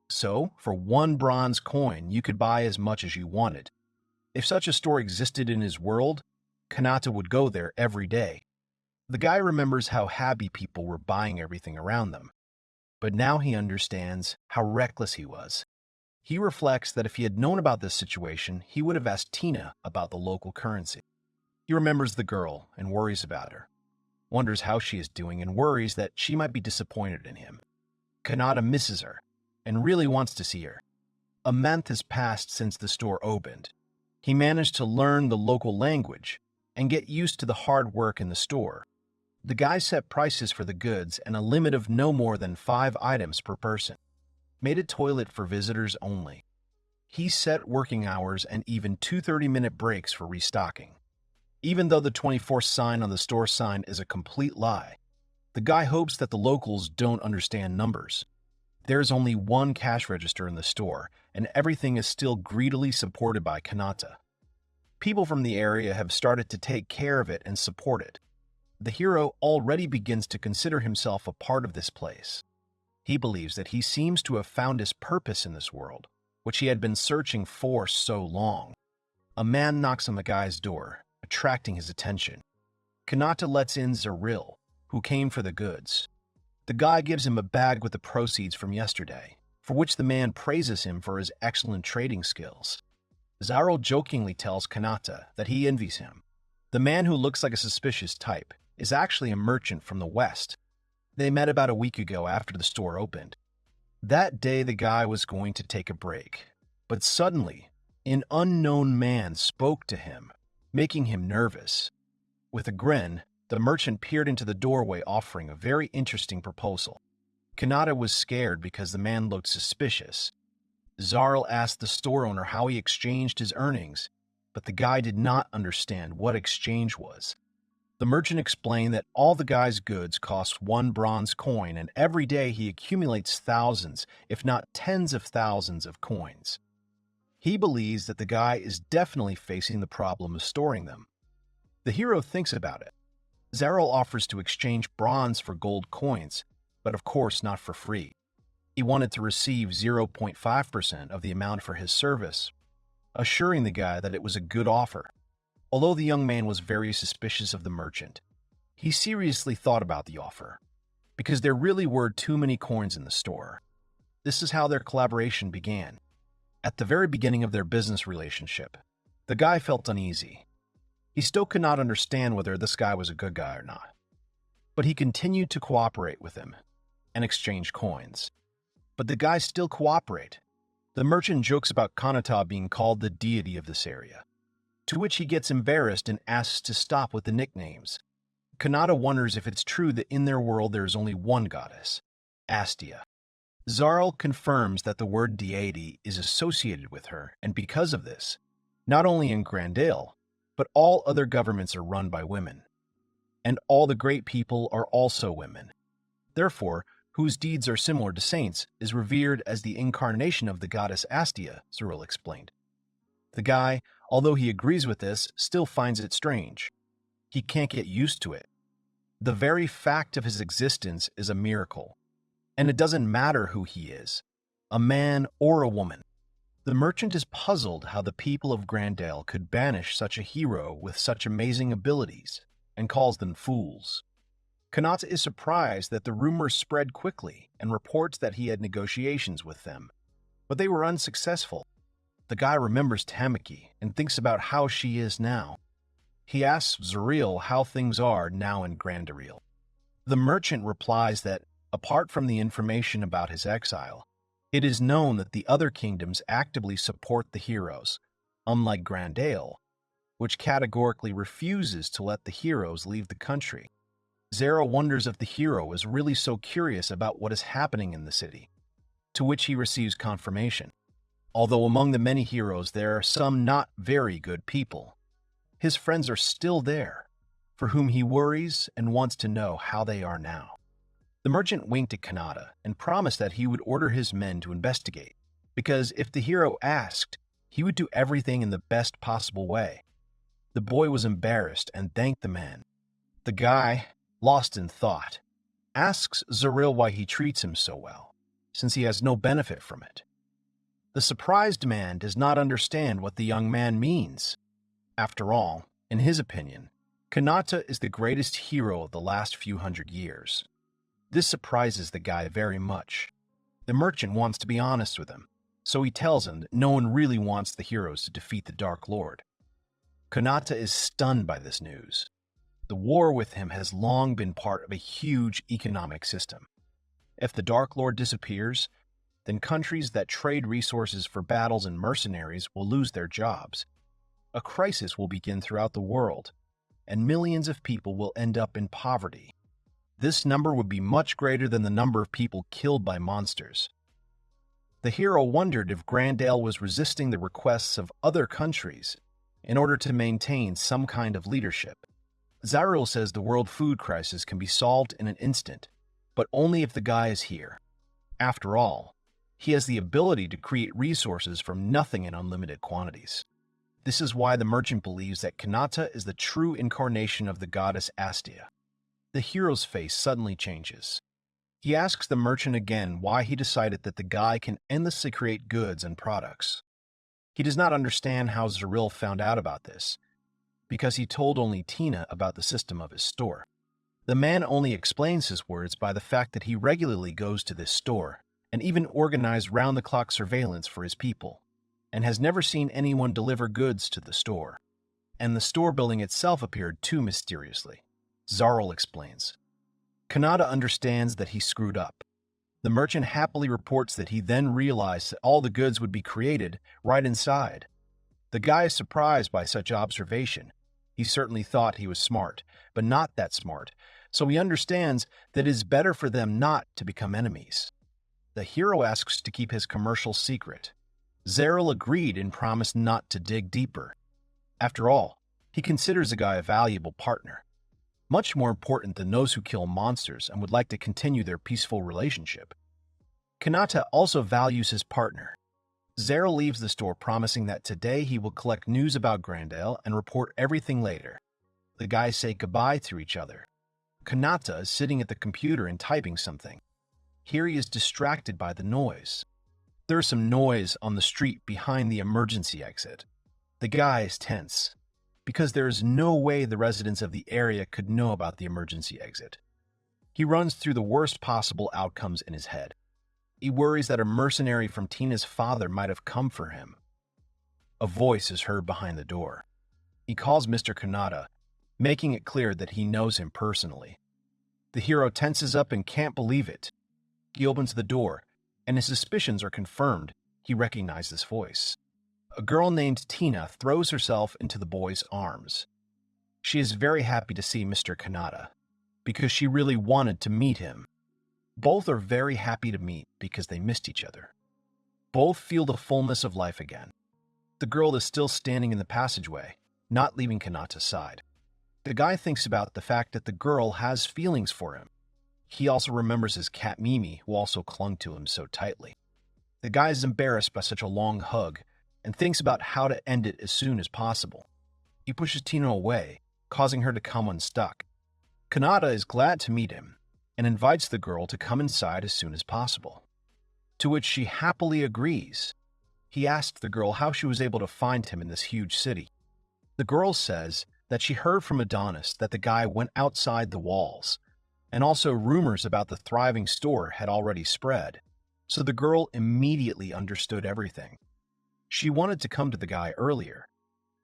So, for 1 bronze coin, you could buy as much as you wanted. If such a store existed in his world, Kanata would go there every day. The guy remembers how happy people were buying everything around them. But now he understands how reckless he was. He reflects that if he had known about this situation, he would have asked Tina about the local currency. He remembers the girl and worries about her, wonders how she is doing and worries that she might be disappointed in him. Kanata misses her and really wants to see her. A month has passed since the store opened. He managed to learn the local language and get used to the hard work in the store. The guy set prices for the goods and a limit of no more than 5 items per person. Made a toilet for visitors only. He set working hours and even 2 30-minute breaks for restocking. Even though the 24 sign on the store sign is a complete lie, the guy hopes that the locals don't understand numbers. There is only 1 cash register in the store, and everything is still greedily supported by Kanata. People from the area have started to take care of it and support it. The hero already begins to consider himself a part of this place. He believes that he seems to have found his purpose in this world, which he had been searching for so long. A man knocks on the guy's door, attracting his attention. Kanata lets in Zaril, who came for the goods. The guy gives him a bag with the proceeds from yesterday, for which the man praises him for his excellent trading skills. Zaril jokingly tells Kanata that he envies him. The man, who looks like a suspicious type, is actually a merchant from the West. They met about a week ago after the store opened. That day the guy was going to take a break, but suddenly, an unknown man spoke to him, making him nervous. With a grin, the merchant peered into the doorway offering a very interesting proposal. Kanata was scared because the man looked suspicious. Zaril asked the store owner how he exchanged his earnings, but the guy did not understand what exchange was. The merchant explained that all the guy's goods cost 1 bronze coin, and every day he accumulates thousands, if not tens of thousands of coins. He believes that the guy is definitely facing the problem of storing them. The hero thinks about it. Zaril offers to exchange bronze for gold coins, but of course not for free. He wanted to receive 0.5% of the amount for his service, assuring the guy that it was a good offer. Although the young man was very suspicious of the merchant, he seriously thought about the offer, because there really were too many coins in the store. This is how their collaboration began. At the very beginning of their business relationship, the guy felt uneasy. He still could not understand whether this guy was a good guy or not. But he continued to cooperate with him and exchange coins. But the guys still cooperate. The merchant jokes about Kanata being called the deity of this area, to which he gets embarrassed and asks to stop with the nicknames. Kanata wonders if it's true that in their world there is only one goddess, Astia. Zarl confirms that the word deity is associated with her, and because of this, not only in Grandale, but all other governments are run by women. And all the great people are also women. Therefore, whose deeds are similar to saints is revered as the incarnation of the goddess Astia, Zarl explained. The guy, although he agrees with this, still finds it strange. He can't get used to it. The very fact of his existence is a miracle. And it doesn't matter who he is, a man or a woman. The merchant is puzzled how the people of Grandale could banish such a hero with such amazing abilities, and calls them fools. Kanata is surprised that the rumors spread quickly and reports that he had negotiations with them, but they were unsuccessful. The guy remembers Tamaki and thinks about how she is now. He asks Zaril how things are now in Grandaril. The merchant replies that, apart from the information about his exile, it is known that the other kingdoms actively support the heroes, unlike Grandale, which categorically refuses to let the heroes leave the country. Zara wonders if the hero is really so curious about what is happening in the city, to which he receives confirmation. Although among the many heroes there are some not very good people, his friends are still there, for whom he worries and wants to know how they are now. The merchant winked at Kanata and promised that he would order his men to investigate, because if the hero asked, he would do everything in the best possible way. The boy was embarrassed and thanked the man. The guy, lost in thought, asks Zaril why he treats him so well, since he has no benefit from it. The surprised man does not understand what the young man means. After all, in his opinion, Kanata is the greatest hero of the last few hundred years. This surprises the guy very much. The merchant wants to be honest with him, so he tells him that no one really wants the heroes to defeat the Dark Lord. Kanata is stunned by this news. The war with him has long been part of a huge economic system. If the Dark Lord disappears, then countries that trade resources for battles and mercenaries will lose their jobs. A crisis will begin throughout the world, and millions of people will end up in poverty. This number would be much greater than the number of people killed by monsters. The hero wondered if Grandale was resisting the requests of other countries in order to maintain some kind of leadership. Zaril says the world food crisis can be solved in an instant, but only if the guy is here. After all, he has the ability to create resources from nothing in unlimited quantities. This is why the merchant believes that Kanata is the true incarnation of the goddess Astia. The hero's face suddenly changes. He asks the merchant again why he decided that the guy can endlessly create goods and products. He does not understand how Zaril found out about this, because he told only Tina about the system of his store. The man only explains his words by the fact that he regularly goes to this store and even organized round-the-clock surveillance for his people, and has never seen anyone deliver goods to the store. And the store building itself appeared too mysteriously. Zarl explains. Kanata understands that he screwed up. The merchant happily reports that he then realized that all the goods would be created right inside. The guy is surprised by such observation. He certainly thought he was smart, but not that smart, so he understands that it is better for them not to become enemies. The hero asks to keep his commercial secret. Zaril agreed and promised not to dig deeper. After all, he considers the guy a valuable partner, much more important than those who kill monsters and would like to continue their peaceful relationship. Kanata also values his partner. Zaril leaves the store promising that today he will collect news about Grandale and report everything later. The guys say goodbye to each other. Kanata is sitting at the computer and typing something. Here he is distracted by the noise. There is some noise on the street behind the emergency exit. The guy is tense, because there is no way the residents of the area could know about the emergency exit. He runs through the worst possible outcomes in his head. He worries that a mercenary from Tina's father might have come for him. A voice is heard behind the door. He calls Mr. Kanata, making it clear that he knows him personally. The hero tenses up and can't believe it. He opens the door, and his suspicions are confirmed. He recognizes this voice. A girl named Tina throws herself into the boy's arms. She is very happy to see Mr. Kanata, because she really wanted to meet him. Both are very happy to meet because they missed each other. Both feel the fullness of life again. The girl is still standing in the passageway, not leaving Kanata's side. The guy thinks about the fact that the girl has feelings for him. He also remembers his cat Mimi, who also clung to him so tightly. The guy is embarrassed by such a long hug and thinks about how to end it as soon as possible. He pushes Tina away, causing her to come unstuck. Kanata is glad to meet him and invites the girl to come inside as soon as possible, to which she happily agrees. He asks the girl how she was able to find him in this huge city. The girl says that she heard from Adonis that the guy went outside the walls, and also rumors about the thriving store had already spread, so the girl immediately understood everything. She wanted to come to the guy earlier,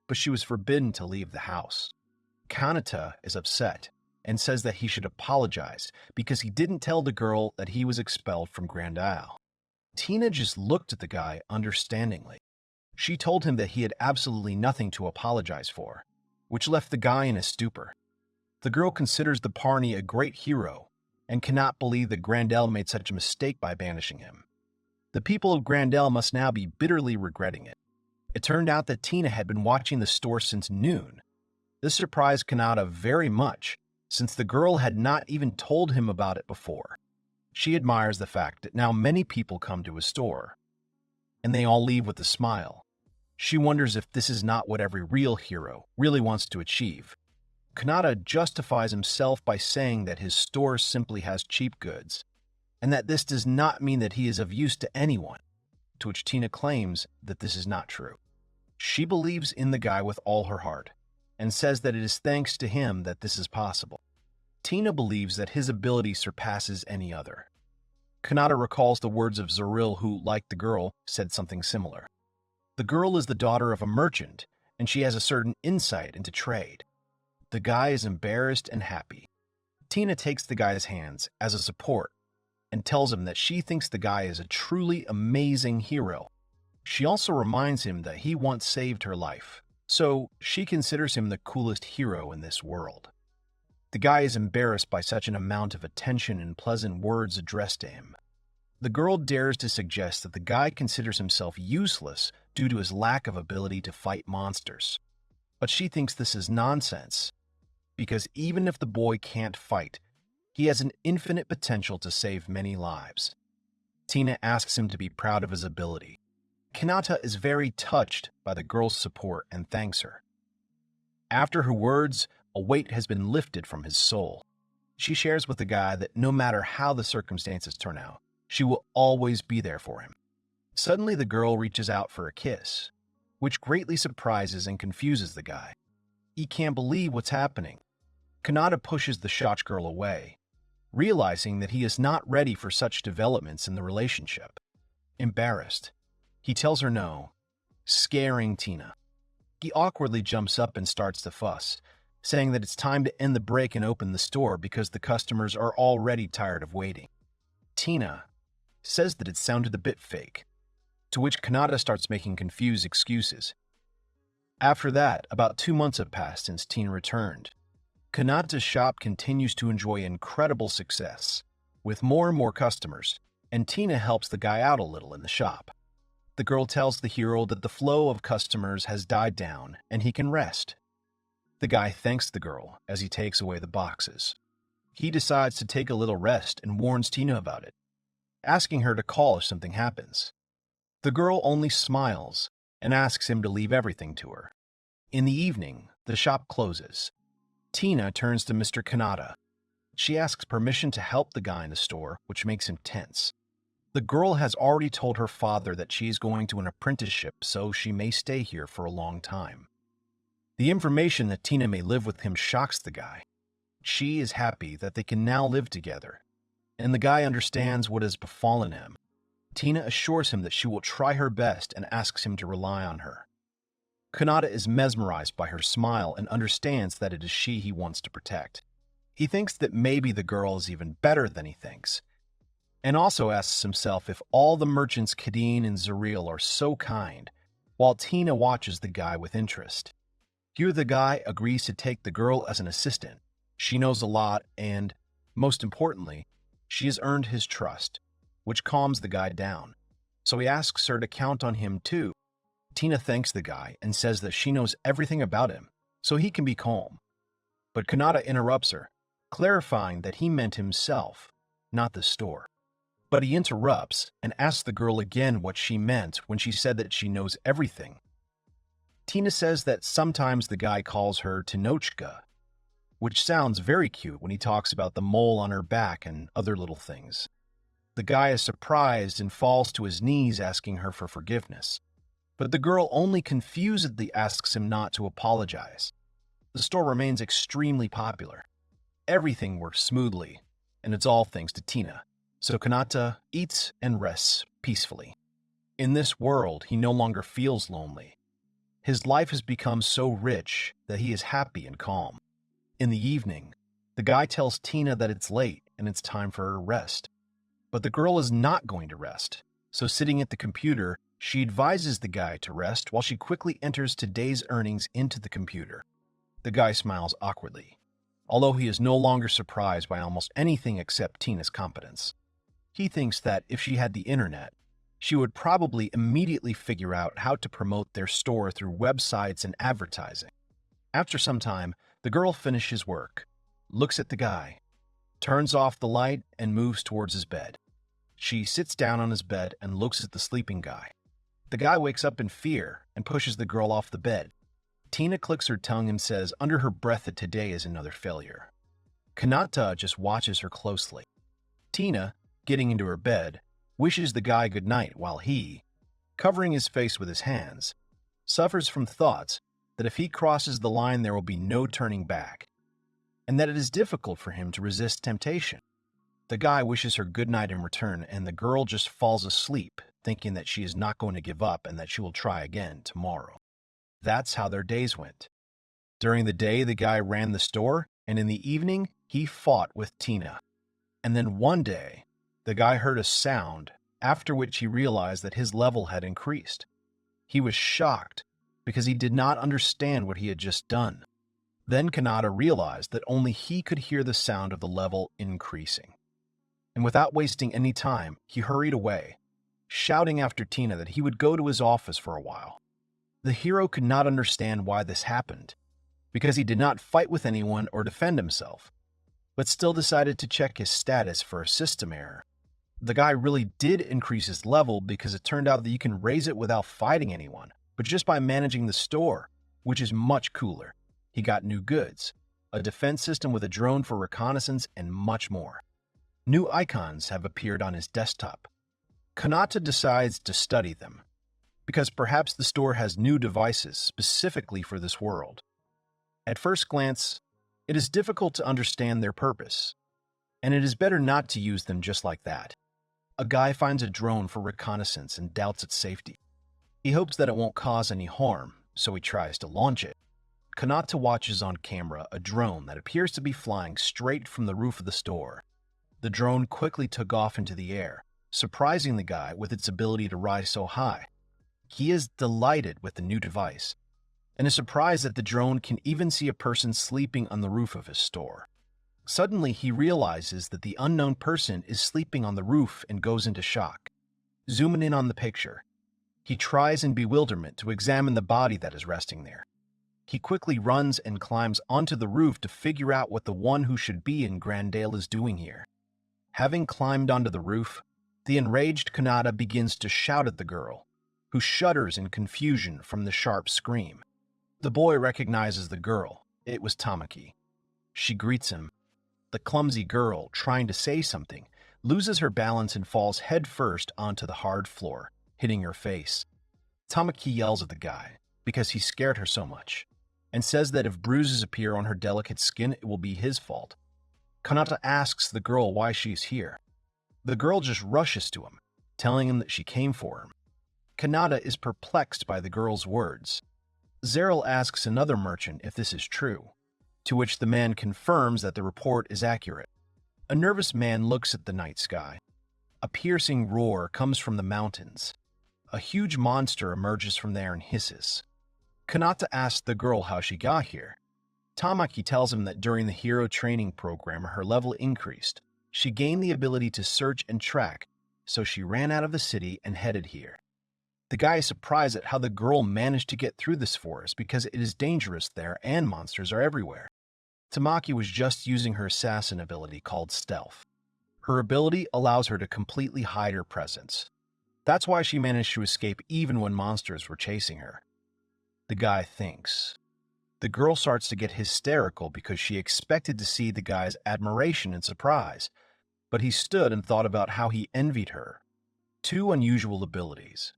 but she was forbidden to leave the house. Kanata is upset and says that he should apologize because he didn't tell the girl that he was expelled from Grand Isle. Tina just looked at the guy understandingly. She told him that he had absolutely nothing to apologize for, which left the guy in a stupor. The girl considers the Parney a great hero and cannot believe that Grandel made such a mistake by banishing him. The people of Grandel must now be bitterly regretting it. It turned out that Tina had been watching the store since noon. This surprised Kanata very much, since the girl had not even told him about it before. She admires the fact that now many people come to his store, and they all leave with a smile. She wonders if this is not what every real hero really wants to achieve. Kanata justifies himself by saying that his store simply has cheap goods, and that this does not mean that he is of use to anyone, to which Tina claims that this is not true. She believes in the guy with all her heart, and says that it is thanks to him that this is possible. Tina believes that his ability surpasses any other. Kanata recalls the words of Zaril who, like the girl, said something similar. The girl is the daughter of a merchant, and she has a certain insight into trade. The guy is embarrassed and happy. Tina takes the guy's hands as a support and tells him that she thinks the guy is a truly amazing hero. She also reminds him that he once saved her life, so she considers him the coolest hero in this world. The guy is embarrassed by such an amount of attention and pleasant words addressed to him. The girl dares to suggest that the guy considers himself useless due to his lack of ability to fight monsters. But she thinks this is nonsense, because even if the boy can't fight, he has an infinite potential to save many lives. Tina asks him to be proud of his ability. Kanata is very touched by the girl's support and thanks her. After her words, a weight has been lifted from his soul. She shares with the guy that no matter how the circumstances turn out, she will always be there for him. Suddenly, the girl reaches out for a kiss, which greatly surprises and confuses the guy. He can't believe what's happening. Kanata pushes the Shotch girl away, realizing that he is not ready for such developments in the relationship. Embarrassed, he tells her no, scaring Tina. He awkwardly jumps up and starts to fuss, saying that it's time to end the break and open the store because the customers are already tired of waiting. Tina says that it sounded a bit fake, to which Kanata starts making confused excuses. After that, about 2 months have passed since Tina returned. Kanata's shop continues to enjoy incredible success, with more and more customers, and Tina helps the guy out a little in the shop. The girl tells the hero that the flow of customers has died down and he can rest. The guy thanks the girl as he takes away the boxes. He decides to take a little rest and warns Tina about it, asking her to call if something happens. The girl only smiles and asks him to leave everything to her. In the evening, the shop closes. Tina turns to Mr. Kanata. She asks permission to help the guy in the store, which makes him tense. The girl has already told her father that she is going to an apprenticeship, so she may stay here for a long time. The information that Tina may live with him shocks the guy. She is happy that they can now live together, and the guy understands what has befallen him. Tina assures him that she will try her best and asks him to rely on her. Kanata is mesmerized by her smile and understands that it is she he wants to protect. He thinks that maybe the girl is even better than he thinks, and also asks himself if all the merchants Kadeen and Zareel are so kind, while Tina watches the guy with interest. Here the guy agrees to take the girl as an assistant. She knows a lot and, most importantly, she has earned his trust, which calms the guy down. So he asks her to count on him too. Tina thanks the guy and says that she knows everything about him, so he can be calm. But Kanata interrupts her, clarifying that he meant himself, not the store. But he interrupts and asks the girl again what she meant when she said that she knows everything. Tina says that sometimes the guy calls her Tinochka, which sounds very cute when he talks about the mole on her back and other little things. The guy is surprised and falls to his knees asking her for forgiveness. But the girl only confusedly asks him not to apologize. The store remains extremely popular. Everything works smoothly, and it's all thanks to Tina. So Kanata eats and rests peacefully. In this world, he no longer feels lonely. His life has become so rich that he is happy and calm. In the evening, the guy tells Tina that it's late and it's time for her to rest. But the girl is not going to rest, so sitting at the computer, she advises the guy to rest while she quickly enters today's earnings into the computer. The guy smiles awkwardly, although he is no longer surprised by almost anything except Tina's competence. He thinks that if she had the internet, she would probably immediately figure out how to promote their store through websites and advertising. After some time, the girl finishes work, looks at the guy, turns off the light, and moves towards his bed. She sits down on his bed and looks at the sleeping guy. The guy wakes up in fear and pushes the girl off the bed. Tina clicks her tongue and says under her breath that today is another failure. Kanata just watches her closely. Tina, getting into her bed, wishes the guy good night while he, covering his face with his hands, suffers from thoughts that if he crosses the line there will be no turning back, and that it is difficult for him to resist temptation. The guy wishes her good night in return, and the girl just falls asleep, thinking that she is not going to give up and that she will try again tomorrow. That's how their days went. During the day, the guy ran the store, and in the evening, he fought with Tina. And then one day, the guy heard a sound, after which he realized that his level had increased. He was shocked because he did not understand what he had just done. Then Kanata realized that only he could hear the sound of the level increasing. And without wasting any time, he hurried away, shouting after Tina that he would go to his office for a while. The hero could not understand why this happened, because he did not fight with anyone or defend himself, but still decided to check his status for a system error. The guy really did increase his level because it turned out that you can raise it without fighting anyone, but just by managing the store, which is much cooler. He got new goods, a defense system with a drone for reconnaissance, and much more. New icons have appeared on his desktop. Kanata decides to study them, because perhaps the store has new devices specifically for this world. At first glance, it is difficult to understand their purpose, and it is better not to use them just like that. A guy finds a drone for reconnaissance and doubts its safety. He hopes that it won't cause any harm, so he tries to launch it. Kanata watches on camera a drone that appears to be flying straight from the roof of the store. The drone quickly took off into the air, surprising the guy with its ability to rise so high. He is delighted with the new device, and is surprised that the drone can even see a person sleeping on the roof of his store. Suddenly, he realizes that the unknown person is sleeping on the roof and goes into shock. Zooming in on the picture, he tries in bewilderment to examine the body that is resting there. He quickly runs and climbs onto the roof to figure out what the one who should be in Grandale is doing here. Having climbed onto the roof, the enraged Kanata begins to shout at the girl, who shudders in confusion from the sharp scream. The boy recognizes the girl. It was Tamaki. She greets him. The clumsy girl, trying to say something, loses her balance and falls headfirst onto the hard floor, hitting her face. Tamaki yells at the guy because he scared her so much, and says that if bruises appear on her delicate skin, it will be his fault. Kanata asks the girl why she's here. The girl just rushes to him, telling him that she came for him. Kanata is perplexed by the girl's words. Zareel asks another merchant if this is true. to which the man confirms that the report is accurate. A nervous man looks at the night sky. A piercing roar comes from the mountains. A huge monster emerges from there and hisses. Kanata asks the girl how she got here. Tamaki tells him that during the hero training program, her level increased. She gained the ability to search and track, so she ran out of the city and headed here. The guy is surprised at how the girl managed to get through this forest because it is dangerous there and monsters are everywhere. Tamaki was just using her assassin ability called Stealth. Her ability allows her to completely hide her presence. That's why she managed to escape even when monsters were chasing her. The guy thinks. The girl starts to get hysterical because she expected to see the guy's admiration and surprise, but he stood and thought about how he envied her. Two unusual abilities.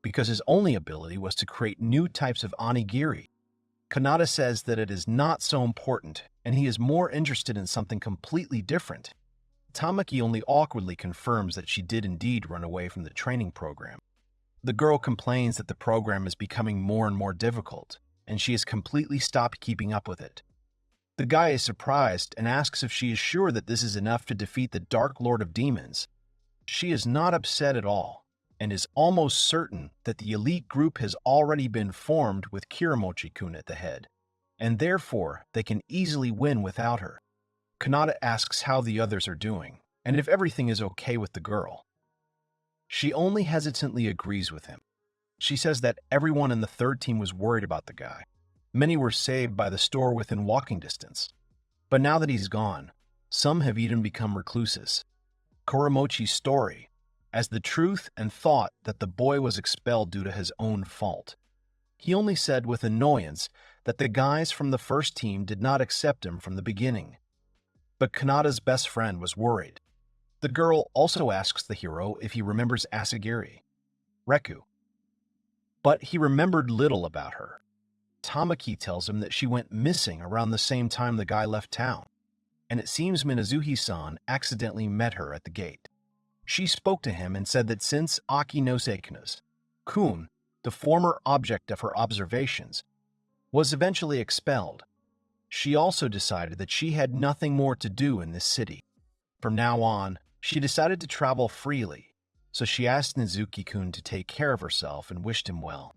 Because his only ability was to create new types of onigiri. Kanata says that it is not so important, and he is more interested in something completely different. Tamaki only awkwardly confirms that she did indeed run away from the training program. The girl complains that the program is becoming more and more difficult, and she has completely stopped keeping up with it. The guy is surprised and asks if she is sure that this is enough to defeat the Dark Lord of Demons. She is not upset at all, and is almost certain that the elite group has already been formed with Kiramochi-kun at the head, and therefore they can easily win without her. Kanata asks how the others are doing, and if everything is okay with the girl. She only hesitantly agrees with him. She says that everyone in the third team was worried about the guy. Many were saved by the store within walking distance. But now that he's gone, some have even become recluses. Kuramochi's story, as the truth and thought that the boy was expelled due to his own fault. He only said with annoyance that the guys from the first team did not accept him from the beginning. But Kanata's best friend was worried. The girl also asks the hero if he remembers Asagiri, Reku. But he remembered little about her. Tamaki tells him that she went missing around the same time the guy left town, and it seems Minazuhi-san accidentally met her at the gate. She spoke to him and said that since Aki no Seikina's Kun, the former object of her observations, was eventually expelled, she also decided that she had nothing more to do in this city. From now on, she decided to travel freely, so she asked Nizuki-kun to take care of herself and wished him well.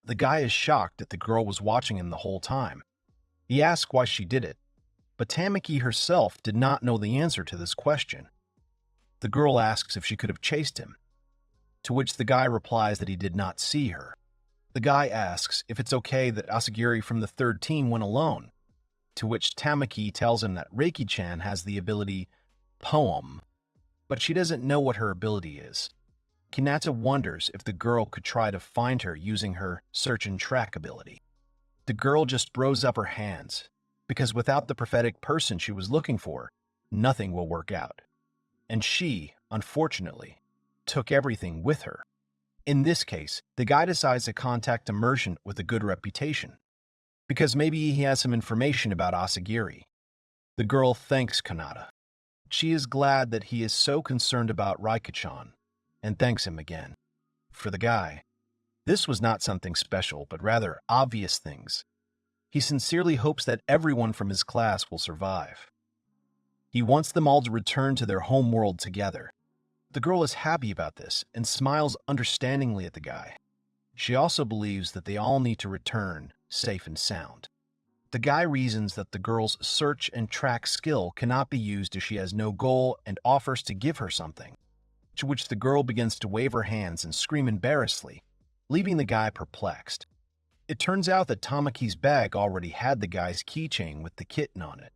The guy is shocked that the girl was watching him the whole time. He asks why she did it, but Tamaki herself did not know the answer to this question. The girl asks if she could have chased him, to which the guy replies that he did not see her. The guy asks if it's okay that Asagiri from the third team went alone, to which Tamaki tells him that Reiki-chan has the ability Poem, but she doesn't know what her ability is. Hinata wonders if the girl could try to find her using her search and track ability. The girl just throws up her hands, because without the prophetic person she was looking for, nothing will work out. And she, unfortunately, took everything with her. In this case, the guy decides to contact a merchant with a good reputation, because maybe he has some information about Asagiri. The girl thanks Kanata. She is glad that he is so concerned about Raika-chan, and thanks him again. For the guy, this was not something special, but rather obvious things. He sincerely hopes that everyone from his class will survive. He wants them all to return to their home world together. The girl is happy about this and smiles understandingly at the guy. She also believes that they all need to return safe and sound. The guy reasons that the girl's search and track skill cannot be used if she has no goal and offers to give her something, to which the girl begins to wave her hands and scream embarrassedly, leaving the guy perplexed. It turns out that Tamaki's bag already had the guy's keychain with the kitten on it.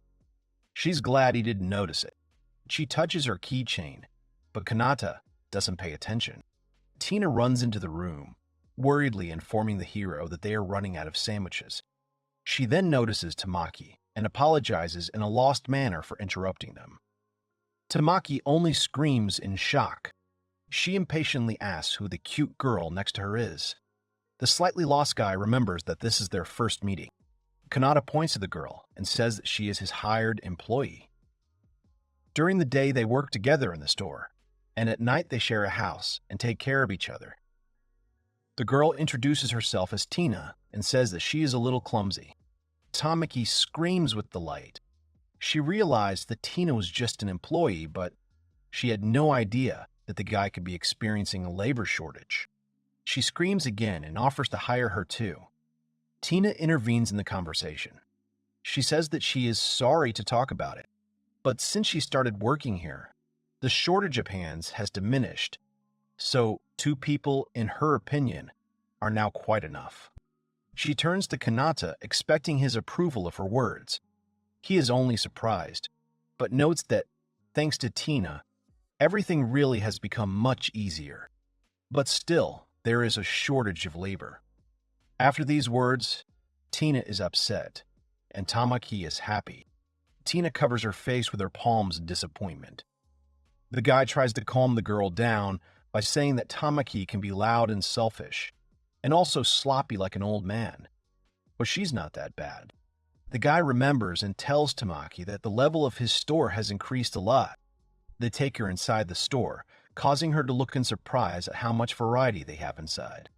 She's glad he didn't notice it. She touches her keychain, but Kanata doesn't pay attention. Tina runs into the room, worriedly informing the hero that they are running out of sandwiches. She then notices Tamaki and apologizes in a lost manner for interrupting them. Tamaki only screams in shock. She impatiently asks who the cute girl next to her is. The slightly lost guy remembers that this is their first meeting. Kanata points to the girl and says that she is his hired employee. During the day, they work together in the store, and at night they share a house and take care of each other. The girl introduces herself as Tina and says that she is a little clumsy. Tamaki screams with delight. She realized that Tina was just an employee, but she had no idea that the guy could be experiencing a labor shortage. She screams again and offers to hire her too. Tina intervenes in the conversation. She says that she is sorry to talk about it, but since she started working here, the shortage of hands has diminished, so 2 people, in her opinion, are now quite enough. She turns to Kanata, expecting his approval of her words. He is only surprised, but notes that, thanks to Tina, everything really has become much easier. But still, there is a shortage of labor. After these words, Tina is upset, and Tamaki is happy. Tina covers her face with her palms in disappointment. The guy tries to calm the girl down by saying that Tamaki can be loud and selfish, and also sloppy like an old man. But she's not that bad. The guy remembers and tells Tamaki that the level of his store has increased a lot. They take her inside the store, causing her to look in surprise at how much variety they have inside.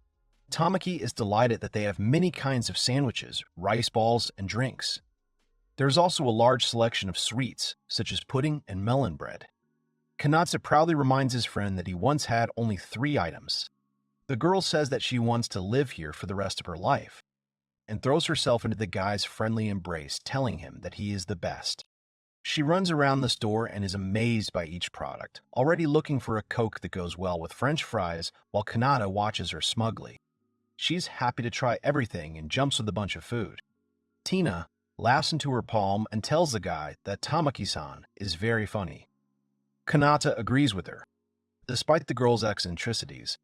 Tamaki is delighted that they have many kinds of sandwiches, rice balls, and drinks. There is also a large selection of sweets, such as pudding and melon bread. Kanata proudly reminds his friend that he once had only 3 items. The girl says that she wants to live here for the rest of her life, and throws herself into the guy's friendly embrace, telling him that he is the best. She runs around the store and is amazed by each product, already looking for a Coke that goes well with French fries while Kanata watches her smugly. She's happy to try everything and jumps with a bunch of food. Tina laughs into her palm and tells the guy that Tamaki-san is very funny. Kanata agrees with her. Despite the girl's eccentricities,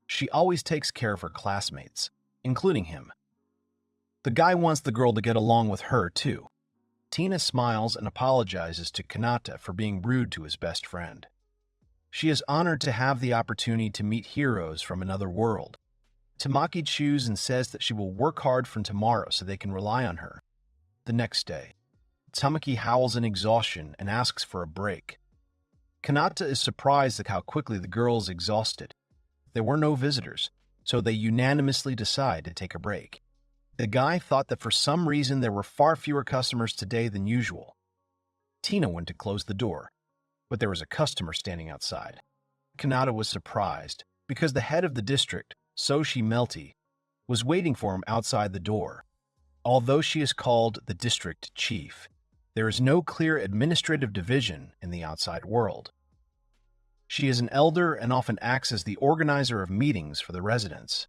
she always takes care of her classmates, including him. The guy wants the girl to get along with her, too. Tina smiles and apologizes to Kanata for being rude to his best friend. She is honored to have the opportunity to meet heroes from another world. Tamaki chews and says that she will work hard from tomorrow so they can rely on her. The next day, Tamaki howls in exhaustion and asks for a break. Kanata is surprised at how quickly the girl is exhausted. There were no visitors, so they unanimously decide to take a break. The guy thought that for some reason there were far fewer customers today than usual. Tina went to close the door, but there was a customer standing outside. Kanata was surprised because the head of the district, Soshi Melty, was waiting for him outside the door. Although she is called the district chief, there is no clear administrative division in the outside world. She is an elder and often acts as the organizer of meetings for the residents.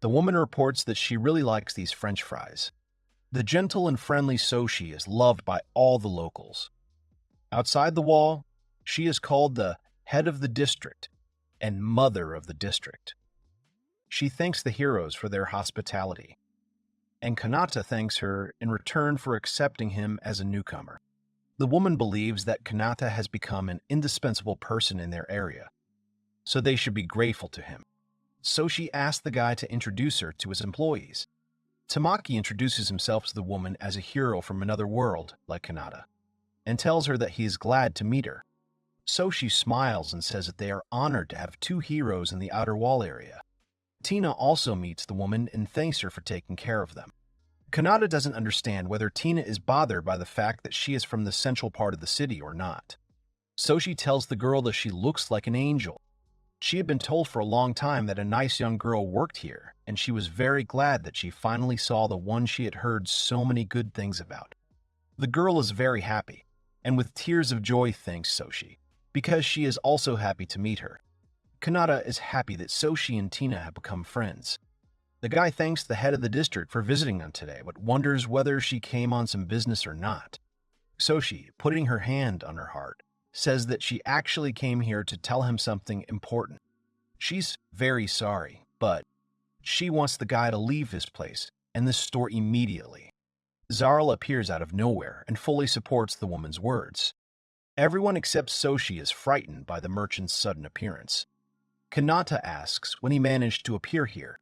The woman reports that she really likes these French fries. The gentle and friendly Soshi is loved by all the locals. Outside the wall, she is called the head of the district and mother of the district. She thanks the heroes for their hospitality, and Kanata thanks her in return for accepting him as a newcomer. The woman believes that Kanata has become an indispensable person in their area, so they should be grateful to him. So she asks the guy to introduce her to his employees. Tamaki introduces himself to the woman as a hero from another world, like Kanata, and tells her that he is glad to meet her. So she smiles and says that they are honored to have 2 heroes in the outer wall area. Tina also meets the woman and thanks her for taking care of them. Kanata doesn't understand whether Tina is bothered by the fact that she is from the central part of the city or not. So she tells the girl that she looks like an angel. She had been told for a long time that a nice young girl worked here, and she was very glad that she finally saw the one she had heard so many good things about. The girl is very happy, and with tears of joy thanks Soshi, because she is also happy to meet her. Kanata is happy that Soshi and Tina have become friends. The guy thanks the head of the district for visiting them today, but wonders whether she came on some business or not. Soshi, putting her hand on her heart, says that she actually came here to tell him something important. She's very sorry, but she wants the guy to leave his place and this store immediately. Zarl appears out of nowhere and fully supports the woman's words. Everyone except Soshi is frightened by the merchant's sudden appearance. Kanata asks when he managed to appear here.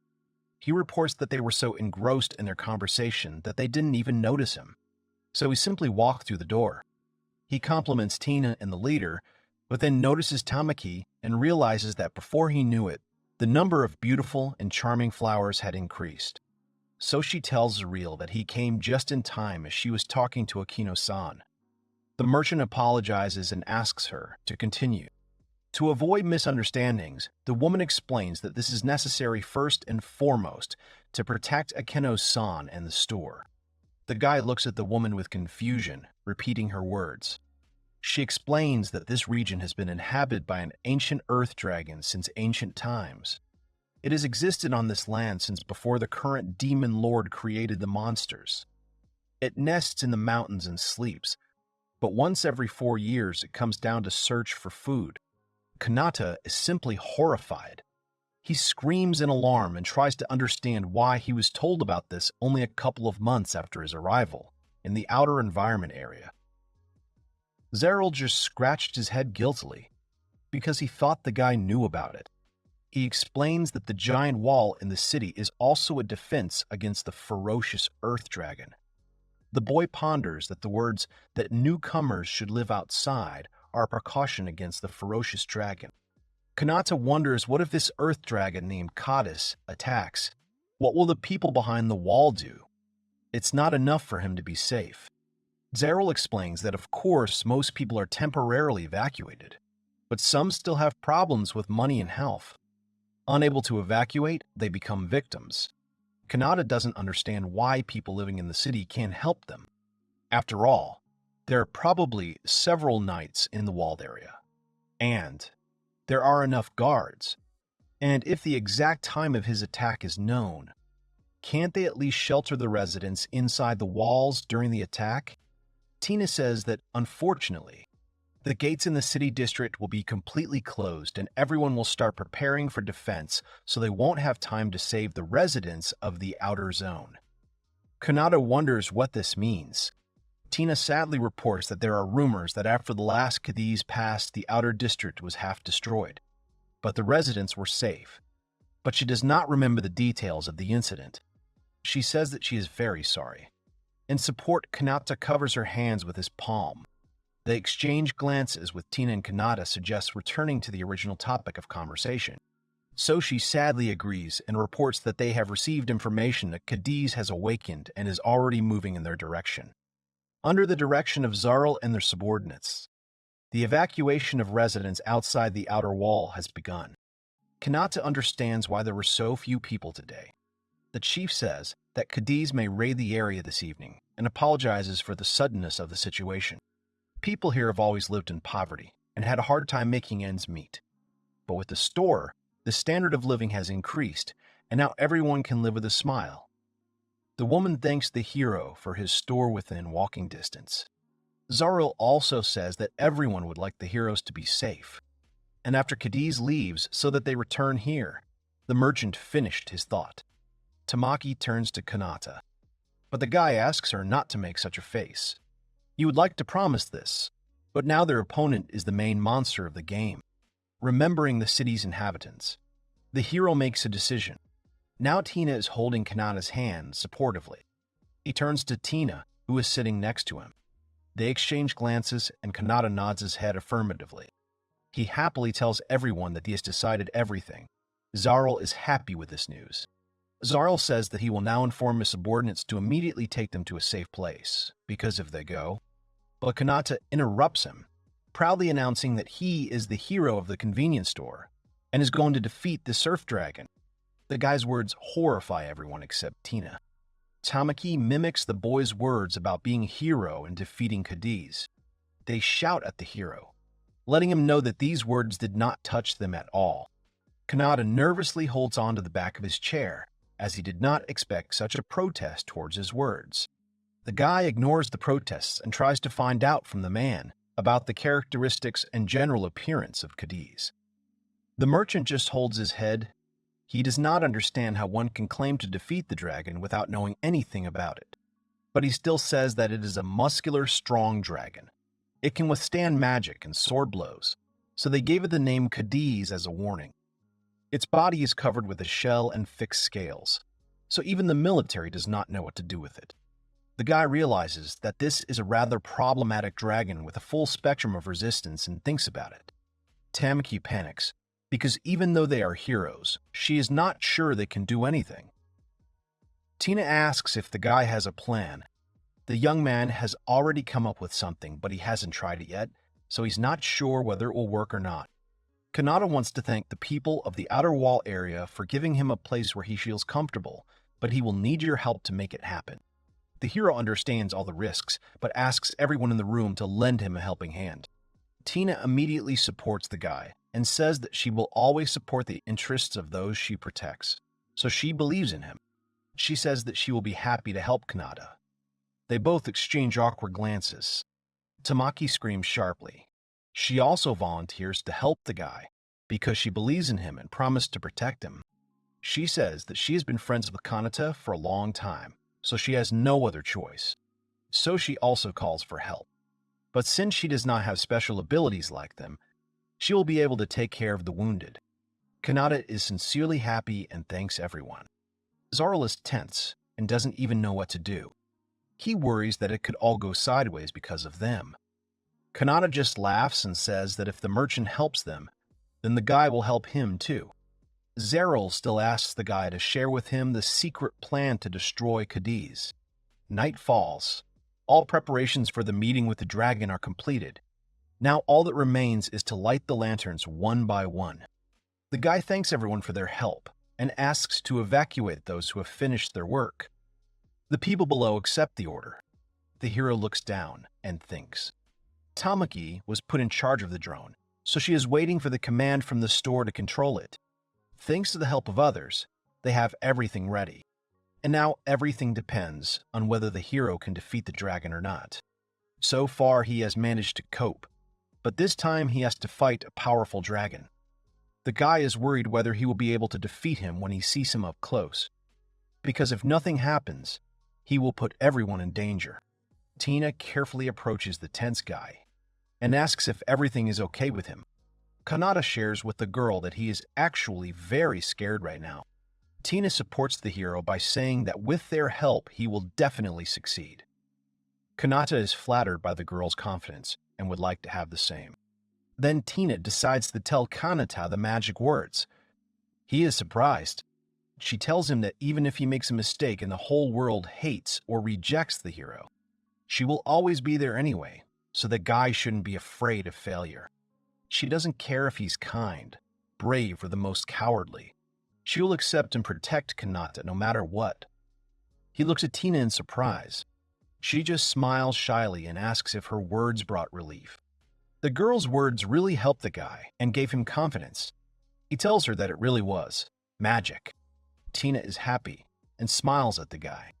He reports that they were so engrossed in their conversation that they didn't even notice him, so he simply walked through the door. He compliments Tina and the leader, but then notices Tamaki and realizes that before he knew it, the number of beautiful and charming flowers had increased. So she tells Zareel that he came just in time as she was talking to Akino-san. The merchant apologizes and asks her to continue. To avoid misunderstandings, the woman explains that this is necessary first and foremost to protect Akino-san and the store. The guy looks at the woman with confusion, repeating her words. She explains that this region has been inhabited by an ancient earth dragon since ancient times. It has existed on this land since before the current demon lord created the monsters. It nests in the mountains and sleeps, but once every 4 years it comes down to search for food. Kanata is simply horrified. He screams in alarm and tries to understand why he was told about this only a couple of months after his arrival in the outer environment area. Zareel just scratched his head guiltily because he thought the guy knew about it. He explains that the giant wall in the city is also a defense against the ferocious earth dragon. The boy ponders that the words that newcomers should live outside are a precaution against the ferocious dragon. Kanata wonders, what if this earth dragon named Kadis attacks? What will the people behind the wall do? It's not enough for him to be safe. Zareel explains that of course most people are temporarily evacuated, but some still have problems with money and health. Unable to evacuate, they become victims. Kanata doesn't understand why people living in the city can't help them. After all, there are probably several knights in the walled area. And there are enough guards. And if the exact time of his attack is known, can't they at least shelter the residents inside the walls during the attack? Tina says that, unfortunately, the gates in the city district will be completely closed and everyone will start preparing for defense so they won't have time to save the residents of the outer zone. Kanata wonders what this means. Tina sadly reports that there are rumors that after the last Cadiz passed, the outer district was half destroyed, but the residents were safe. But she does not remember the details of the incident. She says that she is very sorry. In support, Kanata covers her hands with his palm. They exchange glances with Tina, and Kanata suggests returning to the original topic of conversation. So she sadly agrees and reports that they have received information that Cadiz has awakened and is already moving in their direction. Under the direction of Zareel and their subordinates, the evacuation of residents outside the outer wall has begun. Kanata understands why there were so few people today. The chief says that Cadiz may raid the area this evening and apologizes for the suddenness of the situation. People here have always lived in poverty and had a hard time making ends meet. But with the store, the standard of living has increased, and now everyone can live with a smile. The woman thanks the hero for his store within walking distance. Zareel also says that everyone would like the heroes to be safe. And after Cadiz leaves so that they return here, the merchant finished his thought. Tamaki turns to Kanata, but the guy asks her not to make such a face. You would like to promise this, but now their opponent is the main monster of the game. Remembering the city's inhabitants, the hero makes a decision. Now Tina is holding Kanata's hand supportively. He turns to Tina, who is sitting next to him. They exchange glances and Kanata nods his head affirmatively. He happily tells everyone that he has decided everything. Zareel is happy with this news. Zareel says that he will now inform his subordinates to immediately take them to a safe place, because if they go, but Kanata interrupts him, proudly announcing that he is the hero of the convenience store and is going to defeat the surf dragon. The guy's words horrify everyone except Tina. Tamaki mimics the boy's words about being a hero and defeating Cadiz. They shout at the hero, letting him know that these words did not touch them at all. Kanata nervously holds on to the back of his chair, as he did not expect such a protest towards his words. The guy ignores the protests and tries to find out from the man about the characteristics and general appearance of Cadiz. The merchant just holds his head. He does not understand how one can claim to defeat the dragon without knowing anything about it. But he still says that it is a muscular, strong dragon. It can withstand magic and sword blows, so they gave it the name Cadiz as a warning. Its body is covered with a shell and fixed scales, so even the military does not know what to do with it. The guy realizes that this is a rather problematic dragon with a full spectrum of resistance and thinks about it. Tamaki panics, because even though they are heroes, she is not sure they can do anything. Tina asks if the guy has a plan. The young man has already come up with something, but he hasn't tried it yet, so he's not sure whether it will work or not. Kanata wants to thank the people of the Outer Wall area for giving him a place where he feels comfortable, but he will need your help to make it happen. The hero understands all the risks, but asks everyone in the room to lend him a helping hand. Tina immediately supports the guy and says that she will always support the interests of those she protects, so she believes in him. She says that she will be happy to help Kanata. They both exchange awkward glances. Tamaki screams sharply. She also volunteers to help the guy because she believes in him and promised to protect him. She says that she has been friends with Kanata for a long time, so she has no other choice. So she also calls for help. But since she does not have special abilities like them, she will be able to take care of the wounded. Kanata is sincerely happy and thanks everyone. Zarl is tense and doesn't even know what to do. He worries that it could all go sideways because of them. Kanata just laughs and says that if the merchant helps them, then the guy will help him too. Zarl still asks the guy to share with him the secret plan to destroy Cadiz. Night falls. All preparations for the meeting with the dragon are completed. Now all that remains is to light the lanterns one by one. The guy thanks everyone for their help and asks to evacuate those who have finished their work. The people below accept the order. The hero looks down and thinks. Tamaki was put in charge of the drone, so she is waiting for the command from the store to control it. Thanks to the help of others, they have everything ready. And now everything depends on whether the hero can defeat the dragon or not. So far he has managed to cope, but this time he has to fight a powerful dragon. The guy is worried whether he will be able to defeat him when he sees him up close, because if nothing happens, he will put everyone in danger. Tina carefully approaches the tense guy and asks if everything is okay with him. Kanata shares with the girl that he is actually very scared right now. Tina supports the hero by saying that with their help, he will definitely succeed. Kanata is flattered by the girl's confidence and would like to have the same. Then Tina decides to tell Kanata the magic words. He is surprised. She tells him that even if he makes a mistake and the whole world hates or rejects the hero, she will always be there anyway, so the guy shouldn't be afraid of failure. She doesn't care if he's kind, brave, or the most cowardly. She will accept and protect Kanata no matter what. He looks at Tina in surprise. She just smiles shyly and asks if her words brought relief. The girl's words really helped the guy and gave him confidence. He tells her that it really was magic. Tina is happy and smiles at the guy.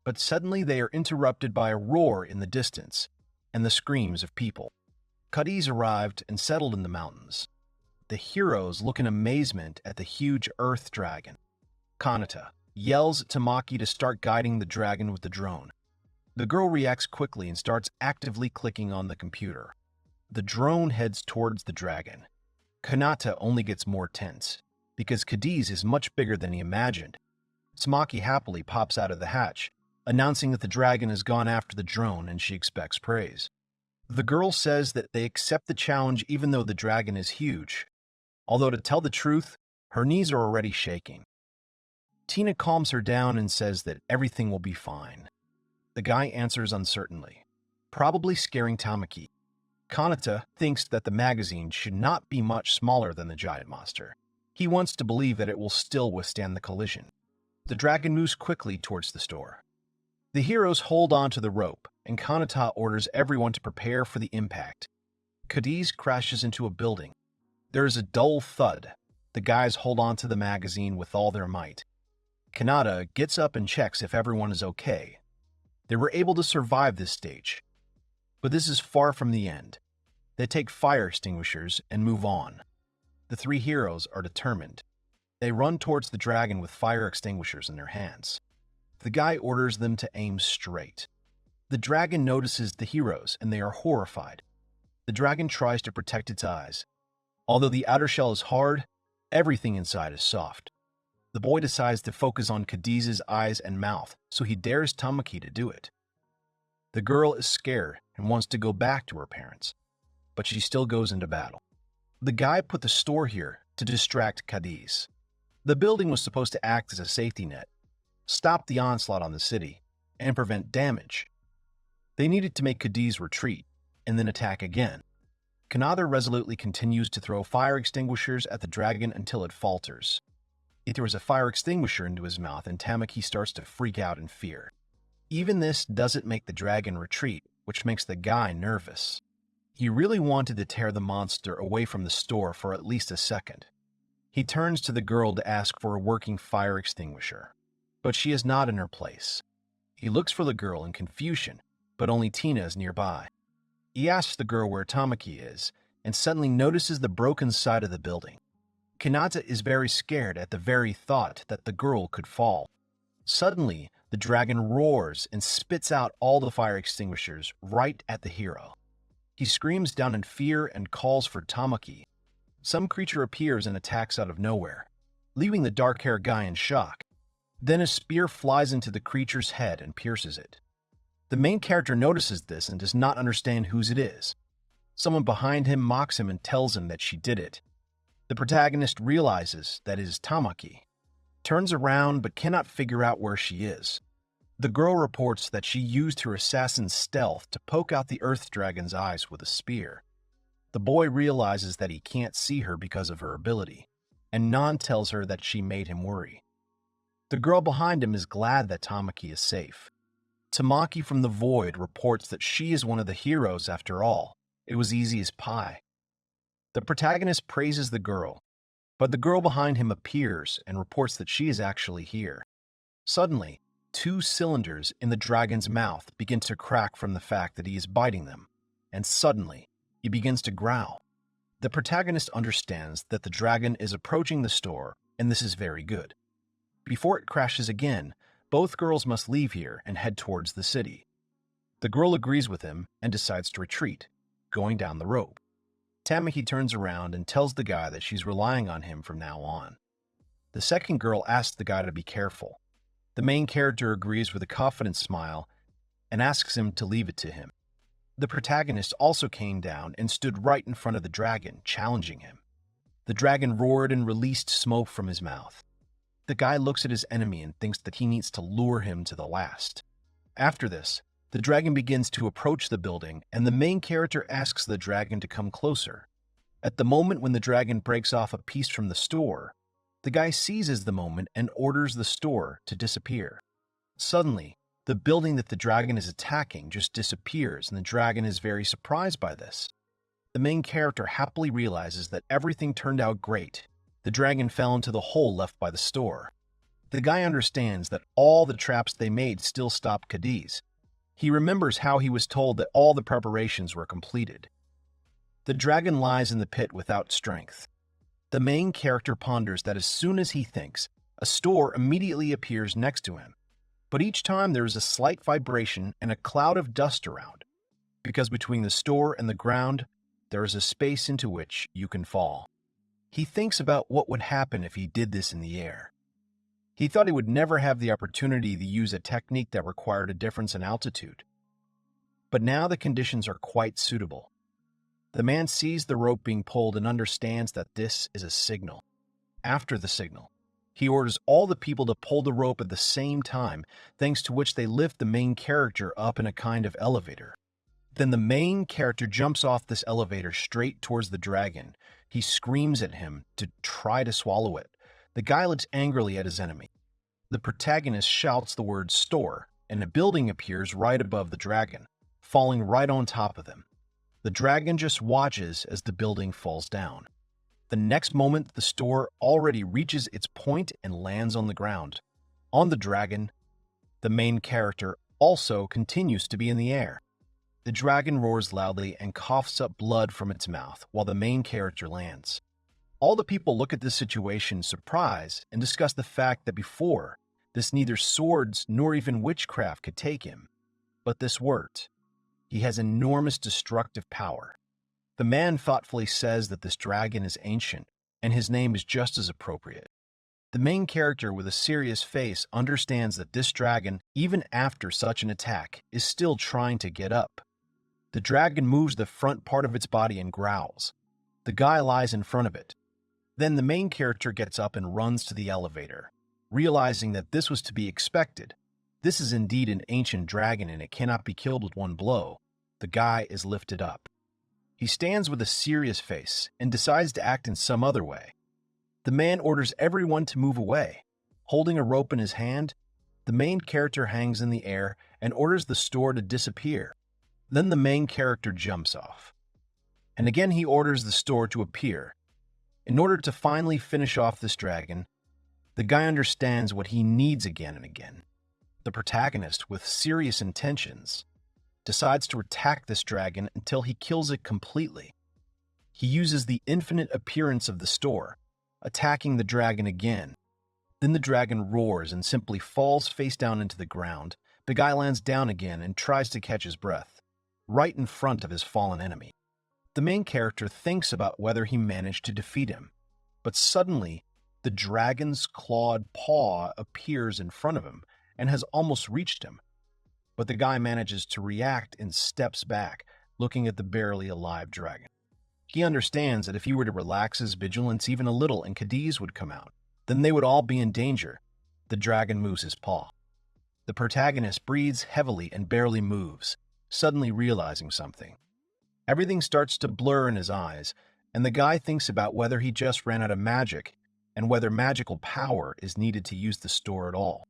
But suddenly they are interrupted by a roar in the distance and the screams of people. Cadiz arrived and settled in the mountains. The heroes look in amazement at the huge earth dragon. Kanata yells at Tamaki to start guiding the dragon with the drone. The girl reacts quickly and starts actively clicking on the computer. The drone heads towards the dragon. Kanata only gets more tense, because Cadiz is much bigger than he imagined. Tamaki happily pops out of the hatch, announcing that the dragon has gone after the drone and she expects praise. The girl says that they accept the challenge even though the dragon is huge. Although to tell the truth, her knees are already shaking. Tina calms her down and says that everything will be fine. The guy answers uncertainly, probably scaring Tamaki. Kanata thinks that the magazine should not be much smaller than the giant monster. He wants to believe that it will still withstand the collision. The dragon moves quickly towards the store. The heroes hold on to the rope, and Kanata orders everyone to prepare for the impact. Cadiz crashes into a building. There is a dull thud. The guys hold on to the magazine with all their might. Kanata gets up and checks if everyone is okay. They were able to survive this stage. But this is far from the end. They take fire extinguishers and move on. The three heroes are determined. They run towards the dragon with fire extinguishers in their hands. The guy orders them to aim straight. The dragon notices the heroes and they are horrified. The dragon tries to protect its eyes. Although the outer shell is hard, everything inside is soft. The boy decides to focus on Cadiz's eyes and mouth, so he dares Tamaki to do it. The girl is scared and wants to go back to her parents, but she still goes into battle. The guy put the store here to distract Cadiz. The building was supposed to act as a safety net, stop the onslaught on the city, and prevent damage. They needed to make Cadiz retreat, and then attack again. Kanata resolutely continues to throw fire extinguishers at the dragon until it falters. He throws a fire extinguisher into his mouth, and Tamaki starts to freak out in fear. Even this doesn't make the dragon retreat, which makes the guy nervous. He really wanted to tear the monster away from the store for at least a second. He turns to the girl to ask for a working fire extinguisher, but she is not in her place. He looks for the girl in confusion, but only Tina is nearby. He asks the girl where Tamaki is, and suddenly notices the broken side of the building. Kanata is very scared at the very thought that the girl could fall. Suddenly, the dragon roars and spits out all the fire extinguishers right at the hero. He screams down in fear and calls for Tamaki. Some creature appears and attacks out of nowhere, leaving the dark-haired guy in shock. Then a spear flies into the creature's head and pierces it. The main character notices this and does not understand whose it is. Someone behind him mocks him and tells him that she did it. The protagonist realizes that it is Tamaki, turns around but cannot figure out where she is. The girl reports that she used her assassin's stealth to poke out the earth dragon's eyes with a spear. The boy realizes that he can't see her because of her ability, and Nan tells her that she made him worry. The girl behind him is glad that Tamaki is safe. Tamaki from the void reports that she is one of the heroes after all. It was easy as pie. The protagonist praises the girl, but the girl behind him appears and reports that she is actually here. Suddenly, 2 cylinders in the dragon's mouth begin to crack from the fact that he is biting them, and suddenly, he begins to growl. The protagonist understands that the dragon is approaching the store, and this is very good. Before it crashes again, both girls must leave here and head towards the city. The girl agrees with him and decides to retreat, going down the rope. Tamaki turns around and tells the guy that she's relying on him from now on. The second girl asks the guy to be careful. The main character agrees with a confident smile and asks him to leave it to him. The protagonist also came down and stood right in front of the dragon, challenging him. The dragon roared and released smoke from his mouth. The guy looks at his enemy and thinks that he needs to lure him to the last. After this, the dragon begins to approach the building, and the main character asks the dragon to come closer. At the moment when the dragon breaks off a piece from the store, the guy seizes the moment and orders the store to disappear. Suddenly, the building that the dragon is attacking just disappears, and the dragon is very surprised by this. The main character happily realizes that everything turned out great. The dragon fell into the hole left by the store. The guy understands that all the traps they made still stopped Cadiz. He remembers how he was told that all the preparations were completed. The dragon lies in the pit without strength. The main character ponders that as soon as he thinks, a store immediately appears next to him. But each time there is a slight vibration and a cloud of dust around, because between the store and the ground, there is a space into which you can fall. He thinks about what would happen if he did this in the air. He thought he would never have the opportunity to use a technique that required a difference in altitude. But now the conditions are quite suitable. The man sees the rope being pulled and understands that this is a signal. After the signal, he orders all the people to pull the rope at the same time, thanks to which they lift the main character up in a kind of elevator. Then the main character jumps off this elevator straight towards the dragon. He screams at him to try to swallow it. The guy looks angrily at his enemy. The protagonist shouts the word store, and a building appears right above the dragon, falling right on top of them. The dragon just watches as the building falls down. The next moment, the store already reaches its point and lands on the ground. On the dragon, the main character also continues to be in the air. The dragon roars loudly and coughs up blood from its mouth while the main character lands. All the people look at this situation surprised and discuss the fact that before, this neither swords nor even witchcraft could take him. But this worked. He has enormous destructive power. The man thoughtfully says that this dragon is ancient, and his name is just as appropriate. The main character with a serious face understands that this dragon, even after such an attack, is still trying to get up. The dragon moves the front part of its body and growls. The guy lies in front of it. Then the main character gets up and runs to the elevator. Realizing that this was to be expected, this is indeed an ancient dragon and it cannot be killed with one blow, the guy is lifted up. He stands with a serious face and decides to act in some other way. The man orders everyone to move away. Holding a rope in his hand, the main character hangs in the air and orders the store to disappear. Then the main character jumps off. And again he orders the store to appear. In order to finally finish off this dragon, the guy understands what he needs again and again. The protagonist, with serious intentions, decides to attack this dragon until he kills it completely. He uses the infinite appearance of the store, attacking the dragon again. Then the dragon roars and simply falls face down into the ground. The guy lands down again and tries to catch his breath, right in front of his fallen enemy. The main character thinks about whether he managed to defeat him, but suddenly, the dragon's clawed paw appears in front of him and has almost reached him. But the guy manages to react and steps back, looking at the barely alive dragon. He understands that if he were to relax his vigilance even a little and Cadiz would come out, then they would all be in danger. The dragon moves his paw. The protagonist breathes heavily and barely moves, suddenly realizing something. Everything starts to blur in his eyes, and the guy thinks about whether he just ran out of magic and whether magical power is needed to use the store at all.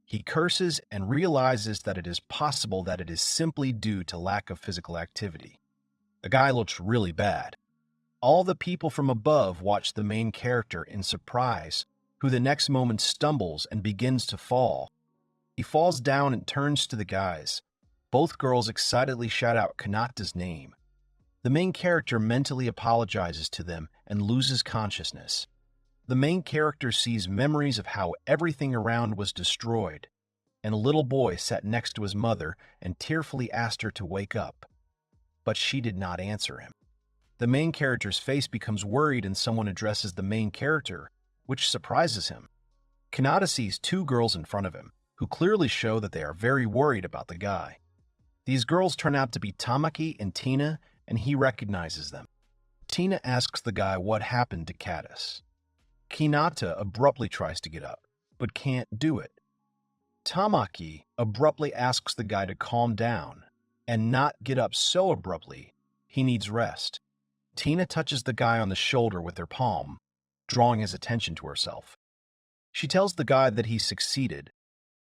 He curses and realizes that it is possible that it is simply due to lack of physical activity. The guy looks really bad. All the people from above watch the main character in surprise, who the next moment stumbles and begins to fall. He falls down and turns to the guys. Both girls excitedly shout out Kanata's name. The main character mentally apologizes to them and loses consciousness. The main character sees memories of how everything around was destroyed, and a little boy sat next to his mother and tearfully asked her to wake up. But she did not answer him. The main character's face becomes worried and someone addresses the main character, which surprises him. Kanata sees two girls in front of him, who clearly show that they are very worried about the guy. These girls turn out to be Tamaki and Tina, and he recognizes them. Tina asks the guy what happened to Cadiz. Kanata abruptly tries to get up, but can't do it. Tamaki abruptly asks the guy to calm down and not get up so abruptly he needs rest. Tina touches the guy on the shoulder with her palm, drawing his attention to herself. She tells the guy that he succeeded.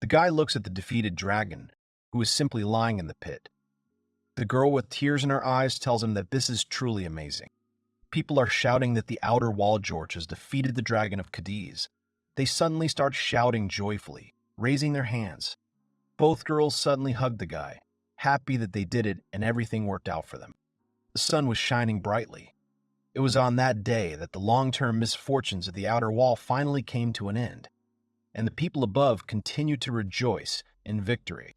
The guy looks at the defeated dragon, who is simply lying in the pit. The girl with tears in her eyes tells him that this is truly amazing. People are shouting that the Outer Wall George has defeated the Dragon of Cadiz. They suddenly start shouting joyfully, raising their hands. Both girls suddenly hug the guy, happy that they did it and everything worked out for them. The sun was shining brightly. It was on that day that the long-term misfortunes of the Outer Wall finally came to an end, and the people above continued to rejoice in victory.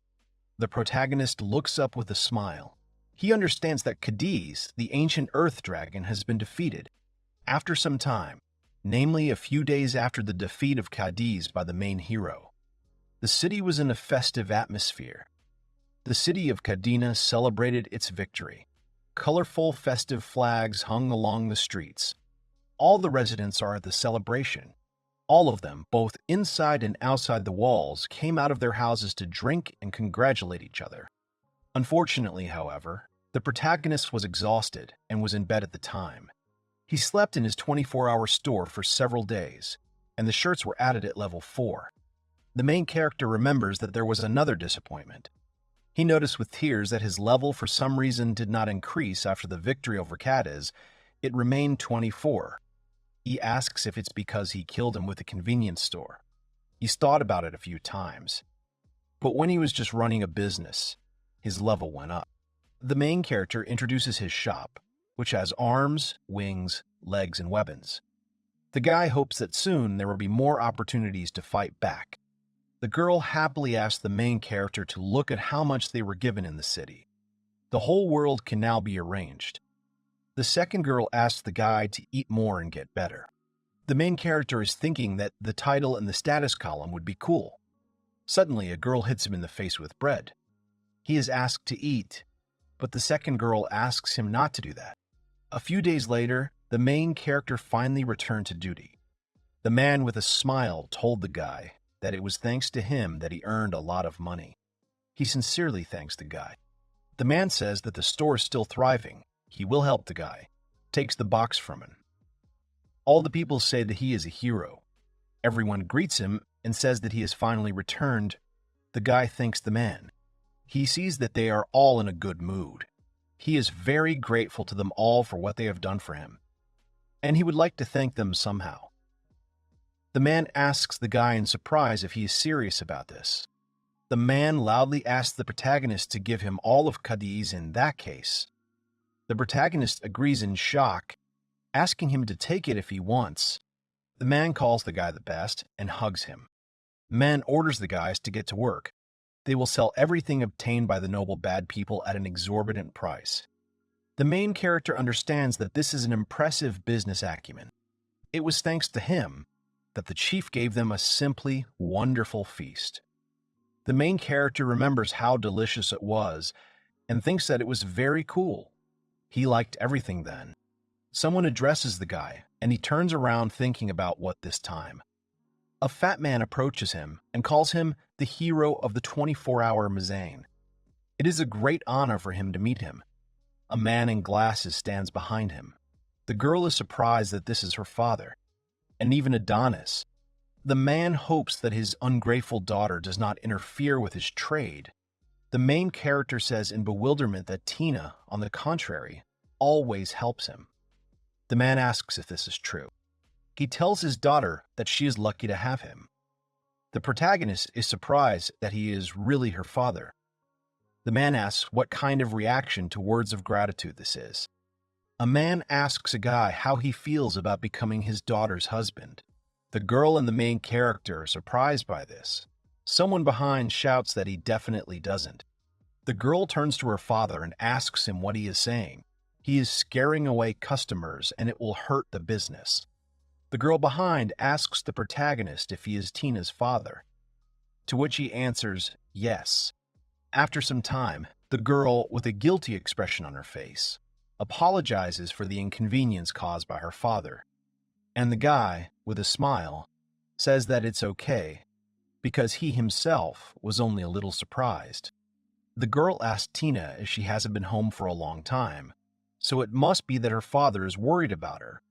The protagonist looks up with a smile. He understands that Cadiz, the ancient earth dragon, has been defeated. After some time, namely a few days after the defeat of Cadiz by the main hero, the city was in a festive atmosphere. The city of Cadena celebrated its victory. Colorful festive flags hung along the streets. All the residents are at the celebration. All of them, both inside and outside the walls, came out of their houses to drink and congratulate each other. Unfortunately, however, the protagonist was exhausted and was in bed at the time. He slept in his 24-hour store for several days, and the shirts were added at level 4. The main character remembers that there was another disappointment. He noticed with tears that his level for some reason did not increase after the victory over Cadiz. It remained 24. He asks if it's because he killed him with a convenience store. He's thought about it a few times. But when he was just running a business, his level went up. The main character introduces his shop, which has arms, wings, legs, and weapons. The guy hopes that soon there will be more opportunities to fight back. The girl happily asks the main character to look at how much they were given in the city. The whole world can now be arranged. The second girl asks the guy to eat more and get better. The main character is thinking that the title and the status column would be cool. Suddenly, a girl hits him in the face with bread. He is asked to eat, but the second girl asks him not to do that. A few days later, the main character finally returned to duty. The man with a smile told the guy that it was thanks to him that he earned a lot of money. He sincerely thanks the guy. The man says that the store is still thriving. He will help the guy. Takes the box from him. All the people say that he is a hero. Everyone greets him and says that he has finally returned. The guy thanks the man. He sees that they are all in a good mood. He is very grateful to them all for what they have done for him, and he would like to thank them somehow. The man asks the guy in surprise if he is serious about this. The man loudly asks the protagonist to give him all of Cadiz in that case. The protagonist agrees in shock, asking him to take it if he wants. The man calls the guy the best and hugs him. The man orders the guys to get to work. They will sell everything obtained by the noble bad people at an exorbitant price. The main character understands that this is an impressive business acumen. It was thanks to him that the chief gave them a simply wonderful feast. The main character remembers how delicious it was and thinks that it was very cool. He liked everything then. Someone addresses the guy, and he turns around thinking about what this time. A fat man approaches him and calls him the hero of the 24-hour Mizane. It is a great honor for him to meet him. A man in glasses stands behind him. The girl is surprised that this is her father, and even Adonis. The man hopes that his ungrateful daughter does not interfere with his trade. The main character says in bewilderment that Tina, on the contrary, always helps him. The man asks if this is true. He tells his daughter that she is lucky to have him. The protagonist is surprised that he is really her father. The man asks what kind of reaction to words of gratitude this is. A man asks a guy how he feels about becoming his daughter's husband. The girl and the main character are surprised by this. Someone behind shouts that he definitely doesn't. The girl turns to her father and asks him what he is saying. He is scaring away customers and it will hurt the business. The girl behind asks the protagonist if he is Tina's father, to which he answers yes. After some time, the girl, with a guilty expression on her face, apologizes for the inconvenience caused by her father, and the guy, with a smile, says that it's okay, because he himself was only a little surprised. The girl asks Tina if she hasn't been home for a long time, so it must be that her father is worried about her.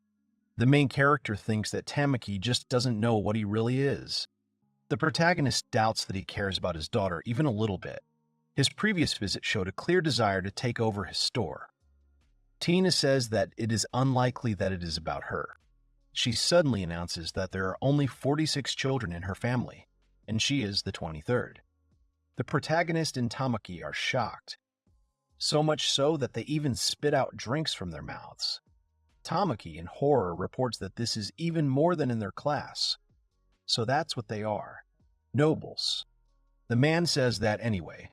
The main character thinks that Tamaki just doesn't know what he really is. The protagonist doubts that he cares about his daughter even a little bit. His previous visit showed a clear desire to take over his store. Tina says that it is unlikely that it is about her. She suddenly announces that there are only 46 children in her family, and she is the 23rd. The protagonist and Tamaki are shocked, so much so that they even spit out drinks from their mouths. Tamaki, in horror, reports that this is even more than in their class. So that's what they are. Nobles. The man says that anyway.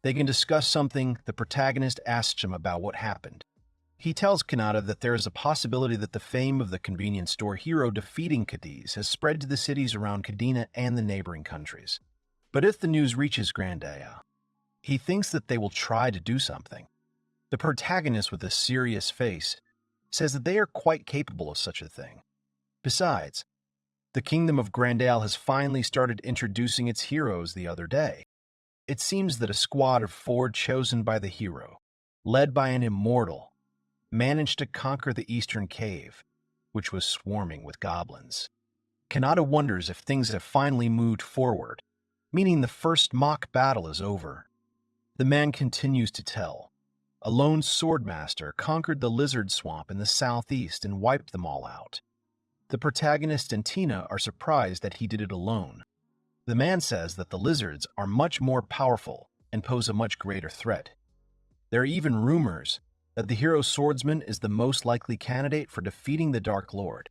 They can discuss something. The protagonist asks him about what happened. He tells Kanata that there is a possibility that the fame of the convenience store hero defeating Cadiz has spread to the cities around Cadena and the neighboring countries. But if the news reaches Grandaya, he thinks that they will try to do something. The protagonist, with a serious face, says that they are quite capable of such a thing. Besides, the kingdom of Grandale has finally started introducing its heroes the other day. It seems that a squad of 4 chosen by the hero, led by an immortal, managed to conquer the eastern cave, which was swarming with goblins. Kanata wonders if things have finally moved forward, meaning the first mock battle is over. The man continues to tell. A lone swordmaster conquered the lizard swamp in the southeast and wiped them all out. The protagonist and Tina are surprised that he did it alone. The man says that the lizards are much more powerful and pose a much greater threat. There are even rumors that the hero swordsman is the most likely candidate for defeating the Dark Lord.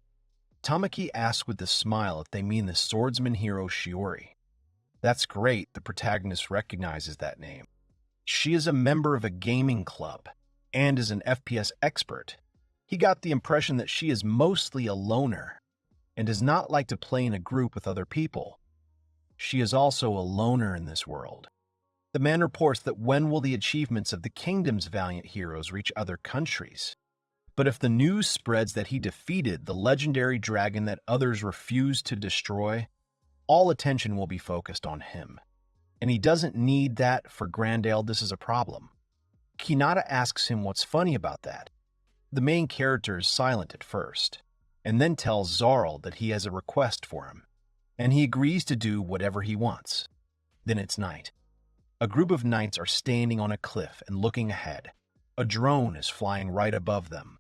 Tamaki asks with a smile if they mean the swordsman hero Shiori. That's great, the protagonist recognizes that name. She is a member of a gaming club and is an FPS expert. He got the impression that she is mostly a loner and does not like to play in a group with other people. She is also a loner in this world. The man reports that when will the achievements of the kingdom's valiant heroes reach other countries? But if the news spreads that he defeated the legendary dragon that others refused to destroy, all attention will be focused on him. And he doesn't need that for Grandale. This is a problem. Hinata asks him what's funny about that. The main character is silent at first, and then tells Zarl that he has a request for him, and he agrees to do whatever he wants. Then it's night. A group of knights are standing on a cliff and looking ahead. A drone is flying right above them.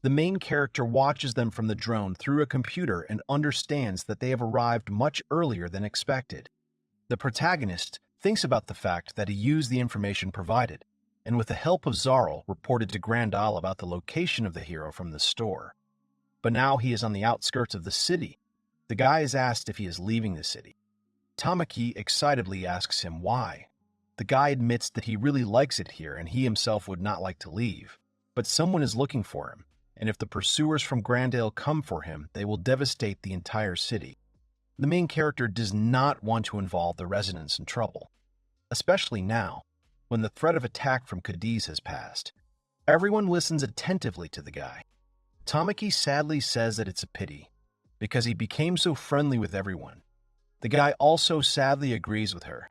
The main character watches them from the drone through a computer and understands that they have arrived much earlier than expected. The protagonist thinks about the fact that he used the information provided, and with the help of Zarl, reported to Grandal about the location of the hero from the store. But now he is on the outskirts of the city. The guy is asked if he is leaving the city. Tamaki excitedly asks him why. The guy admits that he really likes it here and he himself would not like to leave. But someone is looking for him, and if the pursuers from Grandale come for him, they will devastate the entire city. The main character does not want to involve the residents in trouble, especially now, when the threat of attack from Cadiz has passed. Everyone listens attentively to the guy. Tamaki sadly says that it's a pity, because he became so friendly with everyone. The guy also sadly agrees with her.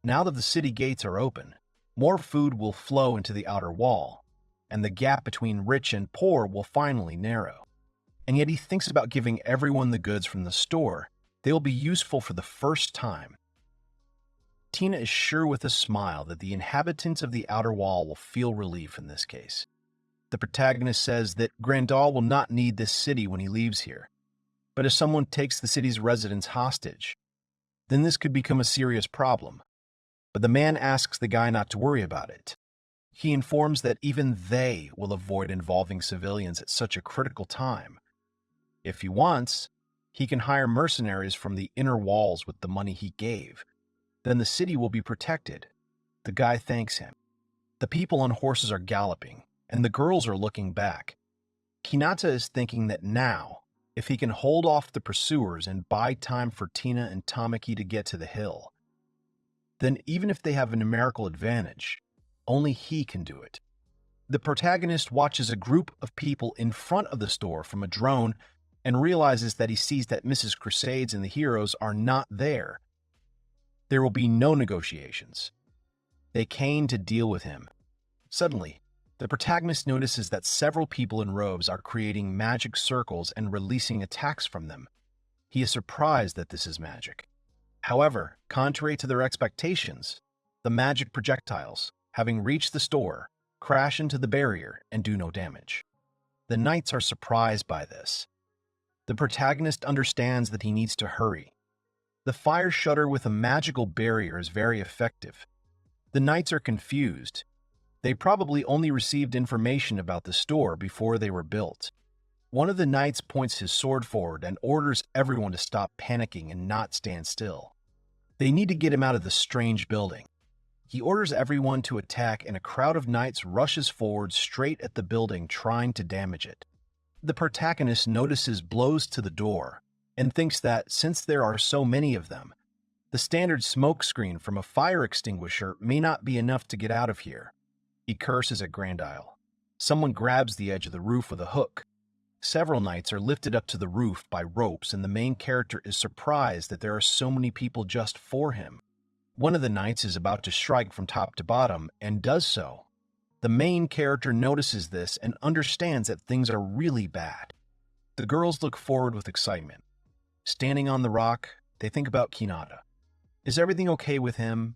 Now that the city gates are open, more food will flow into the outer wall, and the gap between rich and poor will finally narrow. And yet he thinks about giving everyone the goods from the store. They will be useful for the first time. Tina is sure with a smile that the inhabitants of the outer wall will feel relief in this case. The protagonist says that Grandal will not need this city when he leaves here. But if someone takes the city's residents hostage, then this could become a serious problem. But the man asks the guy not to worry about it. He informs that even they will avoid involving civilians at such a critical time. If he wants, he can hire mercenaries from the inner walls with the money he gave. Then the city will be protected. The guy thanks him. The people on horses are galloping, and the girls are looking back. Hinata is thinking that now, if he can hold off the pursuers and buy time for Tina and Tamaki to get to the hill, then even if they have a numerical advantage, only he can do it. The protagonist watches a group of people in front of the store from a drone and realizes that he sees that Mrs. Crusades and the heroes are not there. There will be no negotiations. They came to deal with him. Suddenly, the protagonist notices that several people in robes are creating magic circles and releasing attacks from them. He is surprised that this is magic. However, contrary to their expectations, the magic projectiles, having reached the store, crash into the barrier and do no damage. The knights are surprised by this. The protagonist understands that he needs to hurry. The fire shutter with a magical barrier is very effective. The knights are confused. They probably only received information about the store before they were built. One of the knights points his sword forward and orders everyone to stop panicking and not stand still. They need to get him out of the strange building. He orders everyone to attack, and a crowd of knights rushes forward straight at the building, trying to damage it. The protagonist notices blows to the door and thinks that, since there are so many of them, the standard smoke screen from a fire extinguisher may not be enough to get out of here. He curses at Grandile. Someone grabs the edge of the roof with a hook. Several knights are lifted up to the roof by ropes, and the main character is surprised that there are so many people just for him. One of the knights is about to strike from top to bottom, and does so. The main character notices this and understands that things are really bad. The girls look forward with excitement. Standing on the rock, they think about Hinata. Is everything okay with him?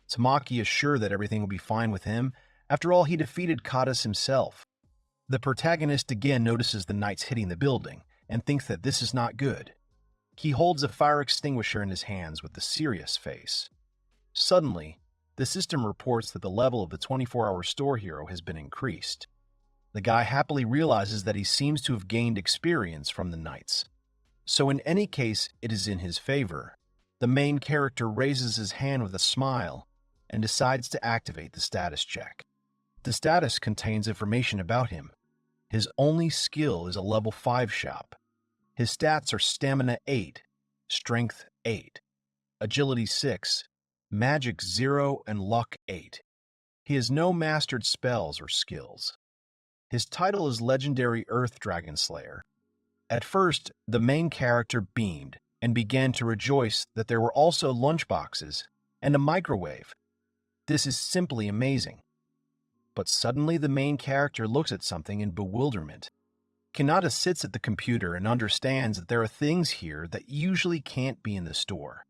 Tamaki is sure that everything will be fine with him. After all, he defeated Kadas himself. The protagonist again notices the knights hitting the building and thinks that this is not good. He holds a fire extinguisher in his hands with a serious face. Suddenly, the system reports that the level of the 24-hour store hero has been increased. The guy happily realizes that he seems to have gained experience from the knights. So in any case, it is in his favor. The main character raises his hand with a smile and decides to activate the status check. The status contains information about him. His only skill is a level 5 shop. His stats are Stamina 8, Strength 8, Agility 6, Magic 0, and Luck 8. He has no mastered spells or skills. His title is Legendary Earth Dragon Slayer. At first, the main character beamed and began to rejoice that there were also lunchboxes and a microwave. This is simply amazing. But suddenly the main character looks at something in bewilderment. Kanata sits at the computer and understands that there are things here that usually can't be in the store.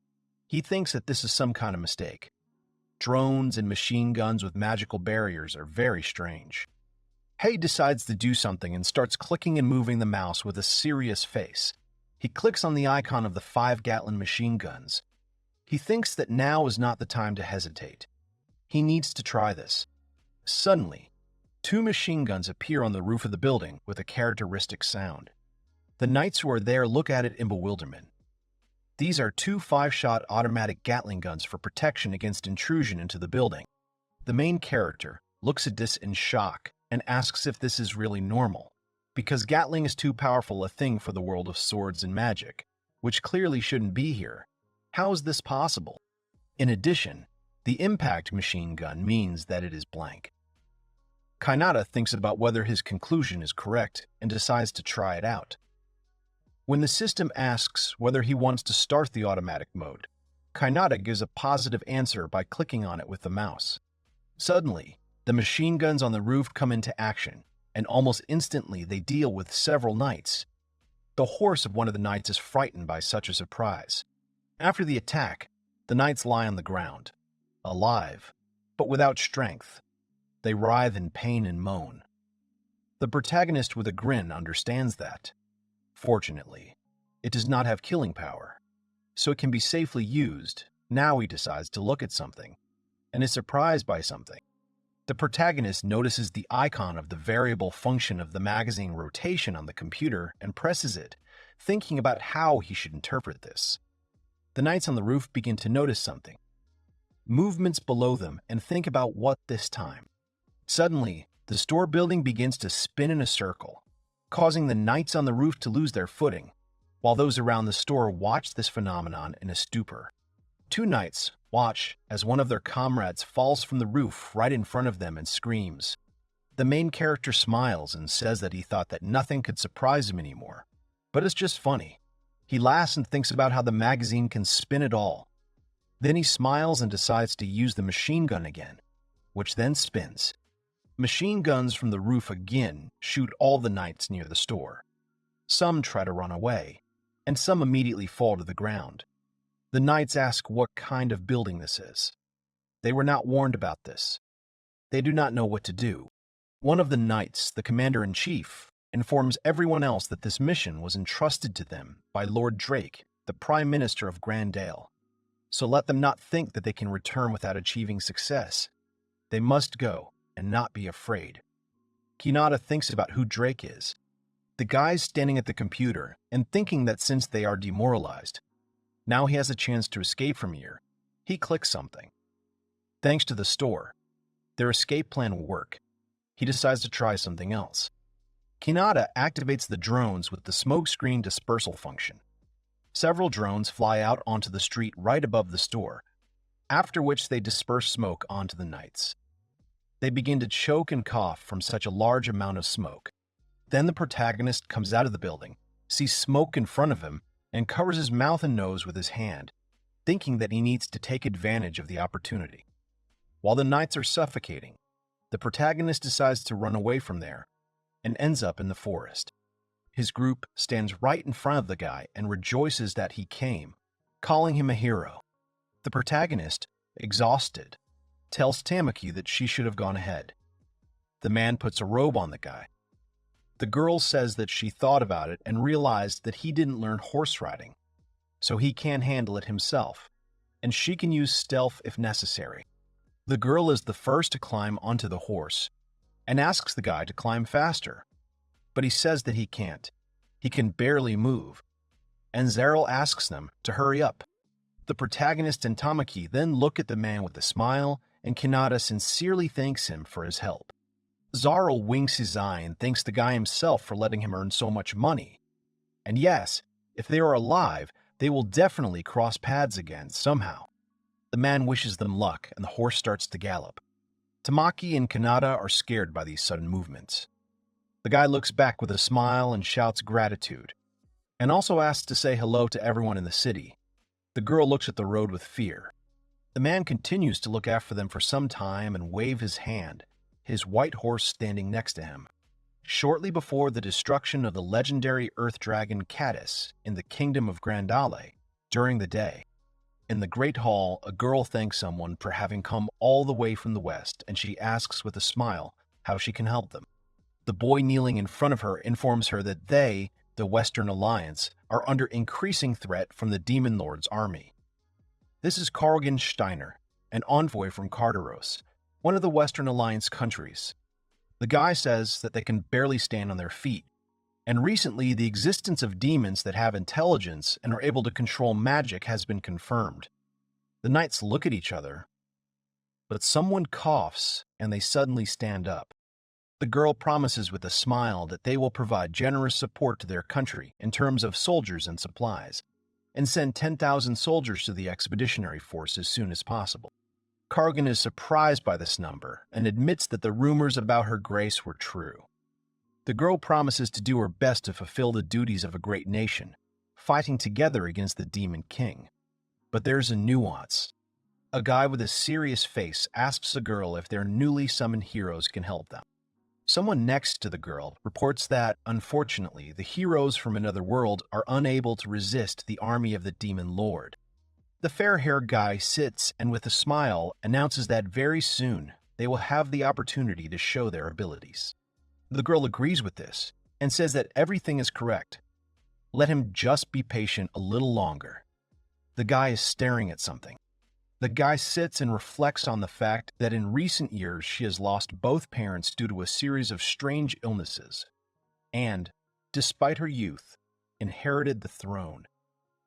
He thinks that this is some kind of mistake. Drones and machine guns with magical barriers are very strange. Hei decides to do something and starts clicking and moving the mouse with a serious face. He clicks on the icon of the 5 Gatling machine guns. He thinks that now is not the time to hesitate. He needs to try this. Suddenly, 2 machine guns appear on the roof of the building with a characteristic sound. The knights who are there look at it in bewilderment. These are 2 5-shot automatic Gatling guns for protection against intrusion into the building. The main character looks at this in shock and asks if this is really normal, because Gatling is too powerful a thing for the world of swords and magic, which clearly shouldn't be here. How is this possible? In addition, the impact machine gun means that it is blank. Kanata thinks about whether his conclusion is correct and decides to try it out. When the system asks whether he wants to start the automatic mode, Kanata gives a positive answer by clicking on it with the mouse. Suddenly, the machine guns on the roof come into action, and almost instantly they deal with several knights. The horse of one of the knights is frightened by such a surprise. After the attack, the knights lie on the ground, alive, but without strength. They writhe in pain and moan. The protagonist with a grin understands that. Fortunately, it does not have killing power, so it can be safely used. Now he decides to look at something, and is surprised by something. The protagonist notices the icon of the variable function of the magazine rotation on the computer and presses it, thinking about how he should interpret this. The knights on the roof begin to notice something. Movements below them and think about what this time. Suddenly, the store building begins to spin in a circle, causing the knights on the roof to lose their footing, while those around the store watch this phenomenon in a stupor. 2 knights watch as one of their comrades falls from the roof right in front of them and screams. The main character smiles and says that he thought that nothing could surprise him anymore, but it's just funny. He laughs and thinks about how the magazine can spin it all. Then he smiles and decides to use the machine gun again, which then spins. Machine guns from the roof again shoot all the knights near the store. Some try to run away, and some immediately fall to the ground. The knights ask what kind of building this is. They were not warned about this. They do not know what to do. One of the knights, the commander-in-chief, informs everyone else that this mission was entrusted to them by Lord Drake, the Prime Minister of Grandale. So let them not think that they can return without achieving success. They must go and not be afraid. Kanata thinks about who Drake is. The guy's standing at the computer and thinking that since they are demoralized, now he has a chance to escape from here. He clicks something. Thanks to the store, their escape plan will work. He decides to try something else. Kanata activates the drones with the smokescreen dispersal function. Several drones fly out onto the street right above the store, after which they disperse smoke onto the knights. They begin to choke and cough from such a large amount of smoke. Then the protagonist comes out of the building, sees smoke in front of him, and covers his mouth and nose with his hand, thinking that he needs to take advantage of the opportunity. While the knights are suffocating, the protagonist decides to run away from there and ends up in the forest. His group stands right in front of the guy and rejoices that he came, calling him a hero. The protagonist, exhausted, tells Tamaki that she should have gone ahead. The man puts a robe on the guy. The girl says that she thought about it and realized that he didn't learn horse riding, so he can't handle it himself, and she can use stealth if necessary. The girl is the first to climb onto the horse and asks the guy to climb faster, but he says that he can't. He can barely move, and Zeryl asks them to hurry up. The protagonist and Tamaki then look at the man with a smile, and Kanata sincerely thanks him for his help. Zeryl winks his eye and thanks the guy himself for letting him earn so much money. And yes, if they are alive, they will definitely cross paths again somehow. The man wishes them luck and the horse starts to gallop. Tamaki and Kanata are scared by these sudden movements. The guy looks back with a smile and shouts gratitude, and also asks to say hello to everyone in the city. The girl looks at the road with fear. The man continues to look after them for some time and wave his hand, his white horse standing next to him. Shortly before the destruction of the legendary earth dragon Cadis in the kingdom of Grandale, during the day, in the Great Hall, a girl thanks someone for having come all the way from the west, and she asks with a smile how she can help them. The boy kneeling in front of her informs her that they, the Western Alliance, are under increasing threat from the Demon Lord's army. This is Karlgen Steiner, an envoy from Carteros, one of the Western Alliance countries. The guy says that they can barely stand on their feet, and recently the existence of demons that have intelligence and are able to control magic has been confirmed. The knights look at each other, but someone coughs and they suddenly stand up. The girl promises with a smile that they will provide generous support to their country in terms of soldiers and supplies, and send 10,000 soldiers to the expeditionary force as soon as possible. Karlgen is surprised by this number and admits that the rumors about her grace were true. The girl promises to do her best to fulfill the duties of a great nation, fighting together against the Demon King. But there's a nuance. A guy with a serious face asks the girl if their newly summoned heroes can help them. Someone next to the girl reports that, unfortunately, the heroes from another world are unable to resist the army of the Demon Lord. The fair-haired guy sits and with a smile announces that very soon they will have the opportunity to show their abilities. The girl agrees with this and says that everything is correct. Let him just be patient a little longer. The guy is staring at something. The guy sits and reflects on the fact that in recent years she has lost both parents due to a series of strange illnesses, and, despite her youth, inherited the throne.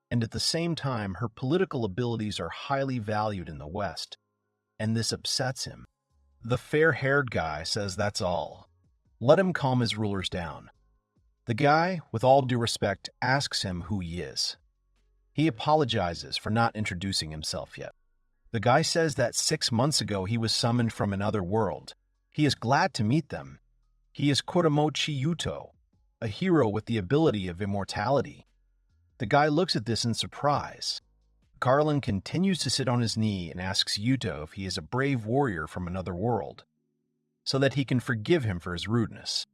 And at the same time, her political abilities are highly valued in the West, and this upsets him. The fair-haired guy says that's all. Let him calm his rulers down. The guy, with all due respect, asks him who he is. He apologizes for not introducing himself yet. The guy says that 6 months ago he was summoned from another world. He is glad to meet them. He is Kuramochi Yuto, a hero with the ability of immortality. The guy looks at this in surprise. Karlgen continues to sit on his knee and asks Yuto if he is a brave warrior from another world, so that he can forgive him for his rudeness.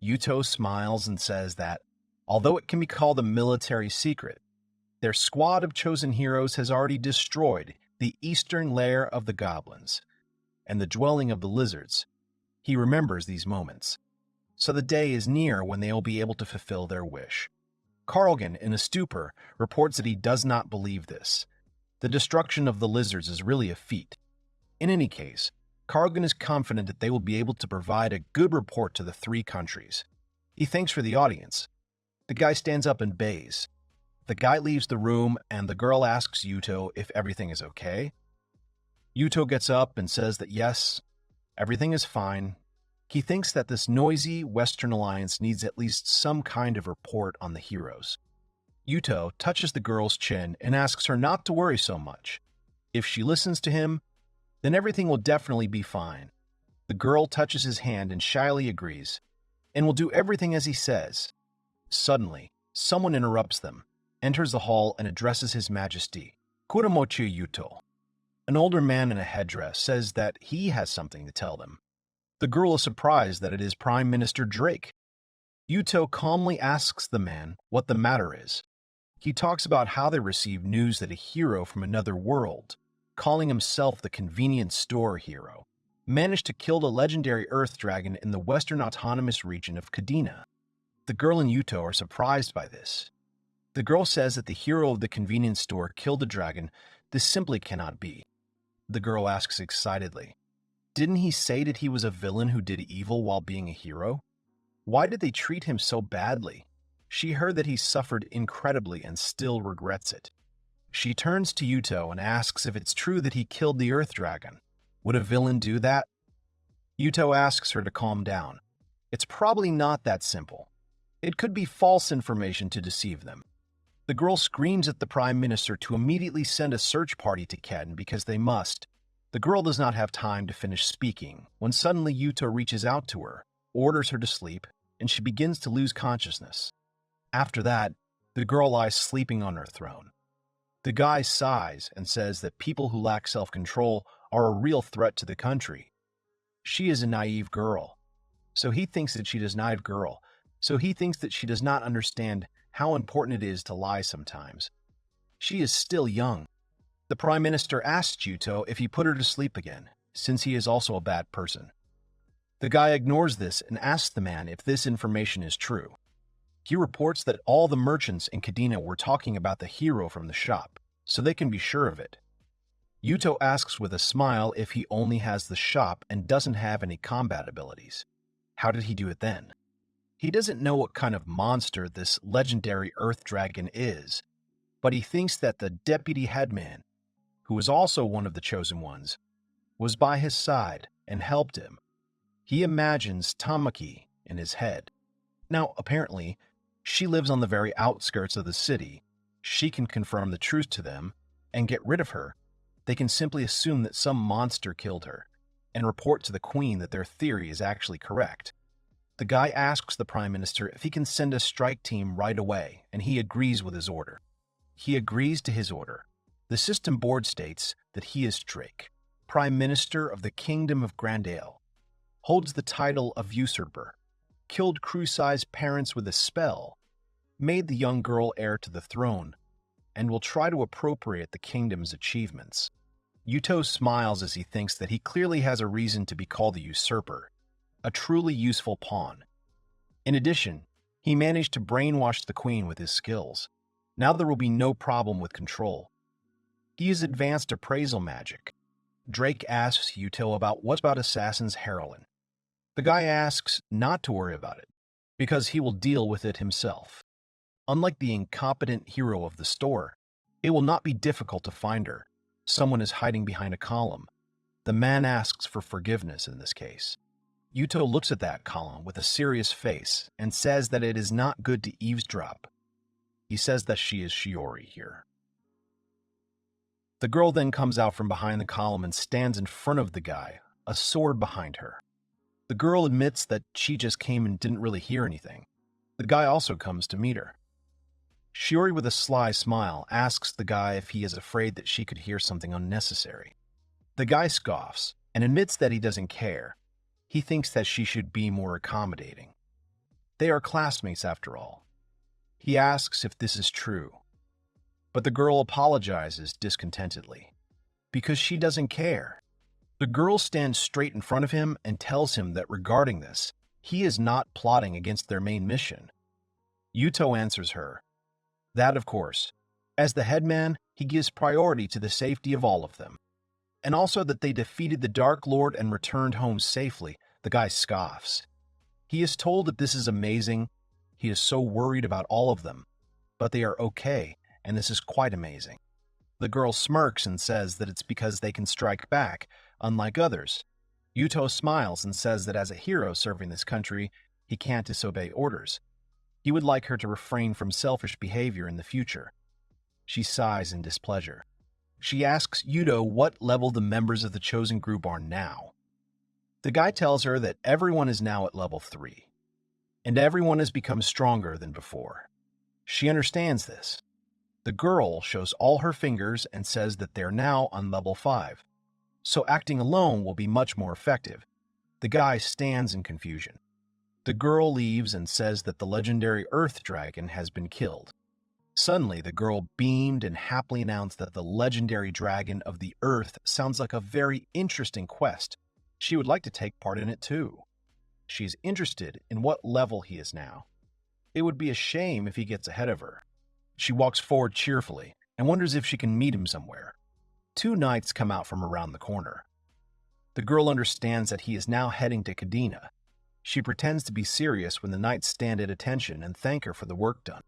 Yuto smiles and says that, although it can be called a military secret, their squad of chosen heroes has already destroyed the eastern lair of the goblins and the dwelling of the lizards. He remembers these moments, so the day is near when they will be able to fulfill their wish. Karlgen, in a stupor, reports that he does not believe this. The destruction of the lizards is really a feat. In any case, Karlgen is confident that they will be able to provide a good report to the 3 countries. He thanks for the audience. The guy stands up and bays. The guy leaves the room, and the girl asks Yuto if everything is okay. Yuto gets up and says that yes, everything is fine. He thinks that this noisy Western Alliance needs at least some kind of report on the heroes. Yuto touches the girl's chin and asks her not to worry so much. If she listens to him, then everything will definitely be fine. The girl touches his hand and shyly agrees, and will do everything as he says. Suddenly, someone interrupts them, enters the hall and addresses His Majesty, Kuramochi Yuto. An older man in a headdress says that he has something to tell them. The girl is surprised that it is Prime Minister Drake. Yuto calmly asks the man what the matter is. He talks about how they received news that a hero from another world, calling himself the convenience store hero, managed to kill the legendary earth dragon in the western autonomous region of Kadena. The girl and Yuto are surprised by this. The girl says that the hero of the convenience store killed the dragon. This simply cannot be. The girl asks excitedly, didn't he say that he was a villain who did evil while being a hero? Why did they treat him so badly? She heard that he suffered incredibly and still regrets it. She turns to Yuto and asks if it's true that he killed the earth dragon. Would a villain do that? Yuto asks her to calm down. It's probably not that simple. It could be false information to deceive them. The girl screams at the Prime Minister to immediately send a search party to Ken because they must. The girl does not have time to finish speaking when suddenly Yuto reaches out to her, orders her to sleep, and she begins to lose consciousness. After that, the girl lies sleeping on her throne. The guy sighs and says that people who lack self-control are a real threat to the country. She is a naive girl, so he thinks that she does not understand how important it is to lie sometimes. She is still young. The Prime Minister asks Yuto if he put her to sleep again, since he is also a bad person. The guy ignores this and asks the man if this information is true. He reports that all the merchants in Kadena were talking about the hero from the shop, so they can be sure of it. Yuto asks with a smile if he only has the shop and doesn't have any combat abilities. How did he do it then? He doesn't know what kind of monster this legendary earth dragon is, but he thinks that the deputy headman, who was also one of the chosen ones, was by his side and helped him. He imagines Tamaki in his head. Now, apparently, she lives on the very outskirts of the city. She can confirm the truth to them and get rid of her. They can simply assume that some monster killed her and report to the queen that their theory is actually correct. The guy asks the Prime Minister if he can send a strike team right away, and he agrees with his order. He agrees to his order. The system board states that he is Drake, Prime Minister of the Kingdom of Grandale, holds the title of usurper, killed Cruci's parents with a spell, made the young girl heir to the throne, and will try to appropriate the kingdom's achievements. Yuto smiles as he thinks that he clearly has a reason to be called the usurper, a truly useful pawn. In addition, he managed to brainwash the queen with his skills. Now there will be no problem with control. He has advanced appraisal magic. Drake asks Yuto about what about Assassin's heroine. The guy asks not to worry about it, because he will deal with it himself. Unlike the incompetent hero of the store, it will not be difficult to find her. Someone is hiding behind a column. The man asks for forgiveness in this case. Yuto looks at that column with a serious face and says that it is not good to eavesdrop. He says that she is Shiori here. The girl then comes out from behind the column and stands in front of the guy, a sword behind her. The girl admits that she just came and didn't really hear anything. The guy also comes to meet her. Shiori, with a sly smile, asks the guy if he is afraid that she could hear something unnecessary. The guy scoffs and admits that he doesn't care. He thinks that she should be more accommodating. They are classmates after all. He asks if this is true, but the girl apologizes discontentedly, because she doesn't care. The girl stands straight in front of him and tells him that regarding this, he is not plotting against their main mission. Yuto answers her that, of course, as the headman, he gives priority to the safety of all of them, and also that they defeated the Dark Lord and returned home safely. The guy scoffs. He is told that this is amazing. He is so worried about all of them, but they are okay, and this is quite amazing. The girl smirks and says that it's because they can strike back, unlike others. Yuto smiles and says that as a hero serving this country, he can't disobey orders. He would like her to refrain from selfish behavior in the future. She sighs in displeasure. She asks Yuto what level the members of the chosen group are now. The guy tells her that everyone is now at level 3, and everyone has become stronger than before. She understands this. The girl shows all her fingers and says that they're now on level 5, so acting alone will be much more effective. The guy stands in confusion. The girl leaves and says that the legendary Earth Dragon has been killed. Suddenly, the girl beamed and happily announced that the legendary dragon of the Earth sounds like a very interesting quest. She would like to take part in it too. She is interested in what level he is now. It would be a shame if he gets ahead of her. She walks forward cheerfully and wonders if she can meet him somewhere. 2 knights come out from around the corner. The girl understands that he is now heading to Kadena. She pretends to be serious when the knights stand at attention and thank her for the work done.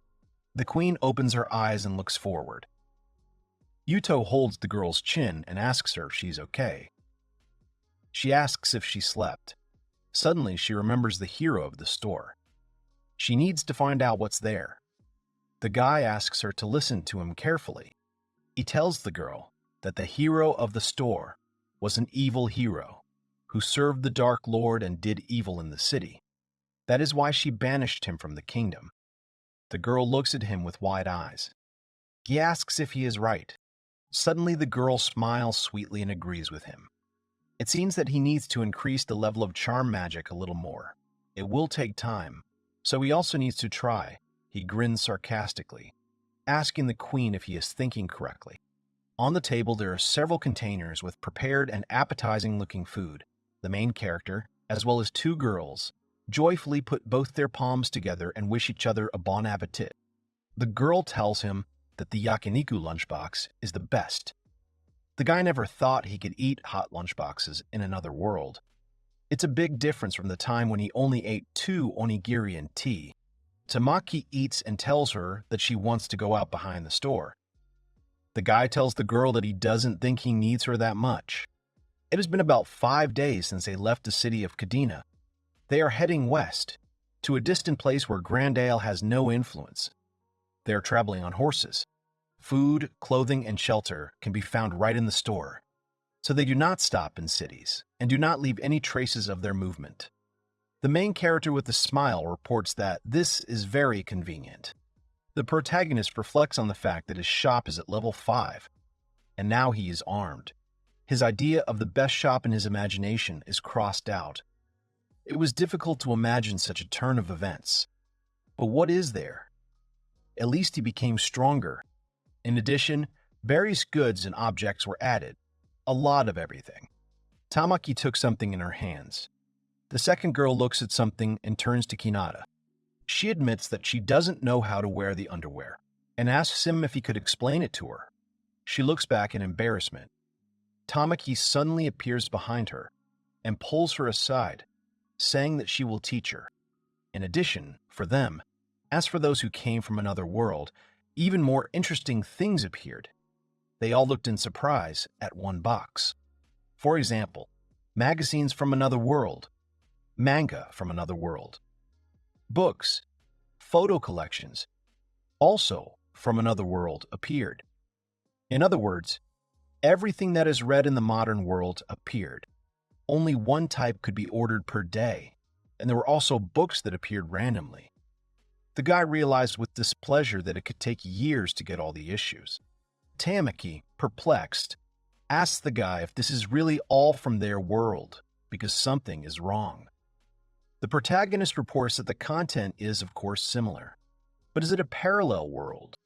The queen opens her eyes and looks forward. Yuto holds the girl's chin and asks her if she's okay. She asks if she slept. Suddenly, she remembers the hero of the store. She needs to find out what's there. The guy asks her to listen to him carefully. He tells the girl that the hero of the store was an evil hero who served the Dark Lord and did evil in the city. That is why she banished him from the kingdom. The girl looks at him with wide eyes. He asks if he is right. Suddenly, the girl smiles sweetly and agrees with him. It seems that he needs to increase the level of charm magic a little more. It will take time, so he also needs to try. He grins sarcastically, asking the queen if he is thinking correctly. On the table, there are several containers with prepared and appetizing-looking food. The main character, as well as two girls, joyfully put both their palms together and wish each other a bon appetit. The girl tells him that the yakiniku lunchbox is the best. The guy never thought he could eat hot lunchboxes in another world. It's a big difference from the time when he only ate 2 onigiri and tea. Tamaki eats and tells her that she wants to go out behind the store. The guy tells the girl that he doesn't think he needs her that much. It has been about 5 days since they left the city of Kadena. They are heading west, to a distant place where Grandale has no influence. They are traveling on horses. Food, clothing, and shelter can be found right in the store, so they do not stop in cities and do not leave any traces of their movement. The main character with a smile reports that this is very convenient. The protagonist reflects on the fact that his shop is at level 5, and now he is armed. His idea of the best shop in his imagination is crossed out. It was difficult to imagine such a turn of events. But what is there? At least he became stronger. In addition, various goods and objects were added. A lot of everything. Tamaki took something in her hands. The second girl looks at something and turns to Kinata. She admits that she doesn't know how to wear the underwear and asks him if he could explain it to her. She looks back in embarrassment. Tamaki suddenly appears behind her and pulls her aside, saying that she will teach her. In addition, for them, as for those who came from another world, even more interesting things appeared. They all looked in surprise at one box. For example, magazines from another world, manga from another world, books, photo collections, also from another world appeared. In other words, everything that is read in the modern world appeared. Only one type could be ordered per day, and there were also books that appeared randomly. The guy realized with displeasure that it could take years to get all the issues. Tamaki, perplexed, asks the guy if this is really all from their world, because something is wrong. The protagonist reports that the content is, of course, similar. But is it a parallel world?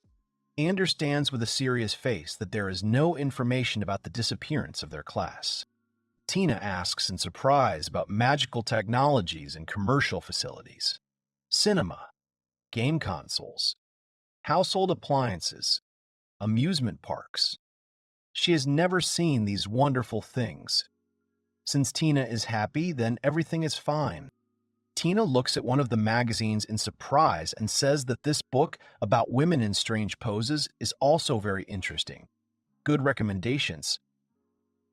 He understands with a serious face that there is no information about the disappearance of their class. Tina asks in surprise about magical technologies and commercial facilities, cinema, game consoles, household appliances, amusement parks. She has never seen these wonderful things. Since Tina is happy, then everything is fine. Tina looks at one of the magazines in surprise and says that this book about women in strange poses is also very interesting. Good recommendations.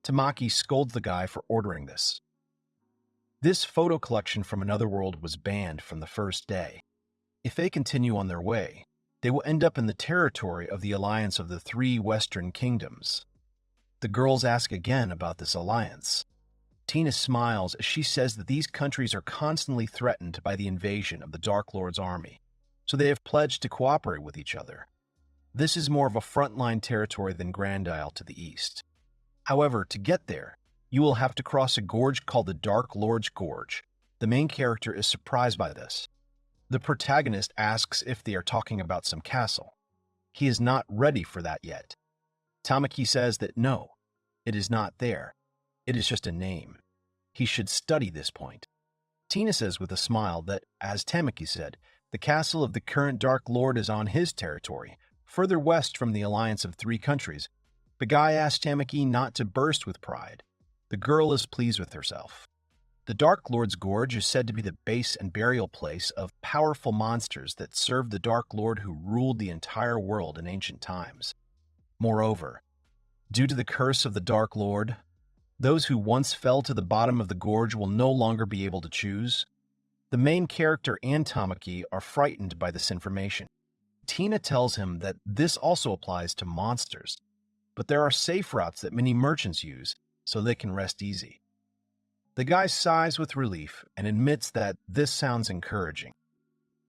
Tamaki scolds the guy for ordering this. This photo collection from another world was banned from the first day. If they continue on their way, they will end up in the territory of the alliance of the 3 Western kingdoms. The girls ask again about this alliance. Tina smiles as she says that these countries are constantly threatened by the invasion of the Dark Lord's army, so they have pledged to cooperate with each other. This is more of a frontline territory than Grand Isle to the east. However, to get there, you will have to cross a gorge called the Dark Lord's Gorge. The main character is surprised by this. The protagonist asks if they are talking about some castle. He is not ready for that yet. Tamaki says that no, it is not there. It is just a name. He should study this point. Tina says with a smile that, as Tamaki said, the castle of the current Dark Lord is on his territory, further west from the alliance of 3 countries. The guy asks Tamaki not to burst with pride. The girl is pleased with herself. The Dark Lord's Gorge is said to be the base and burial place of powerful monsters that served the Dark Lord who ruled the entire world in ancient times. Moreover, due to the curse of the Dark Lord, those who once fell to the bottom of the gorge will no longer be able to choose. The main character and Tamaki are frightened by this information. Tina tells him that this also applies to monsters, but there are safe routes that many merchants use so they can rest easy. The guy sighs with relief and admits that this sounds encouraging.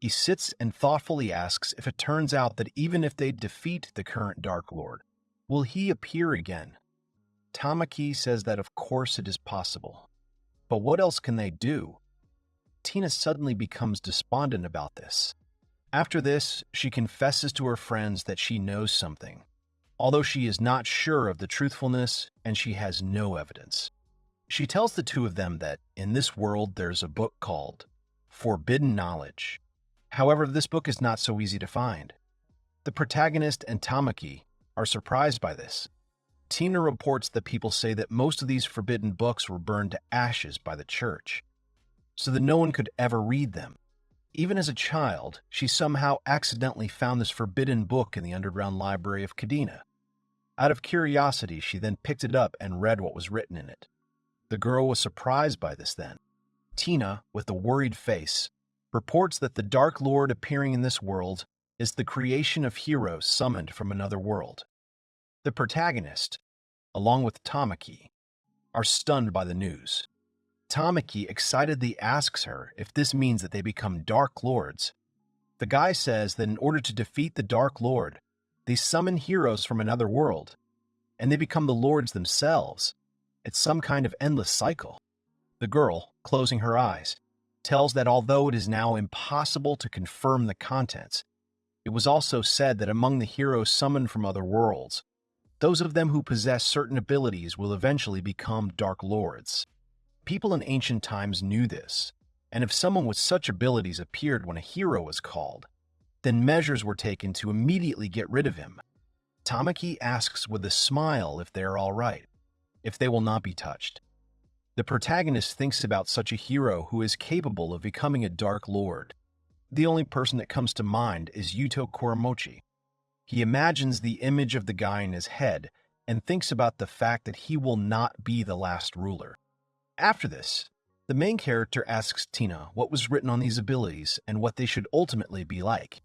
He sits and thoughtfully asks if it turns out that even if they defeat the current Dark Lord, will he appear again? Tamaki says that of course it is possible. But what else can they do? Tina suddenly becomes despondent about this. After this, she confesses to her friends that she knows something, although she is not sure of the truthfulness and she has no evidence. She tells the two of them that in this world there's a book called Forbidden Knowledge. However, this book is not so easy to find. The protagonist and Tamaki are surprised by this. Tina reports that people say that most of these forbidden books were burned to ashes by the church, so that no one could ever read them. Even as a child, she somehow accidentally found this forbidden book in the underground library of Kadena. Out of curiosity, she then picked it up and read what was written in it. The girl was surprised by this then. Tina, with a worried face, reports that the Dark Lord appearing in this world is the creation of heroes summoned from another world. The protagonist, along with Tamaki, are stunned by the news. Tamaki excitedly asks her if this means that they become Dark Lords. The guy says that in order to defeat the Dark Lord, they summon heroes from another world, and they become the Lords themselves. It's some kind of endless cycle. The girl, closing her eyes, tells that although it is now impossible to confirm the contents, it was also said that among the heroes summoned from other worlds, those of them who possess certain abilities will eventually become Dark Lords. People in ancient times knew this, and if someone with such abilities appeared when a hero was called, then measures were taken to immediately get rid of him. Tamaki asks with a smile if they are all right, if they will not be touched. The protagonist thinks about such a hero who is capable of becoming a Dark Lord. The only person that comes to mind is Yuto Kuramochi. He imagines the image of the guy in his head and thinks about the fact that he will not be the last ruler. After this, the main character asks Tina what was written on these abilities and what they should ultimately be like.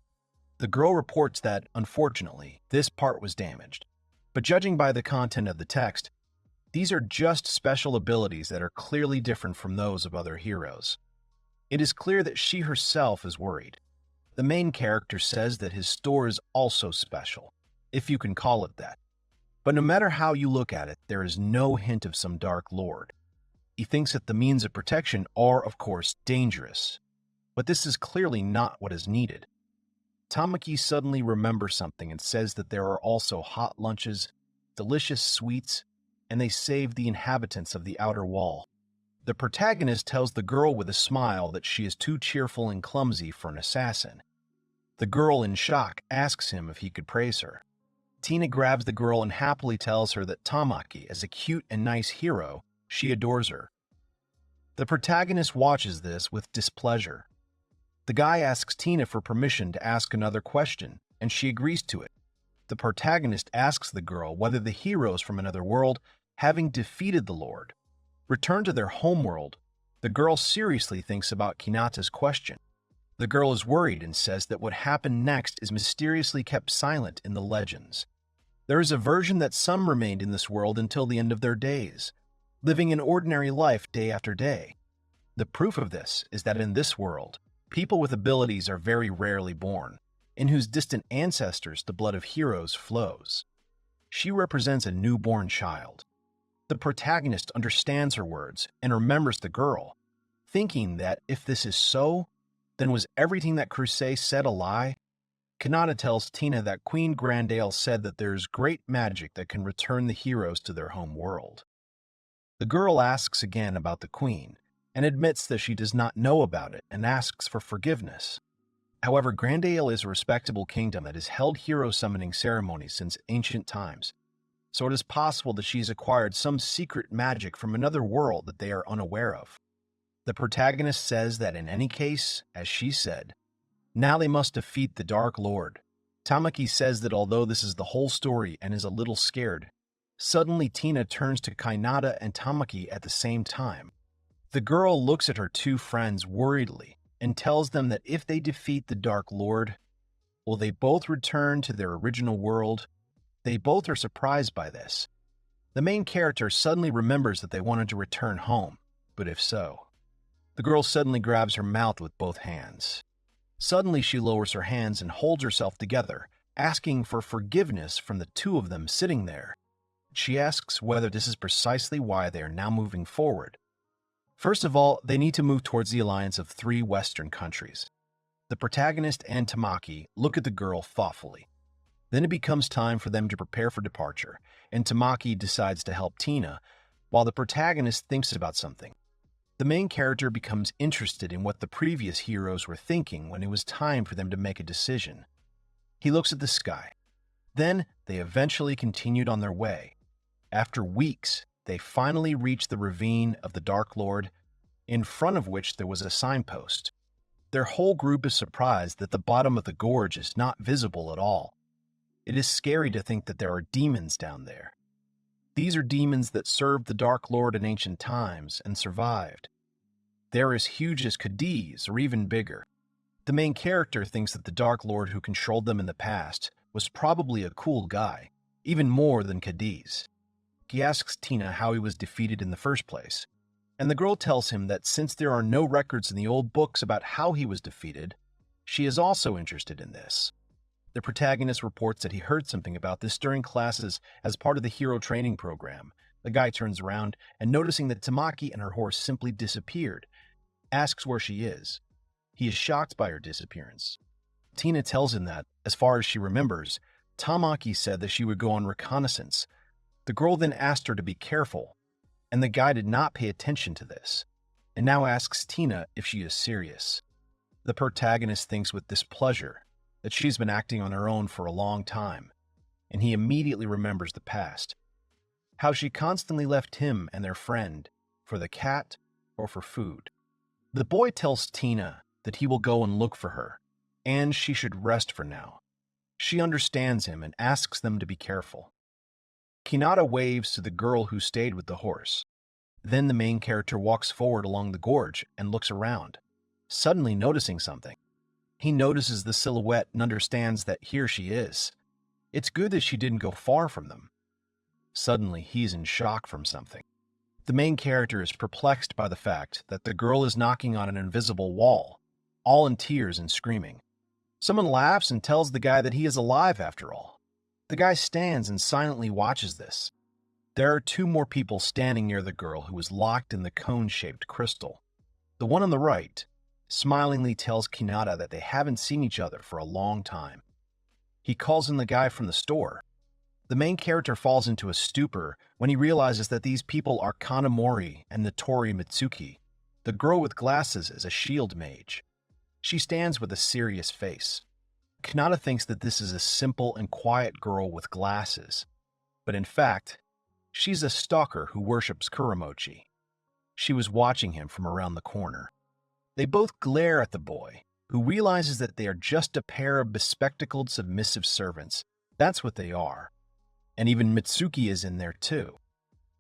The girl reports that, unfortunately, this part was damaged. But judging by the content of the text, these are just special abilities that are clearly different from those of other heroes. It is clear that she herself is worried. The main character says that his store is also special, if you can call it that. But no matter how you look at it, there is no hint of some Dark Lord. He thinks that the means of protection are, of course, dangerous, but this is clearly not what is needed. Tamaki suddenly remembers something and says that there are also hot lunches, delicious sweets, and they save the inhabitants of the outer wall. The protagonist tells the girl with a smile that she is too cheerful and clumsy for an assassin. The girl, in shock, asks him if he could praise her. Tina grabs the girl and happily tells her that Tamaki, as a cute and nice hero, she adores her. The protagonist watches this with displeasure. The guy asks Tina for permission to ask another question, and she agrees to it. The protagonist asks the girl whether the heroes from another world, having defeated the Lord, return to their homeworld. The girl seriously thinks about Hinata's question. The girl is worried and says that what happened next is mysteriously kept silent in the legends. There is a version that some remained in this world until the end of their days, living an ordinary life day after day. The proof of this is that in this world, people with abilities are very rarely born, in whose distant ancestors the blood of heroes flows. She represents a newborn child. The protagonist understands her words and remembers the girl, thinking that if this is so, then was everything that Crusade said a lie? Kanata tells Tina that Queen Grandale said that there is great magic that can return the heroes to their home world. The girl asks again about the Queen, and admits that she does not know about it and asks for forgiveness. However, Grandale is a respectable kingdom that has held hero summoning ceremonies since ancient times, so it is possible that she's acquired some secret magic from another world that they are unaware of. The protagonist says that in any case, as she said, now they must defeat the Dark Lord. Tamaki says that although this is the whole story and is a little scared, suddenly Tina turns to Kainata and Tamaki at the same time. The girl looks at her two friends worriedly and tells them that if they defeat the Dark Lord, will they both return to their original world? They both are surprised by this. The main character suddenly remembers that they wanted to return home, but if so. The girl suddenly grabs her mouth with both hands. Suddenly she lowers her hands and holds herself together, asking for forgiveness from the two of them sitting there. She asks whether this is precisely why they are now moving forward. First of all, they need to move towards the alliance of 3 Western countries. The protagonist and Tamaki look at the girl thoughtfully. Then it becomes time for them to prepare for departure, and Tamaki decides to help Tina, while the protagonist thinks about something. The main character becomes interested in what the previous heroes were thinking when it was time for them to make a decision. He looks at the sky. Then they eventually continued on their way. After weeks, they finally reached the ravine of the Dark Lord, in front of which there was a signpost. Their whole group is surprised that the bottom of the gorge is not visible at all. It is scary to think that there are demons down there. These are demons that served the Dark Lord in ancient times and survived. They're as huge as Cadiz, or even bigger. The main character thinks that the Dark Lord who controlled them in the past was probably a cool guy, even more than Cadiz. He asks Tina how he was defeated in the first place, and the girl tells him that since there are no records in the old books about how he was defeated, she is also interested in this. The protagonist reports that he heard something about this during classes as part of the hero training program. The guy turns around and, noticing that Tamaki and her horse simply disappeared, asks where she is. He is shocked by her disappearance. Tina tells him that, as far as she remembers, Tamaki said that she would go on reconnaissance. The girl then asked her to be careful, and the guy did not pay attention to this, and now asks Tina if she is serious. The protagonist thinks with displeasure that she's been acting on her own for a long time, and he immediately remembers the past. How she constantly left him and their friend for the cat or for food. The boy tells Tina that he will go and look for her, and she should rest for now. She understands him and asks them to be careful. Hinata waves to the girl who stayed with the horse. Then the main character walks forward along the gorge and looks around, suddenly noticing something. He notices the silhouette and understands that here she is. It's good that she didn't go far from them. Suddenly, he's in shock from something. The main character is perplexed by the fact that the girl is knocking on an invisible wall, all in tears and screaming. Someone laughs and tells the guy that he is alive after all. The guy stands and silently watches this. There are 2 more people standing near the girl who is locked in the cone-shaped crystal. The one on the right smilingly tells Hinata that they haven't seen each other for a long time. He calls in the guy from the store. The main character falls into a stupor when he realizes that these people are Kanamori and Notori Mitsuki. The girl with glasses is a shield mage. She stands with a serious face. Hinata thinks that this is a simple and quiet girl with glasses, but in fact, she's a stalker who worships Kuramochi. She was watching him from around the corner. They both glare at the boy, who realizes that they are just a pair of bespectacled submissive servants. That's what they are. And even Mitsuki is in there too.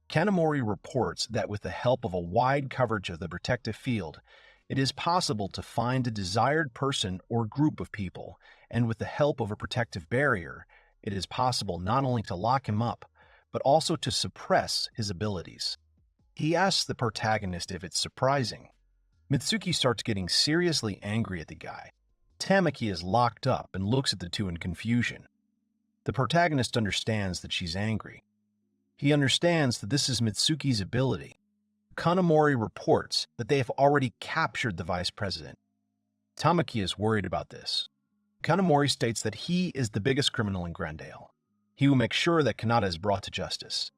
Kanamori reports that with the help of a wide coverage of the protective field, it is possible to find a desired person or group of people, and with the help of a protective barrier, it is possible not only to lock him up, but also to suppress his abilities. He asks the protagonist if it's surprising. Mitsuki starts getting seriously angry at the guy. Tamaki is locked up and looks at the two in confusion. The protagonist understands that she's angry. He understands that this is Mitsuki's ability. Kanamori reports that they have already captured the vice president. Tamaki is worried about this. Kanamori states that he is the biggest criminal in Grandale. He will make sure that Kanata is brought to justice.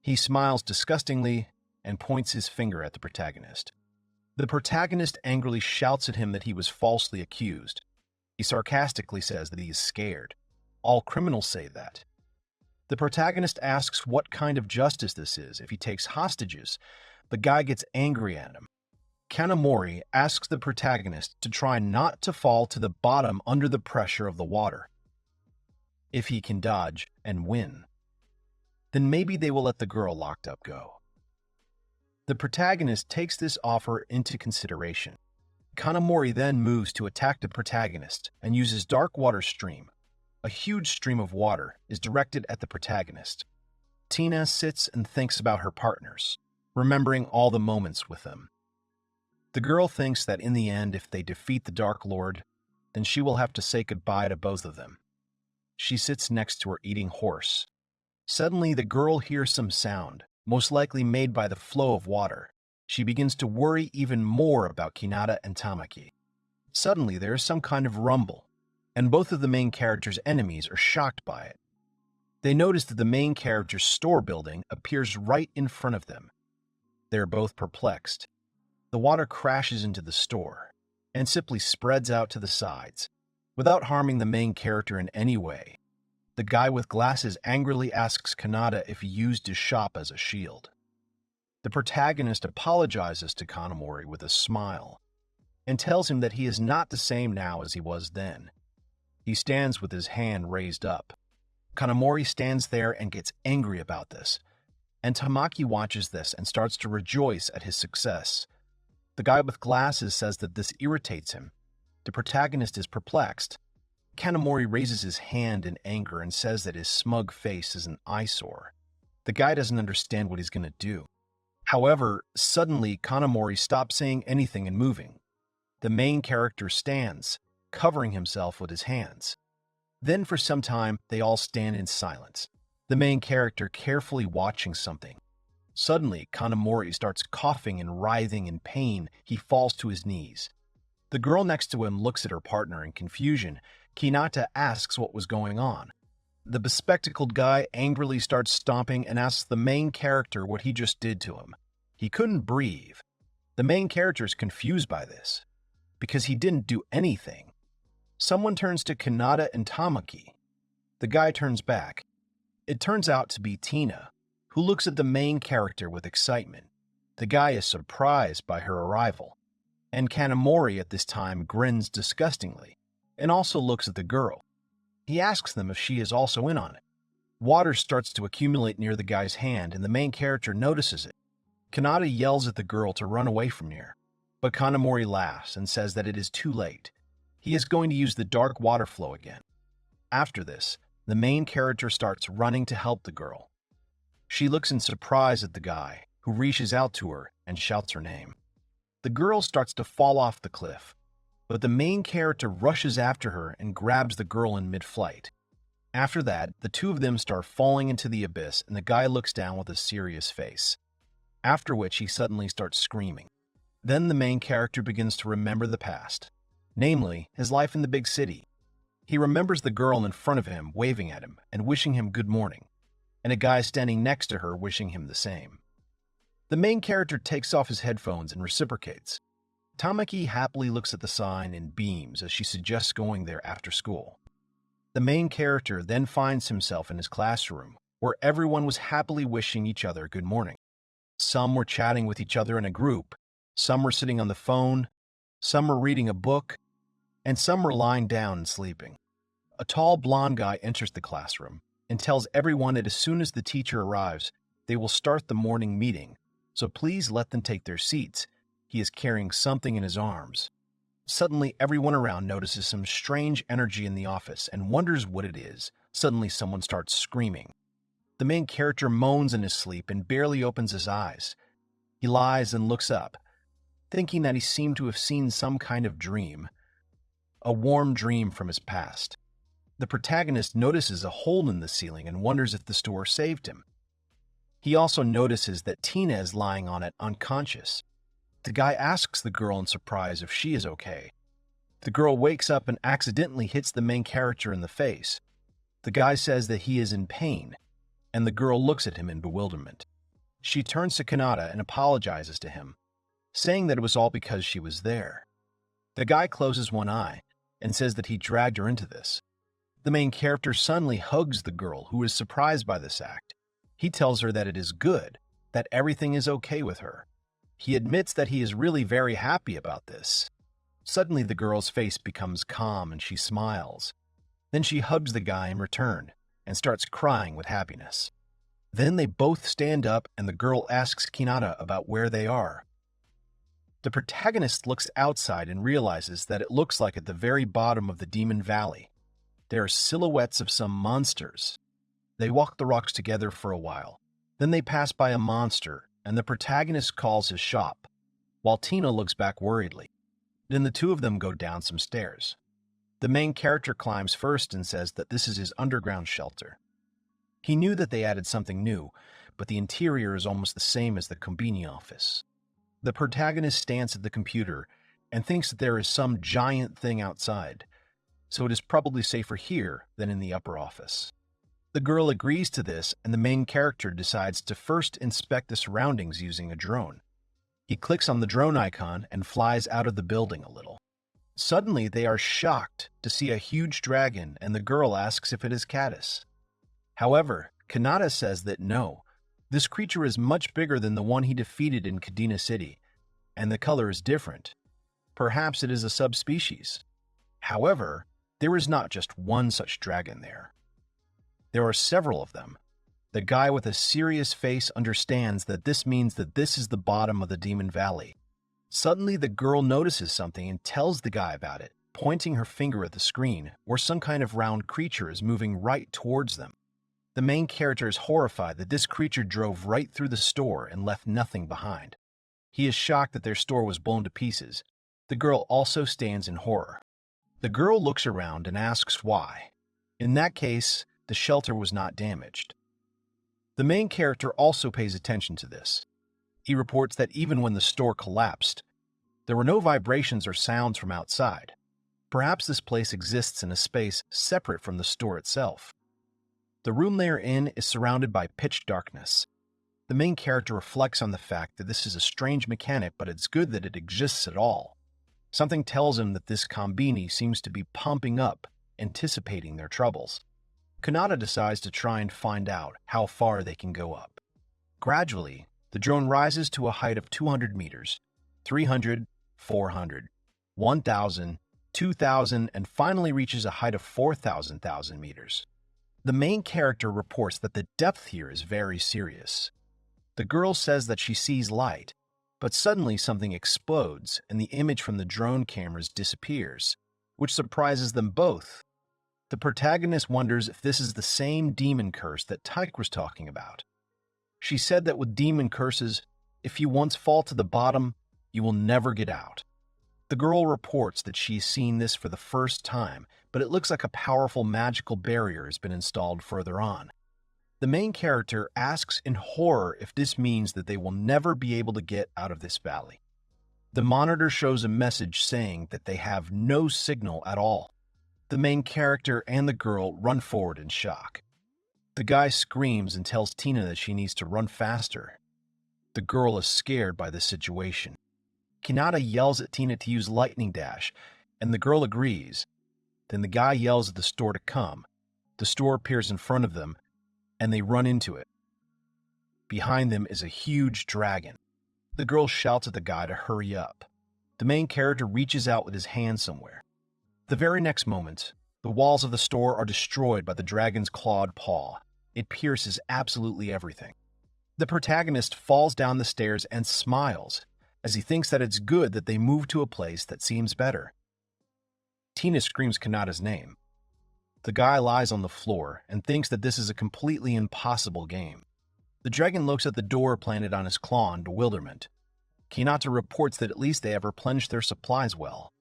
He smiles disgustingly and points his finger at the protagonist. The protagonist angrily shouts at him that he was falsely accused. He sarcastically says that he is scared. All criminals say that. The protagonist asks what kind of justice this is if he takes hostages. The guy gets angry at him. Kanamori asks the protagonist to try not to fall to the bottom under the pressure of the water. If he can dodge and win, then maybe they will let the girl locked up go. The protagonist takes this offer into consideration. Kanamori then moves to attack the protagonist and uses Dark Water Stream. A huge stream of water is directed at the protagonist. Tina sits and thinks about her partners. remembering all the moments with them. The girl thinks that in the end, if they defeat the Dark Lord, then she will have to say goodbye to both of them. She sits next to her eating horse. Suddenly, the girl hears some sound, most likely made by the flow of water. She begins to worry even more about Hinata and Tamaki. Suddenly, there is some kind of rumble, and both of the main characters' enemies are shocked by it. They notice that the main character's store building appears right in front of them. They are both perplexed. The water crashes into the store and simply spreads out to the sides, without harming the main character in any way. The guy with glasses angrily asks Kanata if he used his shop as a shield. The protagonist apologizes to Kanamori with a smile and tells him that he is not the same now as he was then. He stands with his hand raised up. Kanamori stands there and gets angry about this, and Tamaki watches this and starts to rejoice at his success. The guy with glasses says that this irritates him. The protagonist is perplexed. Kanamori raises his hand in anger and says that his smug face is an eyesore. The guy doesn't understand what he's going to do. However, suddenly Kanamori stops saying anything and moving. The main character stands, covering himself with his hands. Then for some time, they all stand in silence, the main character carefully watching something. Suddenly, Kanamori starts coughing and writhing in pain. He falls to his knees. The girl next to him looks at her partner in confusion. Hinata asks what was going on. The bespectacled guy angrily starts stomping and asks the main character what he just did to him. He couldn't breathe. The main character is confused by this, because he didn't do anything. Someone turns to Kanata and Tamaki. The guy turns back. It turns out to be Tina, who looks at the main character with excitement. The guy is surprised by her arrival, and Kanamori at this time grins disgustingly and also looks at the girl. He asks them if she is also in on it. Water starts to accumulate near the guy's hand, and the main character notices it. Kanata yells at the girl to run away from near, but Kanamori laughs and says that it is too late. He is going to use the dark water flow again. After this, the main character starts running to help the girl. She looks in surprise at the guy, who reaches out to her and shouts her name. The girl starts to fall off the cliff, but the main character rushes after her and grabs the girl in mid-flight. After that, the two of them start falling into the abyss, and the guy looks down with a serious face, after which he suddenly starts screaming. Then the main character begins to remember the past, namely, his life in the big city. He remembers the girl in front of him waving at him and wishing him good morning, and a guy standing next to her wishing him the same. The main character takes off his headphones and reciprocates. Tamaki happily looks at the sign and beams as she suggests going there after school. The main character then finds himself in his classroom, where everyone was happily wishing each other good morning. Some were chatting with each other in a group, some were sitting on the phone, some were reading a book, and some were lying down and sleeping. A tall blonde guy enters the classroom and tells everyone that as soon as the teacher arrives, they will start the morning meeting, so please let them take their seats. He is carrying something in his arms. Suddenly, everyone around notices some strange energy in the office and wonders what it is. Suddenly, someone starts screaming. The main character moans in his sleep and barely opens his eyes. He lies and looks up, thinking that he seemed to have seen some kind of dream, a warm dream from his past. The protagonist notices a hole in the ceiling and wonders if the store saved him. He also notices that Tina is lying on it unconscious. The guy asks the girl in surprise if she is okay. The girl wakes up and accidentally hits the main character in the face. The guy says that he is in pain, and the girl looks at him in bewilderment. She turns to Kanata and apologizes to him, saying that it was all because she was there. The guy closes one eye and says that he dragged her into this. The main character suddenly hugs the girl, who is surprised by this act. He tells her that it is good, that everything is okay with her. He admits that he is really very happy about this. Suddenly, the girl's face becomes calm and she smiles. Then she hugs the guy in return and starts crying with happiness. Then they both stand up and the girl asks Hinata about where they are. The protagonist looks outside and realizes that it looks like at the very bottom of the Demon Valley. There are silhouettes of some monsters. They walk the rocks together for a while. Then they pass by a monster, and the protagonist calls his shop, while Tina looks back worriedly. Then the two of them go down some stairs. The main character climbs first and says that this is his underground shelter. He knew that they added something new, but the interior is almost the same as the Konbini office. The protagonist stands at the computer and thinks that there is some giant thing outside, so it is probably safer here than in the upper office. The girl agrees to this, and the main character decides to first inspect the surroundings using a drone. He clicks on the drone icon and flies out of the building a little. Suddenly, they are shocked to see a huge dragon, and the girl asks if it is Caddis. However, Kanata says that no, this creature is much bigger than the one he defeated in Kadena City, and the color is different. Perhaps it is a subspecies. However, there is not just one such dragon there. There are several of them. The guy with a serious face understands that this means that this is the bottom of the Demon Valley. Suddenly, the girl notices something and tells the guy about it, pointing her finger at the screen, where some kind of round creature is moving right towards them. The main character is horrified that this creature drove right through the store and left nothing behind. He is shocked that their store was blown to pieces. The girl also stands in horror. The girl looks around and asks why. In that case, the shelter was not damaged. The main character also pays attention to this. He reports that even when the store collapsed, there were no vibrations or sounds from outside. Perhaps this place exists in a space separate from the store itself. The room they are in is surrounded by pitch darkness. The main character reflects on the fact that this is a strange mechanic, but it's good that it exists at all. Something tells him that this Konbini seems to be pumping up, anticipating their troubles. Kanata decides to try and find out how far they can go up. Gradually, the drone rises to a height of 200 meters, 300, 400, 1,000, 2,000, and finally reaches a height of 4,000 meters. The main character reports that the depth here is very serious. The girl says that she sees light, but suddenly something explodes and the image from the drone cameras disappears, which surprises them both. The protagonist wonders if this is the same demon curse that Tyke was talking about. She said that with demon curses, if you once fall to the bottom, you will never get out. The girl reports that she's seen this for the first time, but it looks like a powerful magical barrier has been installed further on. The main character asks in horror if this means that they will never be able to get out of this valley. The monitor shows a message saying that they have no signal at all. The main character and the girl run forward in shock. The guy screams and tells Tina that she needs to run faster. The girl is scared by this situation. Kanata yells at Tina to use Lightning Dash, and the girl agrees. Then the guy yells at the store to come. The store appears in front of them, and they run into it. Behind them is a huge dragon. The girl shouts at the guy to hurry up. The main character reaches out with his hand somewhere. The very next moment, the walls of the store are destroyed by the dragon's clawed paw. It pierces absolutely everything. The protagonist falls down the stairs and smiles, as he thinks that it's good that they move to a place that seems better. Tina screams Kanata's name. The guy lies on the floor and thinks that this is a completely impossible game. The dragon looks at the door planted on his claw in bewilderment. Kanata reports that at least they have replenished their supplies well.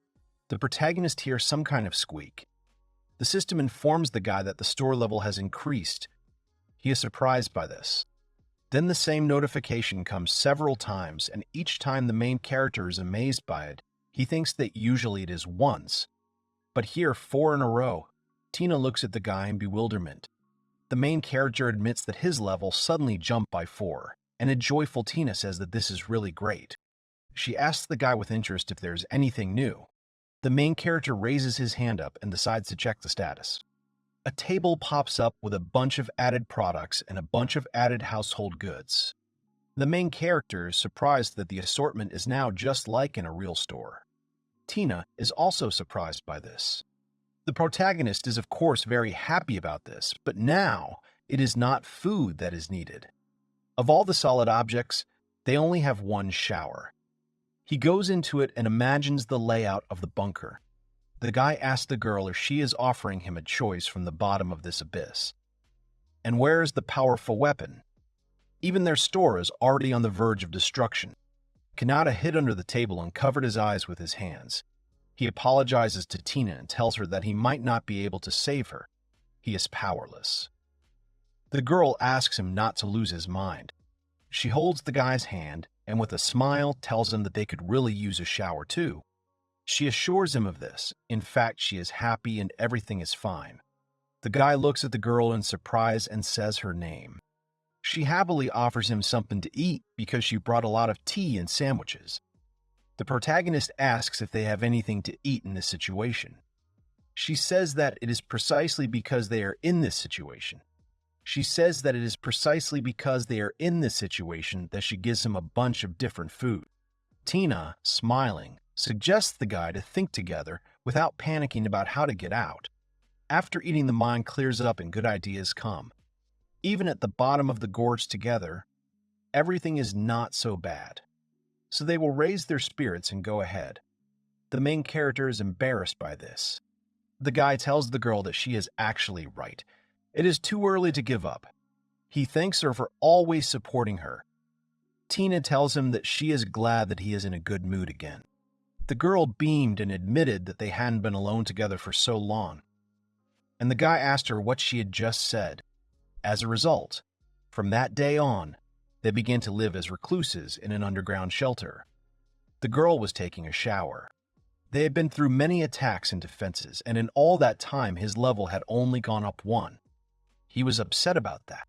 The protagonist hears some kind of squeak. The system informs the guy that the store level has increased. He is surprised by this. Then the same notification comes several times, and each time the main character is amazed by it. He thinks that usually it is once, but here 4 in a row. Tina looks at the guy in bewilderment. The main character admits that his level suddenly jumped by 4, and a joyful Tina says that this is really great. She asks the guy with interest if there's anything new. The main character raises his hand up and decides to check the status. A table pops up with a bunch of added products and a bunch of added household goods. The main character is surprised that the assortment is now just like in a real store. Tina is also surprised by this. The protagonist is of course very happy about this, but now it is not food that is needed. Of all the solid objects, they only have one shower. He goes into it and imagines the layout of the bunker. The guy asks the girl if she is offering him a choice from the bottom of this abyss. And where is the powerful weapon? Even their store is already on the verge of destruction. Kanata hid under the table and covered his eyes with his hands. He apologizes to Tina and tells her that he might not be able to save her. He is powerless. The girl asks him not to lose his mind. She holds the guy's hand and with a smile tells him that they could really use a shower too. She assures him of this. In fact, she is happy and everything is fine. The guy looks at the girl in surprise and says her name. She happily offers him something to eat because she brought a lot of tea and sandwiches. The protagonist asks if they have anything to eat in this situation. She says that it is precisely because they are in this situation. She says that it is precisely because they are in this situation that she gives him a bunch of different food. Tina, smiling, suggests the guy to think together without panicking about how to get out. After eating, the mind clears up and good ideas come. Even at the bottom of the gorge together, everything is not so bad. So they will raise their spirits and go ahead. The main character is embarrassed by this. The guy tells the girl that she is actually right. It is too early to give up. He thanks her for always supporting her. Tina tells him that she is glad that he is in a good mood again. The girl beamed and admitted that they hadn't been alone together for so long. And the guy asked her what she had just said. As a result, from that day on, they began to live as recluses in an underground shelter. The girl was taking a shower. They had been through many attacks and defenses, and in all that time his level had only gone up 1. He was upset about that.